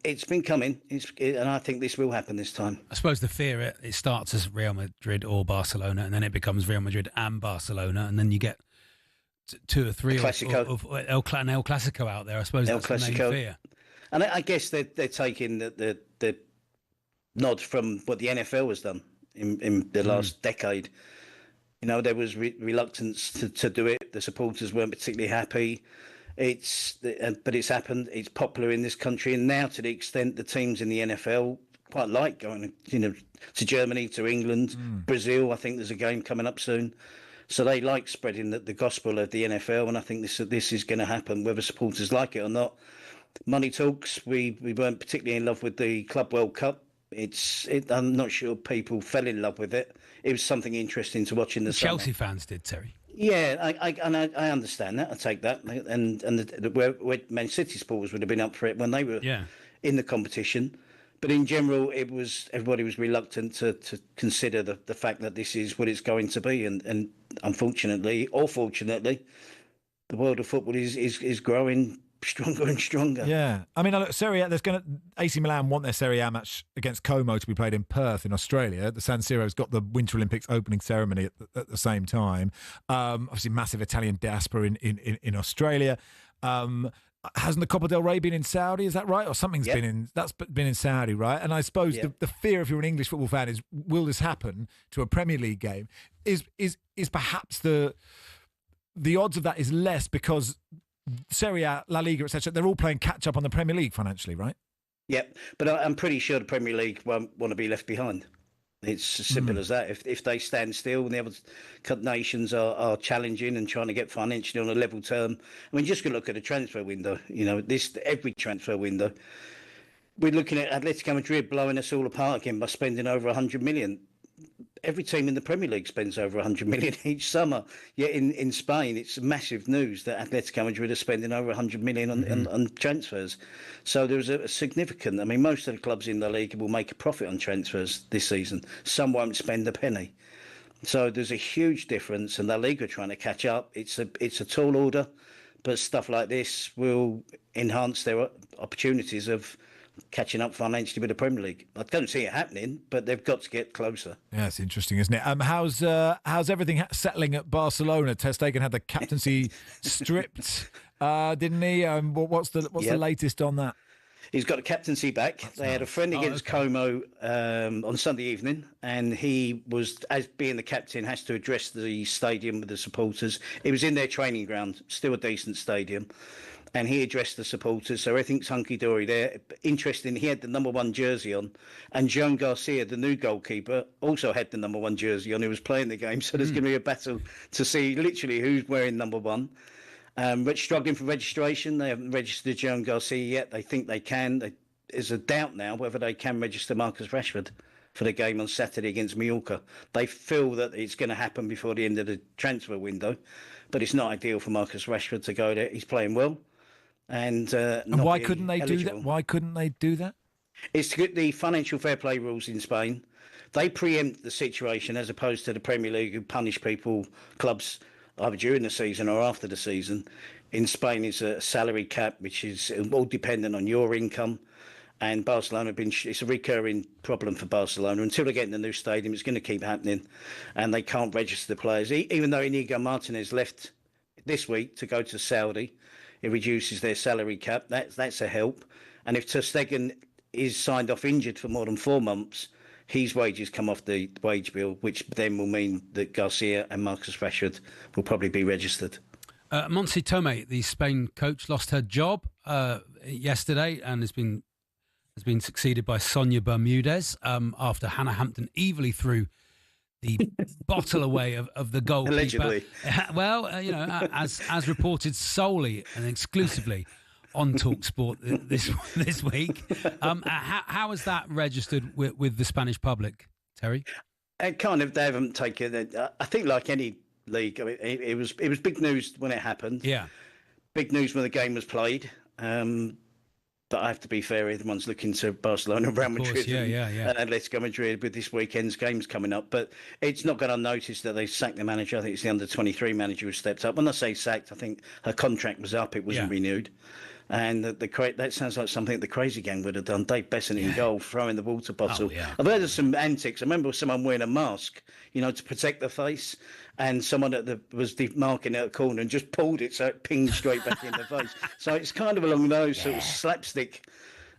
it's been coming, and I think this will happen this time. I suppose the fear, it starts as Real Madrid or Barcelona, and then it becomes Real Madrid and Barcelona, and then you get 2 or 3 of El Clasico out there. I suppose that's the main fear. And I guess they're taking the nod from what the NFL has done in the last decade. There was reluctance to do it. The supporters weren't particularly happy. But it's happened. It's popular in this country, and now to the extent the teams in the NFL quite like going, to Germany, to England, Brazil. I think there's a game coming up soon, so they like spreading the gospel of the NFL, and I think this is going to happen, whether supporters like it or not. Money talks. We weren't particularly in love with the Club World Cup. I'm not sure people fell in love with it. It was something interesting to watch in the Chelsea fans did, Terry. Yeah, I understand that. I take that, and where Man City supporters would have been up for it when they were in the competition. But in general, everybody was reluctant to consider the fact that this is what it's going to be, and unfortunately or fortunately, the world of football is growing stronger and stronger. Yeah. I mean, look, Serie A, AC Milan want their Serie A match against Como to be played in Perth in Australia. The San Siro's got the Winter Olympics opening ceremony at the same time. Obviously, massive Italian diaspora in Australia. Hasn't the Copa del Rey been in Saudi? Is that right? Or something's been in Saudi, right? And I suppose the fear, if you're an English football fan, is, will this happen to a Premier League game? Is perhaps the odds of that is less because Serie A, La Liga, etc., they're all playing catch-up on the Premier League financially, right? Yep, but I'm pretty sure the Premier League won't want to be left behind. It's as simple as that. If they stand still and the other nations are challenging and trying to get financially on a level term, I mean, just go look at the transfer window. Every transfer window, we're looking at Atletico Madrid blowing us all apart again by spending over 100 million. Every team in the Premier League spends over 100 million each summer. Yet in Spain, it's massive news that Atletico Madrid are spending over 100 million on transfers. So there's a significant... I mean, most of the clubs in the league will make a profit on transfers this season. Some won't spend a penny. So there's a huge difference, and La Liga are trying to catch up. It's a tall order, but stuff like this will enhance their opportunities of catching up financially with the Premier League. I don't see it happening, but they've got to get closer. Yeah, it's interesting, isn't it? How's everything settling at Barcelona? Ter Stegen had the captaincy stripped, didn't he? What's the latest on that? He's got a captaincy back. They had a friend against Como on Sunday evening, and he was, as being the captain, has to address the stadium with the supporters. It was in their training ground, still a decent stadium, and he addressed the supporters. So everything's hunky-dory there. Interesting, he had the number 1 jersey on, and Joan Garcia, the new goalkeeper, also had the number 1 jersey on, who was playing the game. So there's going to be a battle to see literally who's wearing number 1. Struggling for registration. They haven't registered Joan Garcia yet. They think they can. There's a doubt now whether they can register Marcus Rashford for the game on Saturday against Mallorca. They feel that it's going to happen before the end of the transfer window, but it's not ideal for Marcus Rashford to go there. He's playing well, and why couldn't they do that? Why couldn't they do that? It's the financial fair play rules in Spain. They preempt the situation as opposed to the Premier League, who punish clubs either during the season or after the season. In Spain, it's a salary cap, which is all dependent on your income. And Barcelona it's a recurring problem for Barcelona. Until they get in the new stadium, it's going to keep happening. And they can't register the players. Even though Inigo Martinez left this week to go to Saudi, it reduces their salary cap. That's a help. And if Ter Stegen is signed off injured for more than 4 months, his wages come off the wage bill, which then will mean that Garcia and Marcus Rashford will probably be registered. Montse Tomé, the Spain coach, lost her job yesterday and has been succeeded by Sonia Bermudez after Hannah Hampton evilly threw the bottle away of the goalkeeper. Allegedly. Well, as reported solely and exclusively on talkSPORT this week. How is that registered with the Spanish public, Terry? They haven't taken it. I think, like any league, I mean, it was big news when it happened. Yeah, big news when the game was played. But I have to be fair, everyone's looking to Barcelona and Real Madrid. And Atletico Madrid with this weekend's games coming up. But it's not gone unnoticed that they sacked the manager. I think it's the under-23 manager who stepped up. When I say sacked, I think her contract was up. It wasn't renewed. And that sounds like something the Crazy Gang would have done. Dave Besson in goal, throwing the water bottle. I've heard of some antics. I remember someone wearing a mask, to protect the face, and someone was marking at a corner and just pulled it so it pinged straight back in the face. So it's kind of along those sort of slapstick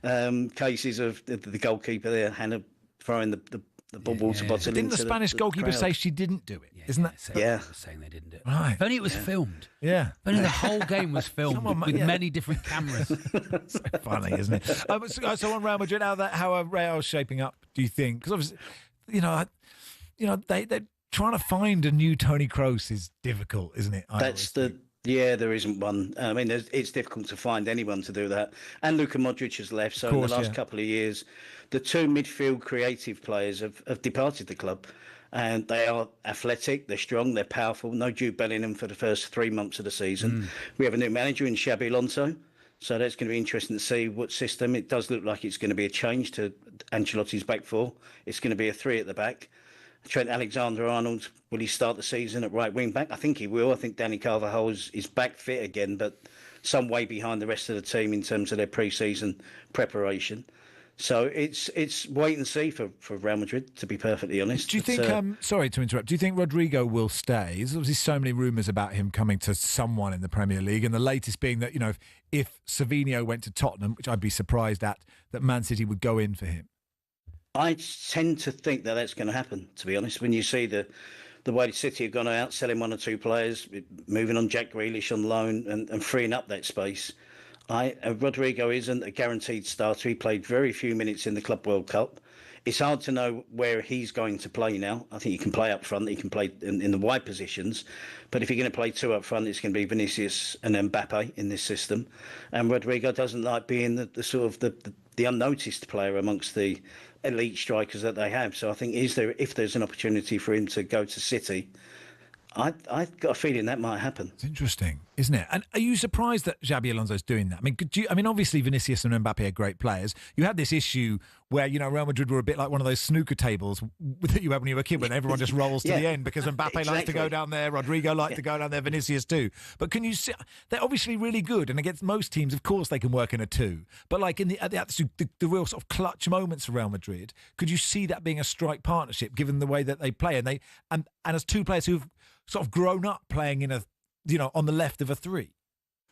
cases of the goalkeeper there, Hannah throwing the water bottle. Didn't the Spanish goalkeeper say she didn't do it? Isn't that? Saying they didn't do it. Right. If only it was filmed. Yeah. If only the whole game was filmed with many different cameras. So funny, isn't it? So on Real Madrid, how are Real's shaping up? Do you think? Because obviously, they're trying to find a new Toni Kroos is difficult, isn't it? There isn't one. I mean, it's difficult to find anyone to do that. And Luka Modric has left. So in the last couple of years, the 2 midfield creative players have departed the club. And they are athletic, they're strong, they're powerful. No Jude Bellingham for the first 3 months of the season. We have a new manager in Xabi Alonso. So that's going to be interesting to see what system. It does look like it's going to be a change to Ancelotti's back 4. It's going to be a 3 at the back. Trent Alexander-Arnold, will he start the season at right wing back? I think he will. I think Danny Carvajal is back fit again, but some way behind the rest of the team in terms of their pre-season preparation. So it's wait and see for Real Madrid, to be perfectly honest. Do you think, sorry to interrupt, do you think Rodrigo will stay? There's obviously so many rumours about him coming to someone in the Premier League, and the latest being that, if Savinho went to Tottenham, which I'd be surprised at, that Man City would go in for him. I tend to think that that's going to happen, to be honest. When you see the way City have gone out, selling 1 or 2 players, moving on Jack Grealish on loan and freeing up that space. Rodrigo isn't a guaranteed starter. He played very few minutes in the Club World Cup. It's hard to know where he's going to play now. I think he can play up front. He can play in the wide positions. But if you're going to play 2 up front, it's going to be Vinicius and Mbappe in this system. And Rodrigo doesn't like being the sort of the unnoticed player amongst the elite strikers that they have. So I think if there's an opportunity for him to go to City, I've got a feeling that might happen. It's interesting, isn't it? And are you surprised that Xabi Alonso's doing that? I mean, obviously Vinicius and Mbappe are great players. You had this issue where, Real Madrid were a bit like one of those snooker tables that you had when you were a kid, when everyone just rolls to the end because Mbappe likes to go down there, Rodrigo likes to go down there, Vinicius too. But can you see, they're obviously really good, and against most teams, of course, they can work in a 2. But like in the real sort of clutch moments for Real Madrid, could you see that being a strike partnership, given the way that they play, and as 2 players who've sort of grown up playing in on the left of a 3?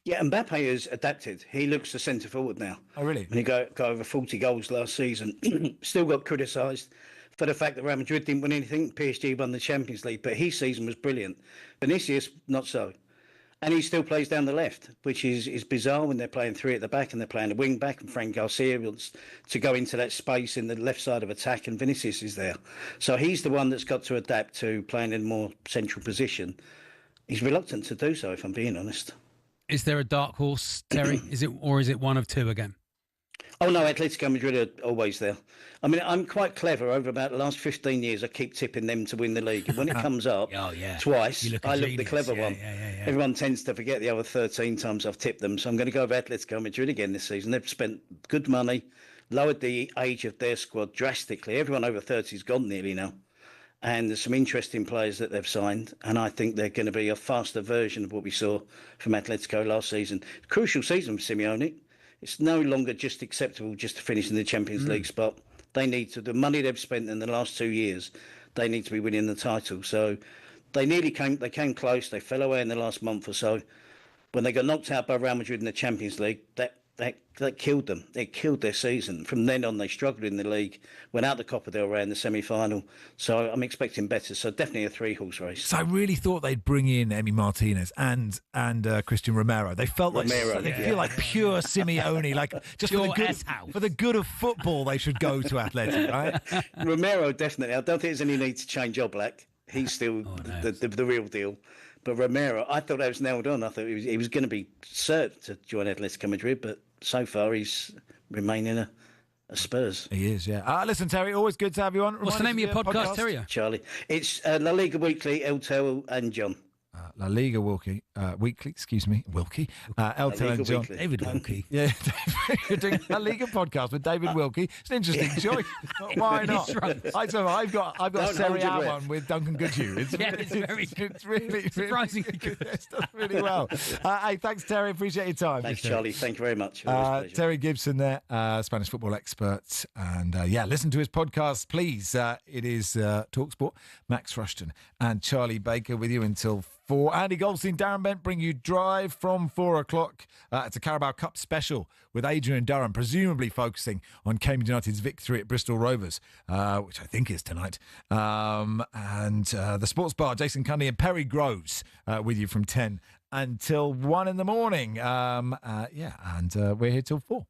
Yeah, Mbappe has adapted. He looks the centre forward now. Oh, really? And he got over 40 goals last season. Still got criticised for the fact that Real Madrid didn't win anything. PSG won the Champions League, but his season was brilliant. Vinicius, not so. And he still plays down the left, which is bizarre when they're playing three at the back and they're playing a wing back, and Frank Garcia wants to go into that space in the left side of attack, and Vinicius is there. So he's the one that's got to adapt to playing in a more central position. He's reluctant to do so, if I'm being honest. Is there a dark horse, Terry? Is it one of two again? Oh, no, Atletico Madrid are always there. I mean, I'm quite clever. Over about the last 15 years, I keep tipping them to win the league. And when it comes up twice, I look the clever one. Yeah. Everyone tends to forget the other 13 times I've tipped them. So I'm going to go with Atletico Madrid again this season. They've spent good money, lowered the age of their squad drastically. Everyone over 30 is gone nearly now. And there's some interesting players that they've signed. And I think they're going to be a faster version of what we saw from Atletico last season. Crucial season for Simeone. It's no longer just acceptable just to finish in the Champions League spot. They need to, the money they've spent in the last 2 years, they need to be winning the title. So they came close. They fell away in the last month or so. When they got knocked out by Real Madrid in the Champions League, that killed them. It killed their season. From then on, they struggled in the league, went out the Copa del Rey in the semi-final. So I'm expecting better. So definitely a 3-horse race. So I really thought they'd bring in Emi Martinez and Christian Romero. They felt like they feel like pure Simeone, like just for the good of football. They should go to Atleti, right? Romero definitely. I don't think there's any need to change Oblak. He's still the real deal. But Romero, I thought that was nailed on. I thought he was going to be cert to join Atletico Madrid, but so far he's remaining a Spurs. He is, yeah. Listen, Terry, always good to have you on. What's the name of your podcast, Terry? Charlie. It's La Liga Weekly, El Tel and John. La Liga Weekly, Wilkie, El Tel and John. David Wilkie. Yeah, you're doing La Liga podcast with David Wilkie. It's an interesting choice. Why not? I've got Serie A one with Duncan Goodhue. It's really surprisingly good. It's done really well. Hey, thanks, Terry. Appreciate your time. Thanks, Charlie. Thank you very much. Terry Gibson there, Spanish football expert. And listen to his podcast, please. It is talkSPORT. Max Rushden and Charlie Baker with you until 4. Andy Goldstein, Darren Bent bring you Drive from 4 o'clock. It's a Carabao Cup special with Adrian Durham, presumably focusing on Cambridge United's victory at Bristol Rovers, which I think is tonight. And the Sports Bar, Jason Cundy and Perry Groves with you from 10 until 1 in the morning. And we're here till 4.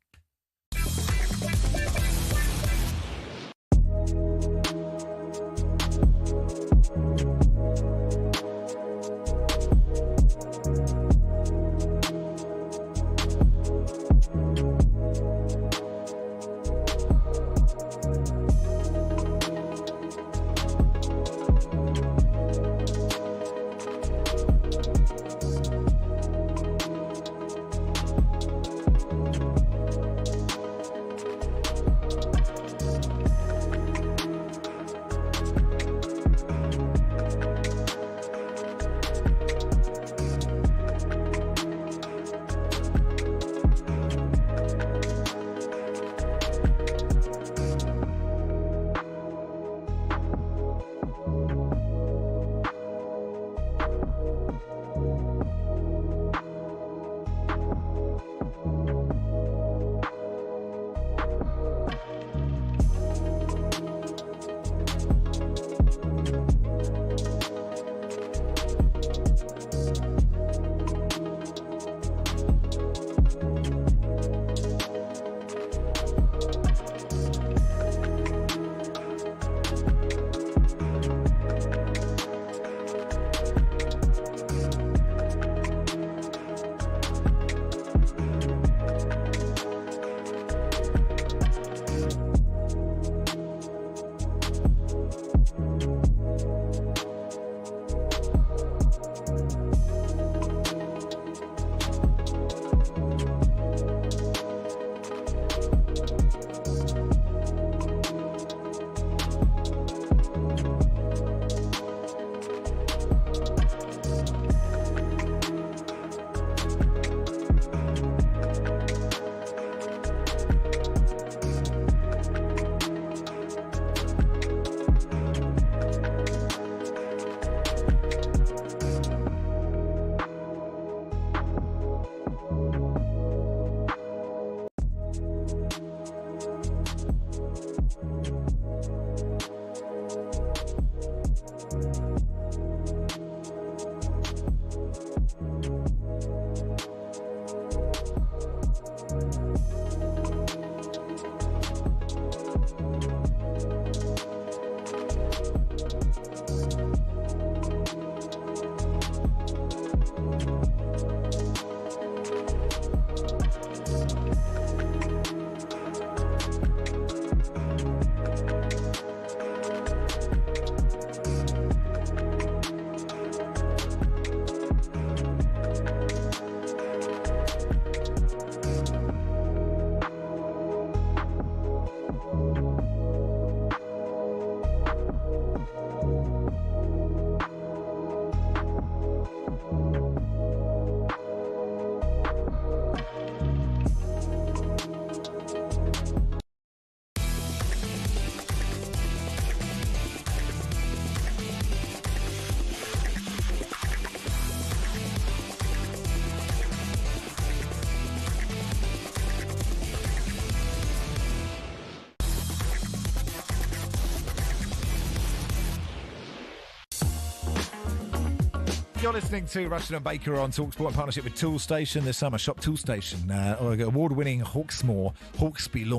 You're listening to Rushden Baker on talkSPORT in partnership with Toolstation this summer. Shop Toolstation, award-winning Hawkesby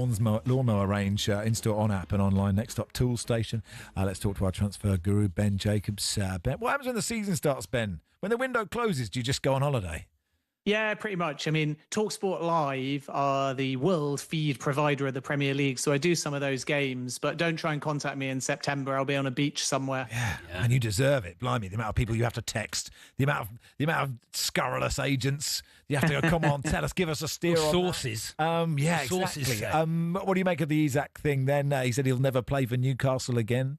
lawnmower range in-store, on-app and online. Next up, Toolstation. Let's talk to our transfer guru, Ben Jacobs. Ben, what happens when the season starts, Ben? When the window closes, do you just go on holiday? Yeah, pretty much. I mean, talkSPORT Live are the world feed provider of the Premier League, so I do some of those games, but don't try and contact me in September. I'll be on a beach somewhere. Yeah. And you deserve it. Blimey, the amount of people you have to text, the amount of scurrilous agents you have to go, come on, tell us, give us a steer on sources. Yeah, sources exactly. What do you make of the Isak thing then? He said he'll never play for Newcastle again.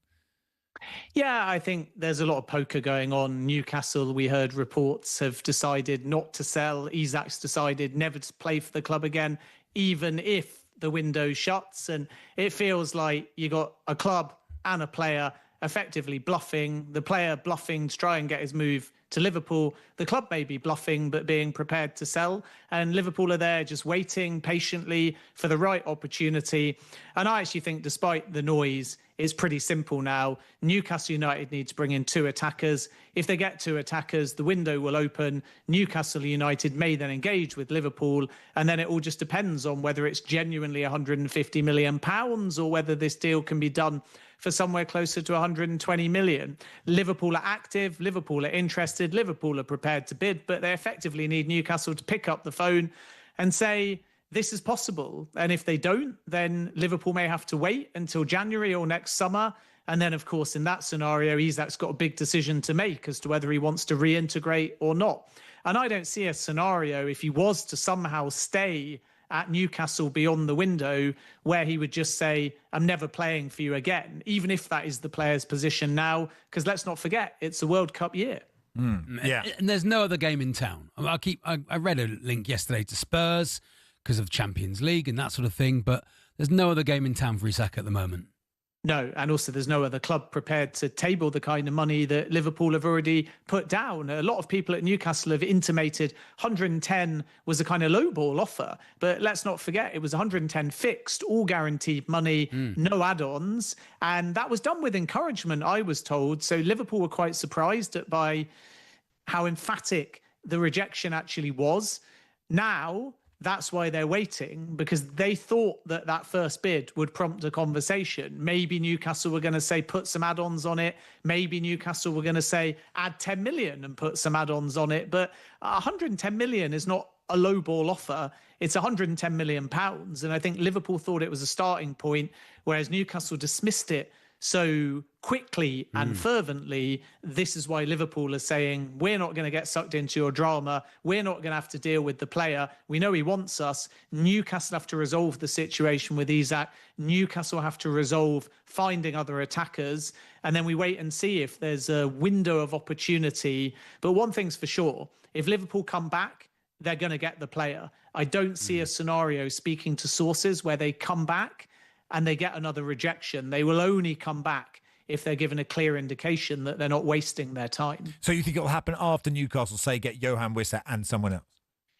Yeah, I think there's a lot of poker going on. Newcastle, we heard reports, have decided not to sell. Isak's decided never to play for the club again, even if the window shuts. And it feels like you got a club and a player effectively bluffing, the player bluffing to try and get his move to Liverpool. The club may be bluffing, but being prepared to sell. And Liverpool are there just waiting patiently for the right opportunity. And I actually think, despite the noise, it's pretty simple now. Newcastle United need to bring in 2 attackers. If they get 2 attackers, the window will open. Newcastle United may then engage with Liverpool. And then it all just depends on whether it's genuinely £150 million or whether this deal can be done for somewhere closer to 120 million. Liverpool are active, Liverpool are interested, Liverpool are prepared to bid, but they effectively need Newcastle to pick up the phone and say, this is possible. And if they don't, then Liverpool may have to wait until January or next summer. And then, of course, in that scenario, Isak's got a big decision to make as to whether he wants to reintegrate or not. And I don't see a scenario, if he was to somehow stay at Newcastle beyond the window, where he would just say, I'm never playing for you again, even if that is the player's position now, because let's not forget, it's a World Cup year. Yeah. And there's no other game in town. I read a link yesterday to Spurs because of Champions League and that sort of thing, but there's no other game in town for Isak at the moment. No, and also there's no other club prepared to table the kind of money that Liverpool have already put down. A lot of people at Newcastle have intimated 110 was a kind of lowball offer, but let's not forget it was 110 fixed, all guaranteed money, no add-ons, and that was done with encouragement, I was told. So Liverpool were quite surprised by how emphatic the rejection actually was. Now, that's why they're waiting, because they thought that that first bid would prompt a conversation. Maybe Newcastle were going to say, put some add-ons on it. Maybe Newcastle were going to say, add 10 million and put some add-ons on it. But 110 million is not a lowball offer. It's 110 million pounds. And I think Liverpool thought it was a starting point, whereas Newcastle dismissed it so quickly and fervently. This is why Liverpool are saying, we're not going to get sucked into your drama. We're not going to have to deal with the player. We know he wants us. Newcastle have to resolve the situation with Isak. Newcastle have to resolve finding other attackers. And then we wait and see if there's a window of opportunity. But one thing's for sure, if Liverpool come back, they're going to get the player. I don't see a scenario, speaking to sources, where they come back and they get another rejection. They will only come back if they're given a clear indication that they're not wasting their time. So you think it'll happen after Newcastle, say, get Johan Wissa and someone else?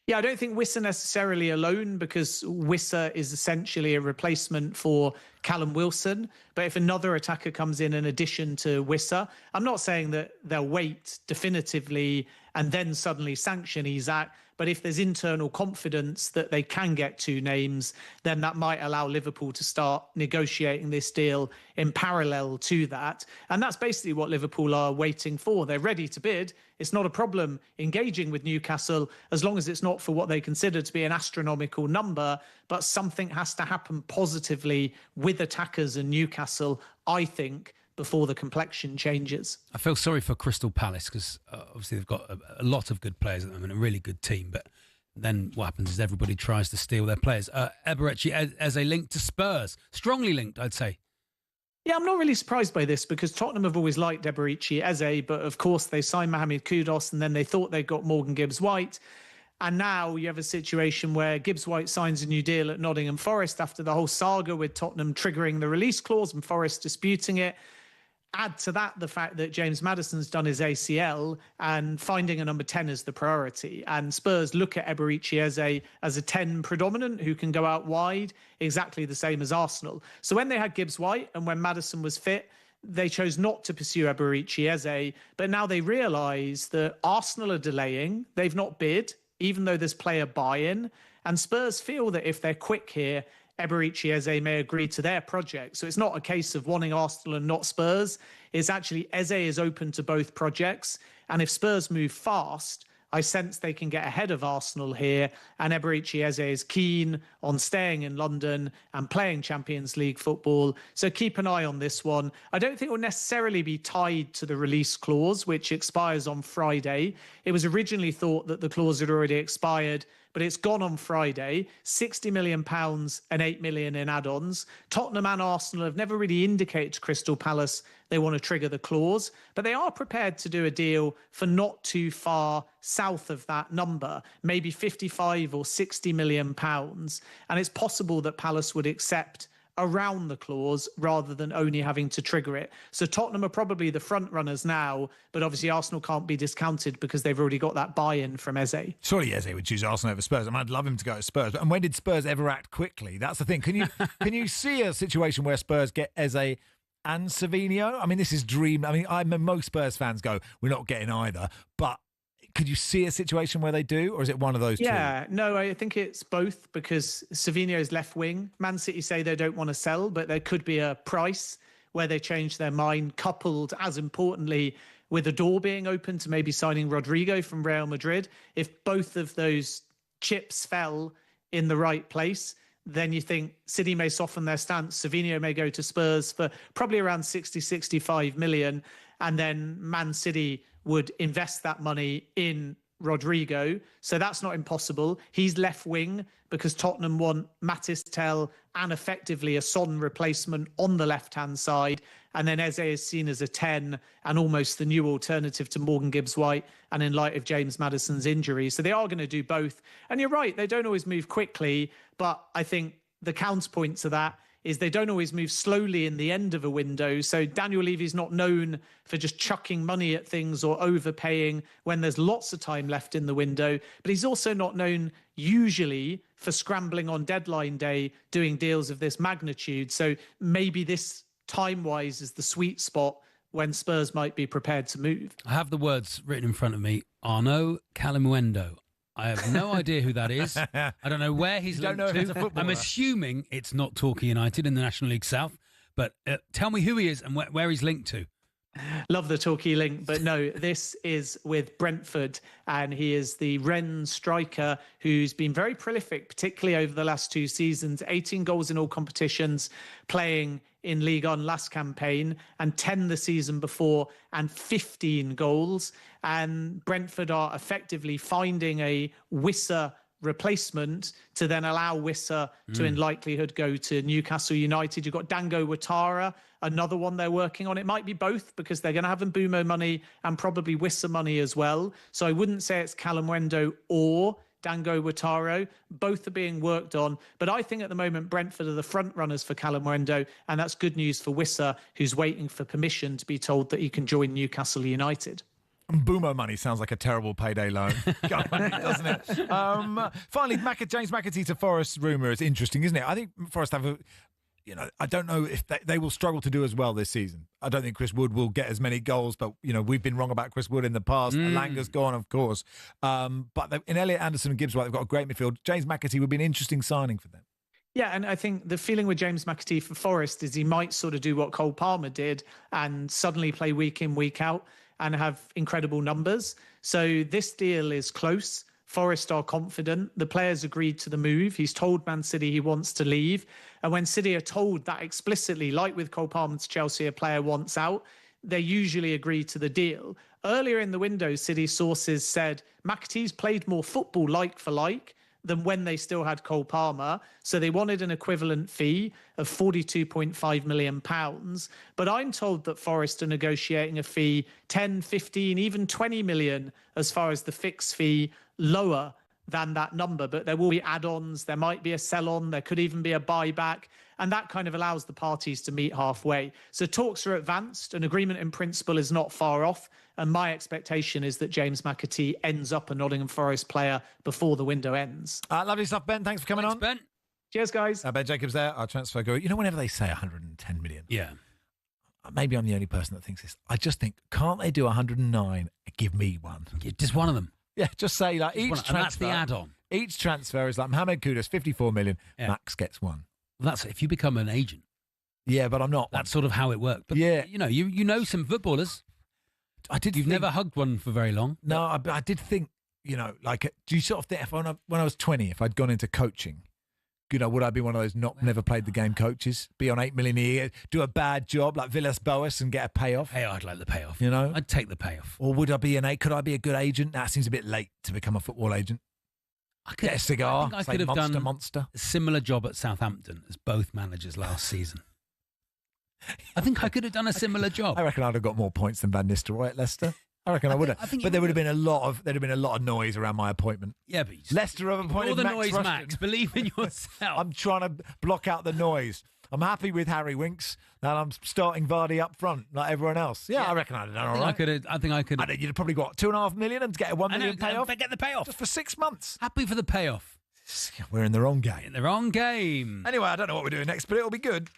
Yeah, I don't think Wissa necessarily alone, because Wissa is essentially a replacement for Callum Wilson. But if another attacker comes in addition to Wissa, I'm not saying that they'll wait definitively and then suddenly sanction Isak. But if there's internal confidence that they can get 2 names, then that might allow Liverpool to start negotiating this deal in parallel to that. And that's basically what Liverpool are waiting for. They're ready to bid. It's not a problem engaging with Newcastle, as long as it's not for what they consider to be an astronomical number. But something has to happen positively with attackers and Newcastle, I think, before the complexion changes. I feel sorry for Crystal Palace, because obviously they've got a lot of good players at the moment, a really good team, but then what happens is everybody tries to steal their players. Eberechi as a link to Spurs, strongly linked, I'd say. Yeah, I'm not really surprised by this, because Tottenham have always liked Eberechi Eze, but of course they signed Mohamed Kudus and then they thought they got Morgan Gibbs-White. And now you have a situation where Gibbs-White signs a new deal at Nottingham Forest after the whole saga with Tottenham triggering the release clause and Forest disputing it. Add to that the fact that James Maddison's done his ACL, and finding a number 10 is the priority. And Spurs look at Eberechi as a 10 predominant who can go out wide, exactly the same as Arsenal. So when they had Gibbs-White and when Maddison was fit, they chose not to pursue Eberechi Eze, but now they realise that Arsenal are delaying. They've not bid, even though there's player buy-in. And Spurs feel that if they're quick here, Eberechi Eze may agree to their project. So it's not a case of wanting Arsenal and not Spurs. It's actually Eze is open to both projects. And if Spurs move fast, I sense they can get ahead of Arsenal here, and Eberechi Eze is keen on staying in London and playing Champions League football. So keep an eye on this one. I don't think it will necessarily be tied to the release clause, which expires on Friday. It was originally thought that the clause had already expired, but it's gone on Friday. £60 million and £8 million in add-ons. Tottenham and Arsenal have never really indicated to Crystal Palace they want to trigger the clause, but they are prepared to do a deal for not too far south of that number, maybe 55 or 60 million pounds. And it's possible that Palace would accept around the clause rather than only having to trigger it. So Tottenham are probably the front runners now, but obviously Arsenal can't be discounted because they've already got that buy-in from Eze. Surely Eze would choose Arsenal over Spurs. I mean, I'd love him to go to Spurs. And when did Spurs ever act quickly? That's the thing. Can you see a situation where Spurs get Eze and Savinho? I mean, this is dream. I mean, most Spurs fans go, we're not getting either. But could you see a situation where they do, or is it one of those two? Yeah, no, I think it's both because Savinho is left wing. Man City say they don't want to sell, but there could be a price where they change their mind, coupled, as importantly, with a door being open to maybe signing Rodrigo from Real Madrid. If both of those chips fell in the right place, then you think City may soften their stance. Savinho may go to Spurs for probably around 60, 65 million. And then Man City would invest that money in Rodrigo. So that's not impossible. He's left wing because Tottenham want Matis Tel and effectively a Son replacement on the left-hand side. And then Eze is seen as a 10 and almost the new alternative to Morgan Gibbs-White, and in light of James Maddison's injury. So they are going to do both. And you're right, they don't always move quickly, but I think the counterpoint to that is they don't always move slowly in the end of a window. So Daniel Levy's not known for just chucking money at things or overpaying when there's lots of time left in the window. But he's also not known usually for scrambling on deadline day, doing deals of this magnitude. So maybe this time-wise is the sweet spot when Spurs might be prepared to move. I have the words written in front of me. Arnaud Calimuendo. I have no idea who that is. I don't know where he's linked to. I'm assuming it's not Torquay United in the National League South, but tell me who he is and where he's linked to. Love the Torquay link, but no, this is with Brentford, and he is the Rennes striker who's been very prolific, particularly over the last 2 seasons. 18 goals in all competitions, playing in Ligue 1 last campaign, and 10 the season before, and 15 goals. And Brentford are effectively finding a Wissa replacement to then allow Wissa to in likelihood go to Newcastle United. You've got Dango Ouattara, another one they're working on. It might be both because they're going to have Mbumo money and probably Wissa money as well. So I wouldn't say it's Calimuendo or Dango Ouattara. Both are being worked on. But I think at the moment Brentford are the front runners for Calimuendo, and that's good news for Wissa, who's waiting for permission to be told that he can join Newcastle United. Mbumo money sounds like a terrible payday loan, doesn't it? Finally, James McAtee to Forest rumour is interesting, isn't it? I think Forest have I don't know if they will struggle to do as well this season. I don't think Chris Wood will get as many goals, but, we've been wrong about Chris Wood in the past. Langa's gone, of course. But in Elliot Anderson and Gibbs-White, they've got a great midfield. James McAtee would be an interesting signing for them. Yeah, and I think the feeling with James McAtee for Forest is he might sort of do what Cole Palmer did and suddenly play week in, week out and have incredible numbers. So this deal is close. Forest are confident. The players agreed to the move. He's told Man City he wants to leave. And when City are told that explicitly, like with Cole Palmer to Chelsea, a player wants out, they usually agree to the deal. Earlier in the window, City sources said McAtee's played more football like for like than when they still had Cole Palmer. So they wanted an equivalent fee of £42.5 million. But I'm told that Forest are negotiating a fee 10, 15, even 20 million as far as the fixed fee, lower than that number. But there will be add-ons, there might be a sell-on, there could even be a buyback. And that kind of allows the parties to meet halfway. So talks are advanced. An agreement in principle is not far off. And my expectation is that James McAtee ends up a Nottingham Forest player before the window ends. Lovely stuff, Ben. Thanks for coming on. Ben. Cheers, guys. Ben Jacobs there, our transfer guru. Whenever they say 110 million. Yeah. maybe I'm the only person that thinks this. I just think, can't they do 109 and give me one? Yeah, just one of them. Yeah, just say like each transfer. And that's the add-on. Each transfer is like Mohamed Kudus, 54 million. Yeah. Max gets one. That's if you become an agent. Yeah, but I'm not. That's sort of how it worked. But yeah, you know some footballers. You've never hugged one for very long. No, I did think, like, do you sort of think when I was 20, if I'd gone into coaching, would I be one of those never played the game coaches? Be on 8 million a year, do a bad job like Villas-Boas and get a payoff? Hey, I'd like the payoff. I'd take the payoff. Or could I be a good agent? That seems a bit late to become a football agent. Get a cigar. I could have done monster. A similar job at Southampton as both managers last season. I think I could have done a similar job. I reckon I'd have got more points than Van Nistelrooy at Leicester. I reckon I would have. But there would have been a lot of noise around my appointment. Yeah, but Leicester have appointed all the Max noise, Rushden. Max. Believe in yourself. I'm trying to block out the noise. I'm happy with Harry Winks, and I'm starting Vardy up front like everyone else. Yeah, I reckon I'd have done all right. I think I could. You'd have probably got 2.5 million and to get a 1 million payoff. Get the payoff just for 6 months. Happy for the payoff. We're in the wrong game. In the wrong game. Anyway, I don't know what we're doing next, but it'll be good.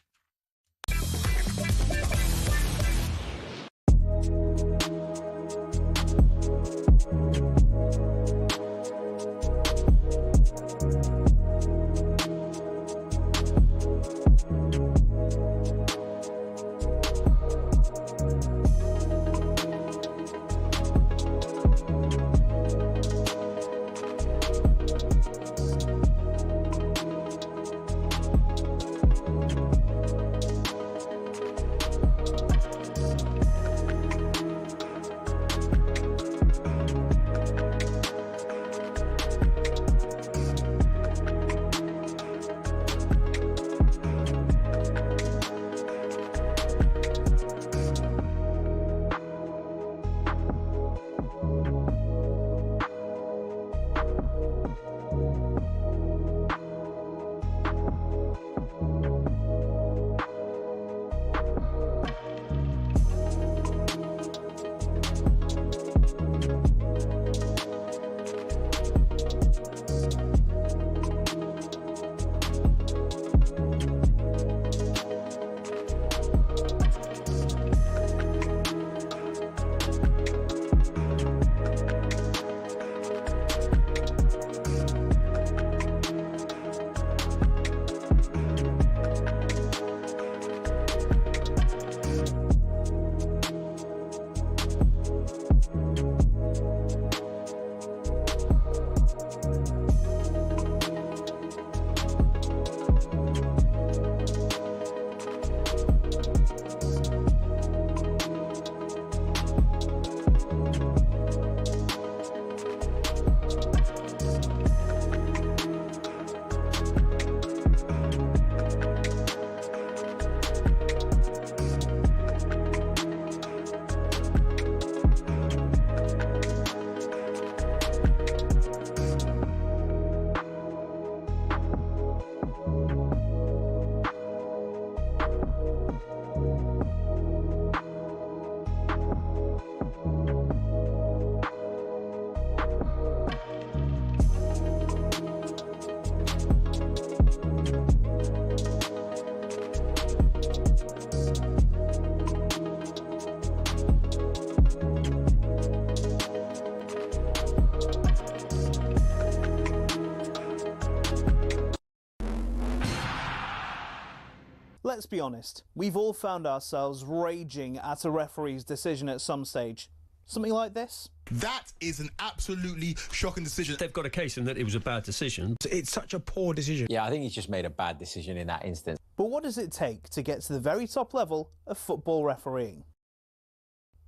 Let's be honest, we've all found ourselves raging at a referee's decision at some stage. Something like this? That is an absolutely shocking decision. They've got a case in that it was a bad decision. It's such a poor decision. Yeah, I think he's just made a bad decision in that instance. But what does it take to get to the very top level of football refereeing?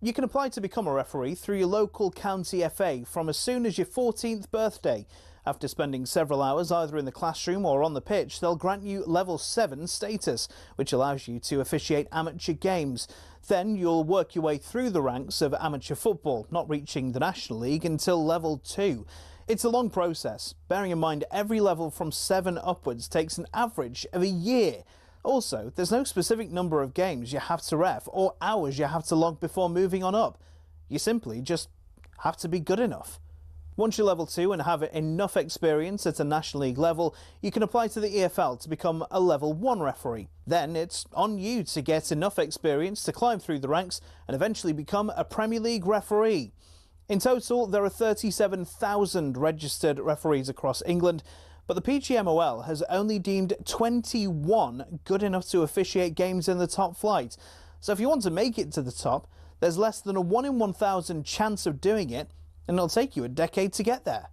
You can apply to become a referee through your local county FA from as soon as your 14th birthday. After spending several hours either in the classroom or on the pitch, they'll grant you Level 7 status, which allows you to officiate amateur games. Then you'll work your way through the ranks of amateur football, not reaching the National League until Level 2. It's a long process, bearing in mind every level from 7 upwards takes an average of a year. Also, there's no specific number of games you have to ref or hours you have to log before moving on up. You simply just have to be good enough. Once you're level 2 and have enough experience at a National League level, you can apply to the EFL to become a level 1 referee. Then it's on you to get enough experience to climb through the ranks and eventually become a Premier League referee. In total, there are 37,000 registered referees across England, but the PGMOL has only deemed 21 good enough to officiate games in the top flight. So if you want to make it to the top, there's less than a 1 in 1,000 chance of doing it, and it'll take you a decade to get there.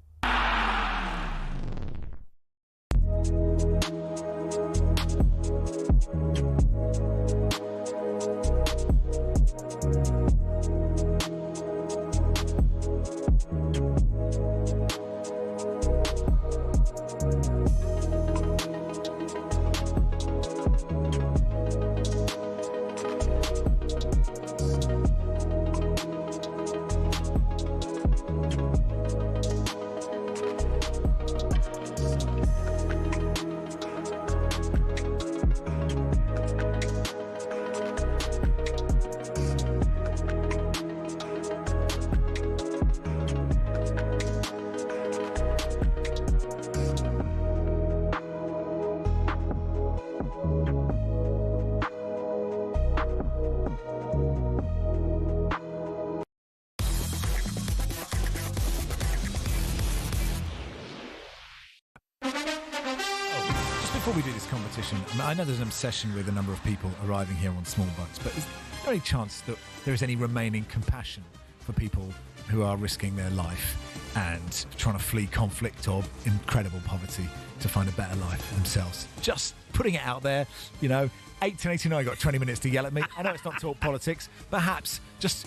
Before we do this competition, I know there's an obsession with a number of people arriving here on small boats, but is there any chance that there is any remaining compassion for people who are risking their life and trying to flee conflict or incredible poverty to find a better life for themselves? Just putting it out there, 1889 got 20 minutes to yell at me. I know it's not talk politics. Perhaps just,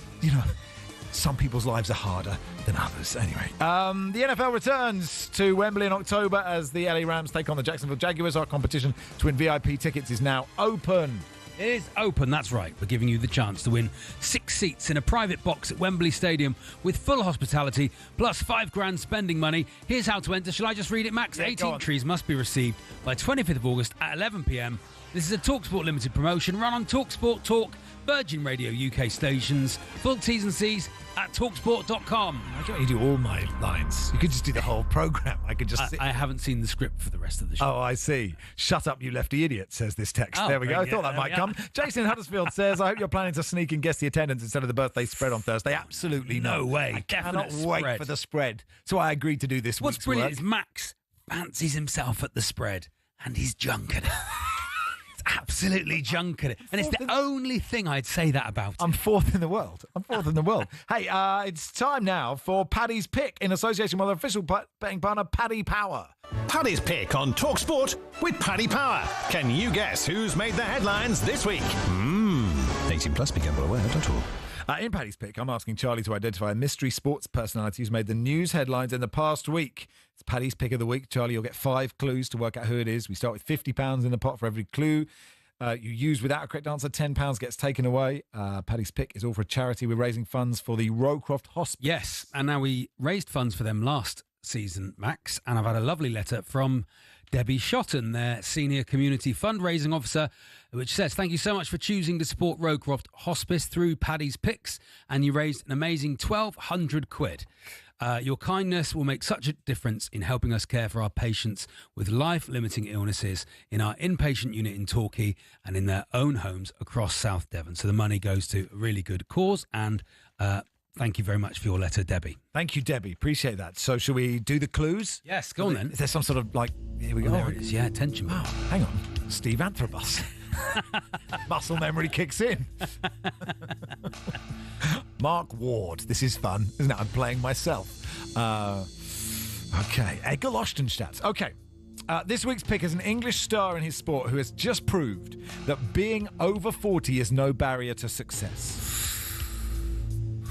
some people's lives are harder than others. Anyway, the NFL returns to Wembley in October as the LA Rams take on the Jacksonville Jaguars. Our competition to win VIP tickets is now open. It is open, that's right. We're giving you the chance to win 6 seats in a private box at Wembley Stadium with full hospitality plus $5,000 spending money. Here's how to enter. Shall I just read it, Max? 18 entries must be received by 25th of August at 11 p.m. This is a TalkSPORT limited promotion run on TalkSPORT Talk, Virgin Radio UK stations. Full T's and C's at talksport.com. I don't need to do all my lines. You could just do the whole programme. I could just I haven't seen the script for the rest of the show. Oh, I see. Shut up, you lefty idiot, says this text. Oh, there we go. I yeah, thought that might come. Jason in Huddersfield says, I hope you're planning to sneak and guess the attendance instead of the birthday spread on Thursday. Absolutely No way. I cannot Definite wait spread. for the spread. So I agreed to do this What's week's brilliant work. is Max fancies himself at the spread and he's junk at it. Absolutely junk at it. And it's the only thing I'd say that about. I'm fourth in the world. Hey, it's time now for Paddy's Pick in association with our official betting partner, Paddy Power. Paddy's Pick on talkSPORT with Paddy Power. Can you guess who's made the headlines this week? 18 plus, be gamble aware, don't talk. In Paddy's Pick, I'm asking Charlie to identify a mystery sports personality who's made the news headlines in the past week. It's Paddy's Pick of the week. Charlie, you'll get 5 clues to work out who it is. We start with £50 in the pot for every clue. You use without a correct answer, £10 gets taken away. Paddy's Pick is all for a charity. We're raising funds for the Rowcroft Hospice. Yes, and now we raised funds for them last season, Max, and I've had a lovely letter from Debbie Shotton, their Senior Community Fundraising Officer, which says, thank you so much for choosing to support Rowcroft Hospice through Paddy's Picks, and you raised an amazing £1,200. Your kindness will make such a difference in helping us care for our patients with life-limiting illnesses in our inpatient unit in Torquay and in their own homes across South Devon. So the money goes to a really good cause, and thank you very much for your letter, Debbie. Thank you, Debbie. Appreciate that. So shall we do the clues? Yes, go on then. Is there some sort of here we go. There it is, yeah, attention. Oh, hang on. Steve Anthrobus. Muscle memory kicks in. Mark Ward. This is fun, isn't it? I'm playing myself. Okay. Egil Ostenstadt. Okay. This week's pick is an English star in his sport who has just proved that being over 40 is no barrier to success.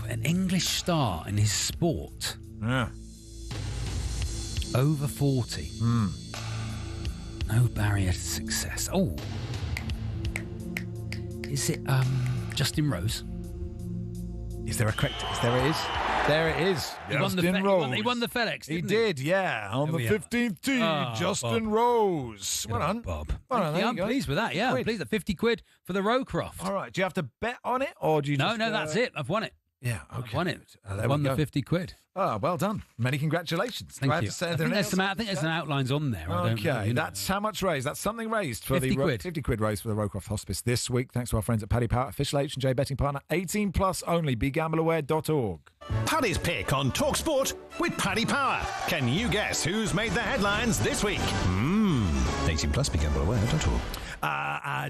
An English star in his sport? Yeah. Over 40. No barrier to success. Oh. Is it Justin Rose? Is there a correct? There it is. There it is. Justin Rose. He won the FedEx, He didn't did, yeah. On the 15th tee, Justin Rose. Well done. Bob. Well done, there you I'm go. pleased with that, yeah. I'm pleased at £50 for the Rowcroft. All right. Do you have to bet on it, or do you No, just... that's it. I've won it. Yeah, okay. Won it. There Won we the go. 50 quid. Oh, well done. Many congratulations. Do I Thank have you. to say I anything think else? there's some outlines on there. I don't know, Okay, you know. that's how much raised. That's something raised for 50 the quid. 50 quid raised for the Rowcroft Hospice this week. Thanks to our friends at Paddy Power, official H&J betting partner, 18 plus only. BeGambleAware.org. Paddy's Pick on talkSPORT with Paddy Power. Can you guess who's made the headlines this week? 18 plus, BeGambleAware.org.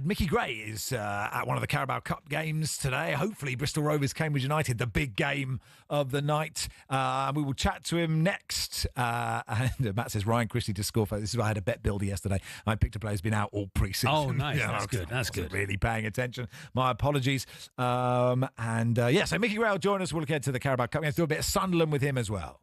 Mickey Gray is at one of the Carabao Cup games today. Hopefully, Bristol Rovers, Cambridge United, the big game of the night. We will chat to him next. And Matt says Ryan Christie to score for. This is why I had a bet builder yesterday. I picked a player who's been out all pre-season. Oh, nice. Yeah, That's good. That's good. Really paying attention. My apologies. So Mickey Gray will join us. We'll look ahead to the Carabao Cup. Let's do a bit of Sunderland with him as well.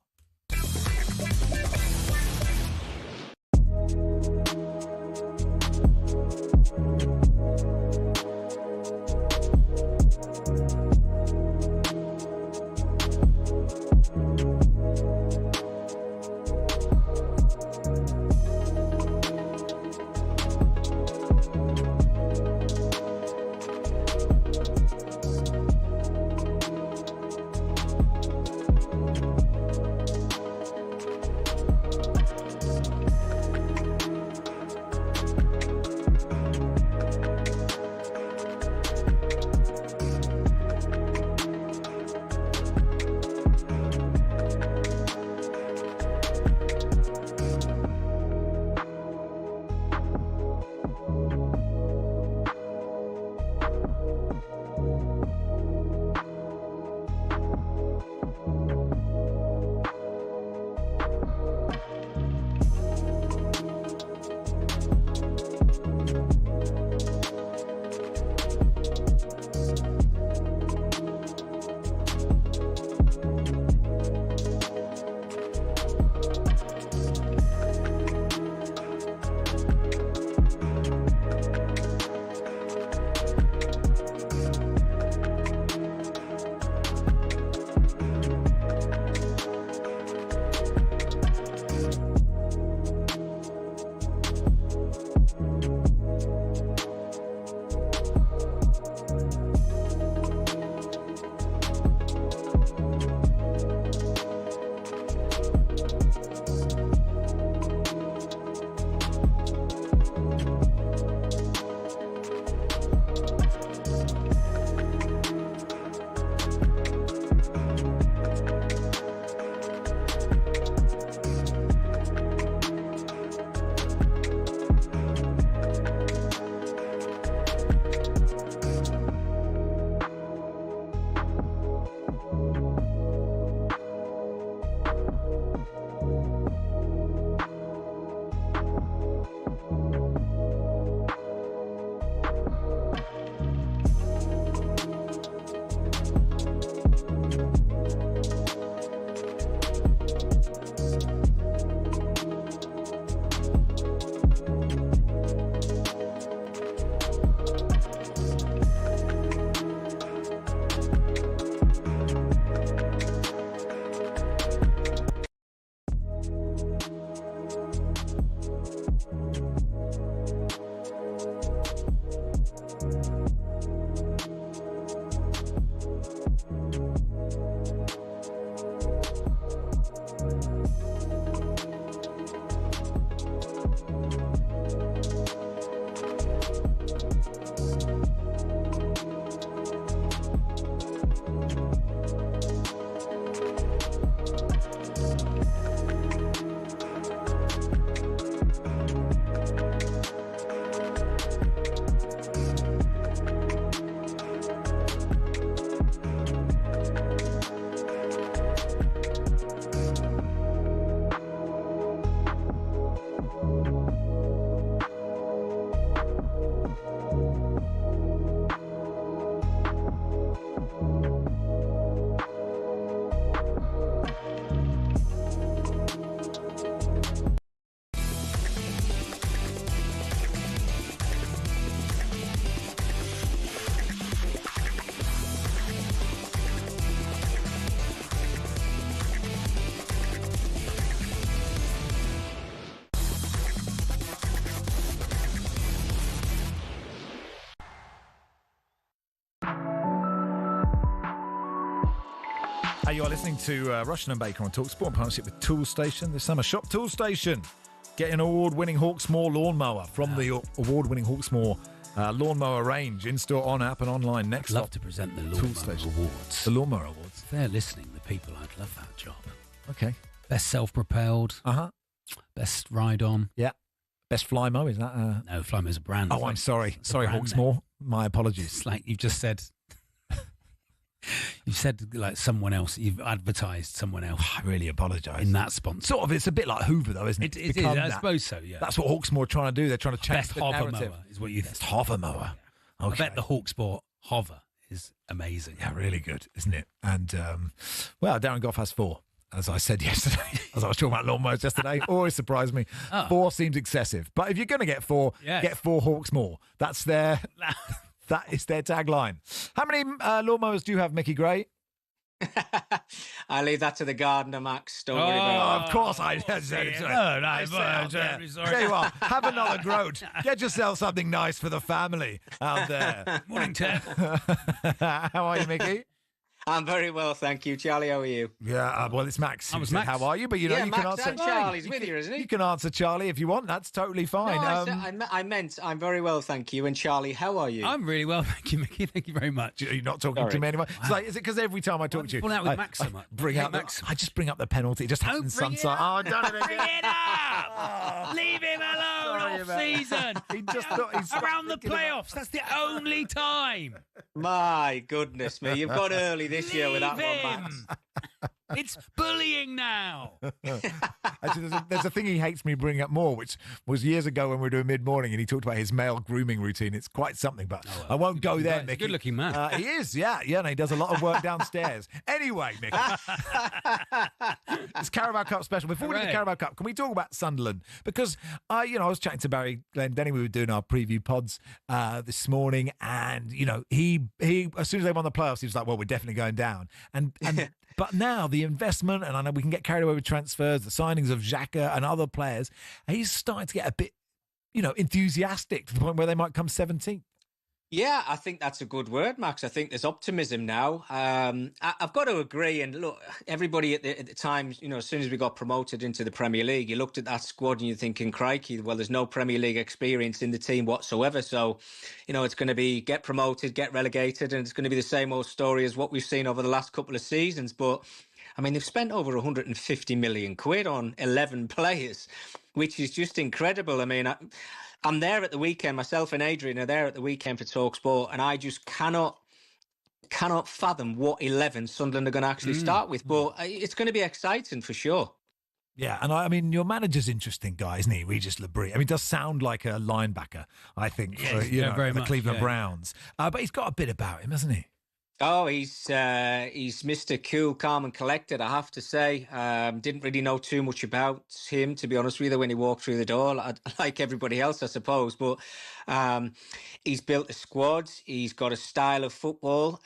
You are listening to Rushden Baker on talkSPORT in partnership with Tool Station. This summer, shop Tool Station. Get an award-winning Hawksmoor lawnmower from the award-winning Hawksmoor lawnmower range. In-store, on-app and online. Next I'd love to present the Lawnmower Awards. The Lawnmower Awards. If they're listening, the people, I'd love that job. Okay. Best self-propelled. Uh-huh. Best ride-on. Yeah. Best Flymo, is that? No, Flymo's a brand. Oh, I'm sorry. Sorry, Hawksmoor. My apologies. It's like you've just said... You've said like someone else. You've advertised someone else. I really apologise. In that sponsor. Sort of. It's a bit like Hoover, though, isn't it? It is. I suppose so, yeah. That's what Hawksmoor are trying to do. They're trying to change Best the hover narrative. mower is what you think. Best hover mower. Okay. I bet the Hawksport hover is amazing. Yeah, really good, isn't it? And, well, Darren Goff has 4. As I said yesterday, as I was talking about lawnmowers yesterday, always surprised me. 4 seems excessive. But if you're going to get 4, get 4 Hawksmoor. That's their... That is their tagline. How many lawnmowers do you have, Mickey Gray? I leave that to the gardener, Max. Don't worry about it. Of course I said. There you are. Have another groat. Get yourself something nice for the family out there. Morning, Ted. How are you, Mickey? I'm very well, thank you. Charlie, how are you? Yeah, well, it's Max. I was Max. How are you? But you know, yeah, you Max can answer. And Charlie's with you, isn't he? You can answer Charlie if you want. That's totally fine. No, I meant I'm very well, thank you. And Charlie, how are you? I'm really well, thank you, Mickey. Thank you very much. You're not talking to me anymore. Wow. It's like, is it because every time I talk to you, out with Max so much. I just bring up the penalty. It just happens sometimes. Oh, I've done it again. Bring it up. Leave him alone off season. He's around the playoffs. That's the only time. My goodness me, you've got early this year with that one, Max. It's bullying now. Actually, there's a thing he hates me bringing up more, which was years ago when we were doing mid-morning and he talked about his male grooming routine. It's quite something, but I won't go there, Mickey. He's a good-looking man. He is, yeah, and he does a lot of work downstairs. Anyway, Mickey, it's Carabao Cup special. Before we do the Carabao Cup, can we talk about Sunderland? Because, I was chatting to Barry Glendenny. We were doing our preview pods this morning, and, he as soon as they won the playoffs, he was like, well, we're definitely going down. And but now the investment, and I know we can get carried away with transfers, the signings of Xhaka and other players, he's starting to get a bit, enthusiastic to the point where they might come 17th. Yeah, I think that's a good word, Max. I think there's optimism now. I've got to agree. And look, everybody at the time, as soon as we got promoted into the Premier League, you looked at that squad and you're thinking, crikey, well, there's no Premier League experience in the team whatsoever. So, it's going to be get promoted, get relegated, and it's going to be the same old story as what we've seen over the last couple of seasons. But, they've spent over 150 million quid on 11 players, which is just incredible. I'm there at the weekend, myself and Adrian are there at the weekend for talkSPORT, and I just cannot fathom what 11 Sunderland are going to actually start with. But it's going to be exciting for sure. Yeah, and your manager's interesting guy, isn't he? Regis Labrie. He does sound like a linebacker, I think, for, very the much, Cleveland Browns. But he's got a bit about him, hasn't he? Oh, he's Mr. Cool, Calm and Collected, I have to say. Didn't really know too much about him, to be honest with you, when he walked through the door, like everybody else, I suppose. But he's built a squad. He's got a style of football.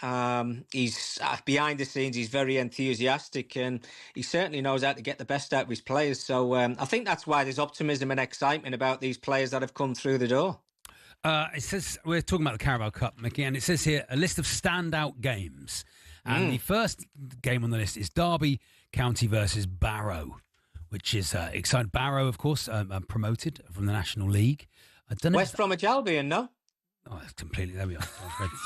He's behind the scenes. He's very enthusiastic, and he certainly knows how to get the best out of his players. So I think that's why there's optimism and excitement about these players that have come through the door. It says we're talking about the Carabao Cup, Mickey, and it says here a list of standout games. And the first game on the list is Derby County versus Barrow, which is exciting. Barrow, of course, promoted from the National League. I don't know. West Bromwich Albion, no? Oh, it's completely. There we are.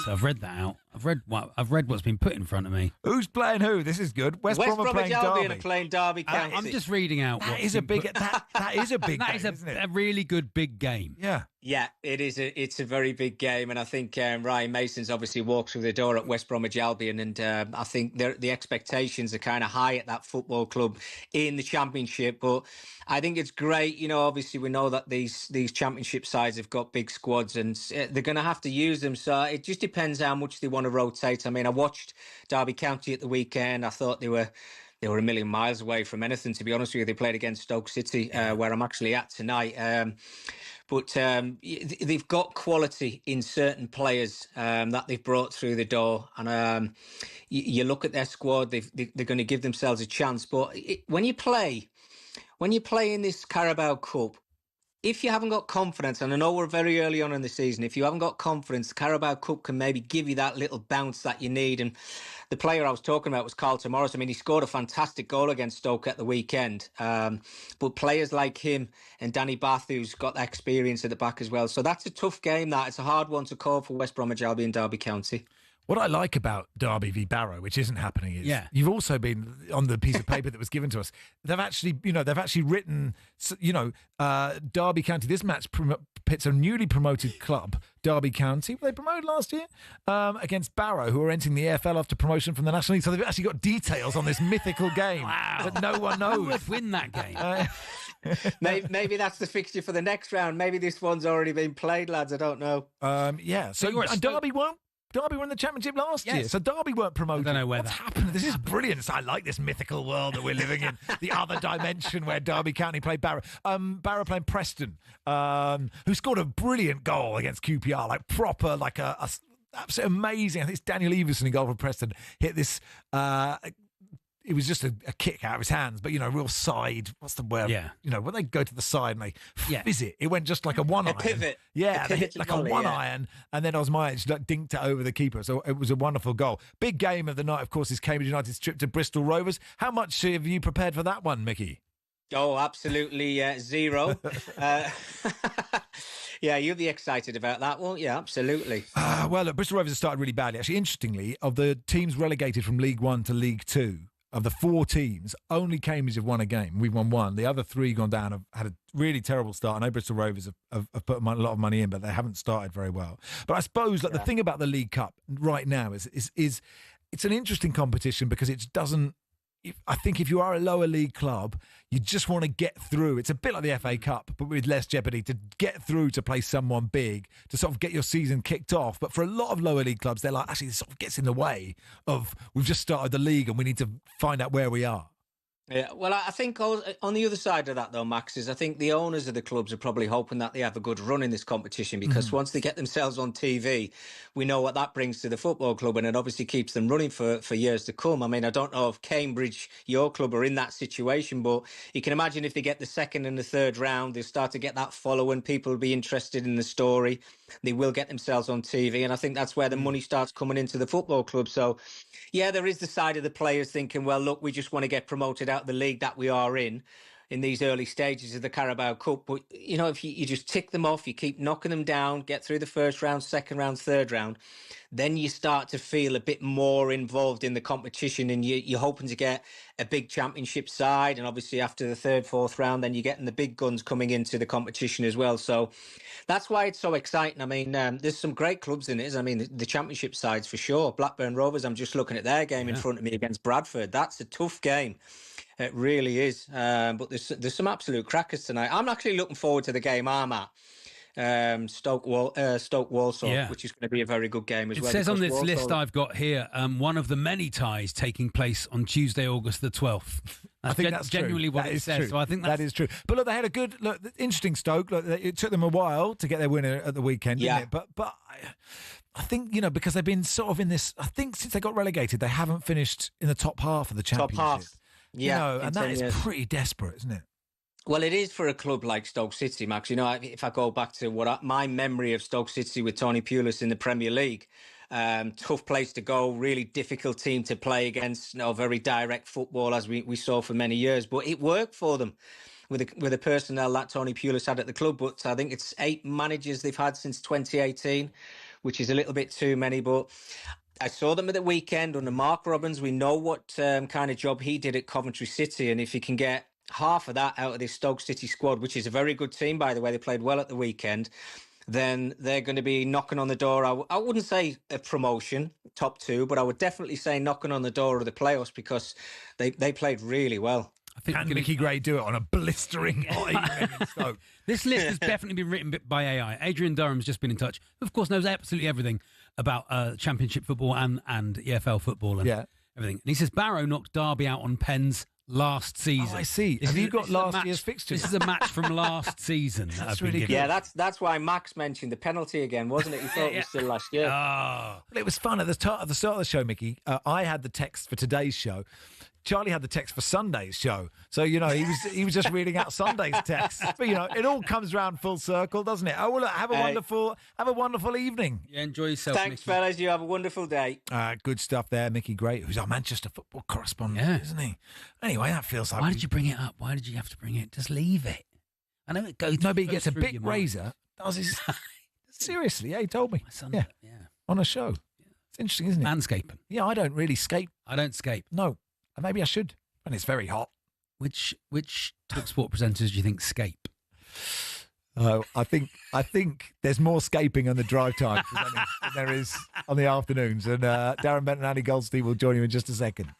I've read that out. I've read what's been put in front of me. Who's playing who? This is good. West Bromwich playing Albion Derby. Are playing Derby County. I'm just reading out. That is a big game. That is a really good big game. Yeah. Yeah, it is. It's a very big game, and I think Ryan Mason's obviously walked through the door at West Bromwich Albion, and I think the expectations are kind of high at that football club in the Championship. But I think it's great. Obviously we know that these Championship sides have got big squads, and they're going to have to use them. So it just depends how much they want to rotate. I watched Derby County at the weekend. I thought they were a million miles away from anything, to be honest with you. They played against Stoke City, where I'm actually at tonight. But they've got quality in certain players that they've brought through the door. And you look at their squad, they're going to give themselves a chance. But when you play in this Carabao Cup, if you haven't got confidence, and I know we're very early on in the season, if you haven't got confidence, the Carabao Cup can maybe give you that little bounce that you need. And the player I was talking about was Carlton Morris. I mean, he scored a fantastic goal against Stoke at the weekend. But players like him and Danny Bath, who's got that experience at the back as well. So that's a tough game, that. It's a hard one to call for West Bromwich Albion, Derby County. What I like about Derby v Barrow, which isn't happening, is you've also been on the piece of paper that was given to us. They've actually written, Derby County. This match pits a newly promoted club, Derby County. Were they promoted last year? Against Barrow, who are entering the AFL after promotion from the National League. So they've actually got details on this mythical game that no one knows. Who would win that game? Maybe that's the fixture for the next round. Maybe this one's already been played, lads. I don't know. So Derby won. Derby won the championship last year, so Derby weren't promoted. I don't know what's happened. This is brilliant. I like this mythical world that we're living in. The other dimension where Derby County played Barrow. Barrow playing Preston, who scored a brilliant goal against QPR, like proper, like a absolutely amazing. I think it's Daniel Everson in goal for Preston. Hit this. It was just a kick out of his hands, but, real side. What's the word? Yeah. When they go to the side and they fizz it, it went just like a one iron. Pivot. Yeah, they hit like a one iron, and then Osmaic dinked it over the keeper. So it was a wonderful goal. Big game of the night, of course, is Cambridge United's trip to Bristol Rovers. How much have you prepared for that one, Mickey? Oh, absolutely zero. Yeah, you'll be excited about that, won't you? Absolutely. Well, look, Bristol Rovers have started really badly. Actually, interestingly, of the teams relegated from League One to League Two, of the 4 teams, only Cambridge have won a game. We've won 1. The other 3 gone down, have had a really terrible start. I know Bristol Rovers have put a lot of money in, but they haven't started very well. But I suppose the thing about the League Cup right now is it's an interesting competition because it doesn't. I think if you are a lower league club, you just want to get through. It's a bit like the FA Cup, but with less jeopardy, to get through to play someone big, to sort of get your season kicked off. But for a lot of lower league clubs, they're like, actually, this sort of gets in the way of, we've just started the league and we need to find out where we are. Yeah, well, I think on the other side of that, though, Max, is I think the owners of the clubs are probably hoping that they have a good run in this competition because once they get themselves on TV, we know what that brings to the football club, and it obviously keeps them running for years to come. I mean, I don't know if Cambridge, your club, are in that situation, but you can imagine if they get the second and the third round, they start to get that following, people will be interested in the story, they will get themselves on TV, and I think that's where the money starts coming into the football club. So, yeah, there is the side of the players thinking, well, look, we just want to get promoted out of the league that we are in these early stages of the Carabao Cup. But, if you just tick them off, you keep knocking them down, get through the first round, second round, third round, then you start to feel a bit more involved in the competition and you're hoping to get a big championship side. And obviously after the third, fourth round, then you're getting the big guns coming into the competition as well. So that's why it's so exciting. I mean, there's some great clubs in it. I mean, the championship sides for sure. Blackburn Rovers, I'm just looking at their game in front of me against Bradford. That's a tough game. It really is. But there's some absolute crackers tonight. I'm actually looking forward to the game I'm at. Stoke Walsall, which is going to be a very good game as well. It says on this list I've got here, one of the many ties taking place on Tuesday, August the 12th. I think that's genuinely true. what That it is says. true. So I think that is true. But look, they had a good interesting Stoke. Look, it took them a while to get their winner at the weekend, didn't it? But I think, because they've been sort of in this. I think since they got relegated, they haven't finished in the top half of the championship. Top half, and that is pretty desperate, isn't it? Well, it is for a club like Stoke City, Max. If I go back to my memory of Stoke City with Tony Pulis in the Premier League, tough place to go, really difficult team to play against, very direct football as we saw for many years. But it worked for them with the personnel that Tony Pulis had at the club. But I think it's 8 managers they've had since 2018, which is a little bit too many. But I saw them at the weekend under Mark Robbins. We know what kind of job he did at Coventry City. And if he can get half of that out of this Stoke City squad, which is a very good team, by the way, they played well at the weekend, then they're going to be knocking on the door. I wouldn't say a promotion, top 2, but I would definitely say knocking on the door of the playoffs because they played really well. Can Mickey Gray do it on a blistering hot evening in Stoke? This list has definitely been written by AI. Adrian Durham's just been in touch. Who, of course, knows absolutely everything about Championship football and EFL football and everything. And he says Barrow knocked Derby out on pens last season. Oh, I see. Have you got last year's fixtures? This is a match from last season. That's really good. Yeah, that's why Max mentioned the penalty again, wasn't it? He thought it was still last year. Well, it was fun at the start of the show, Mickey. I had the text for today's show. Charlie had the text for Sunday's show, so he was just reading out Sunday's text. But it all comes round full circle, doesn't it? Oh well, look, have a wonderful evening. Yeah, enjoy yourself. Thanks, Mickey. fellas. You have a wonderful day. Good stuff there, Mickey Great, who's our Manchester football correspondent, isn't he? Anyway, that feels like. Why did you bring it up? Why did you have to bring it? Just leave it. I know it goes. No, but he gets a big razor. Does his seriously? Yeah, he told me. My son, yeah, on a show. It's interesting, isn't it? Manscaping. Yeah, I don't really scape. I don't scape. No, maybe I should. And it's very hot. Which talkSPORT presenters do you think scape? Oh, I think there's more scaping on the drive time than there is on the afternoons. And Darren Bent and Andy Goldstein will join you in just a second.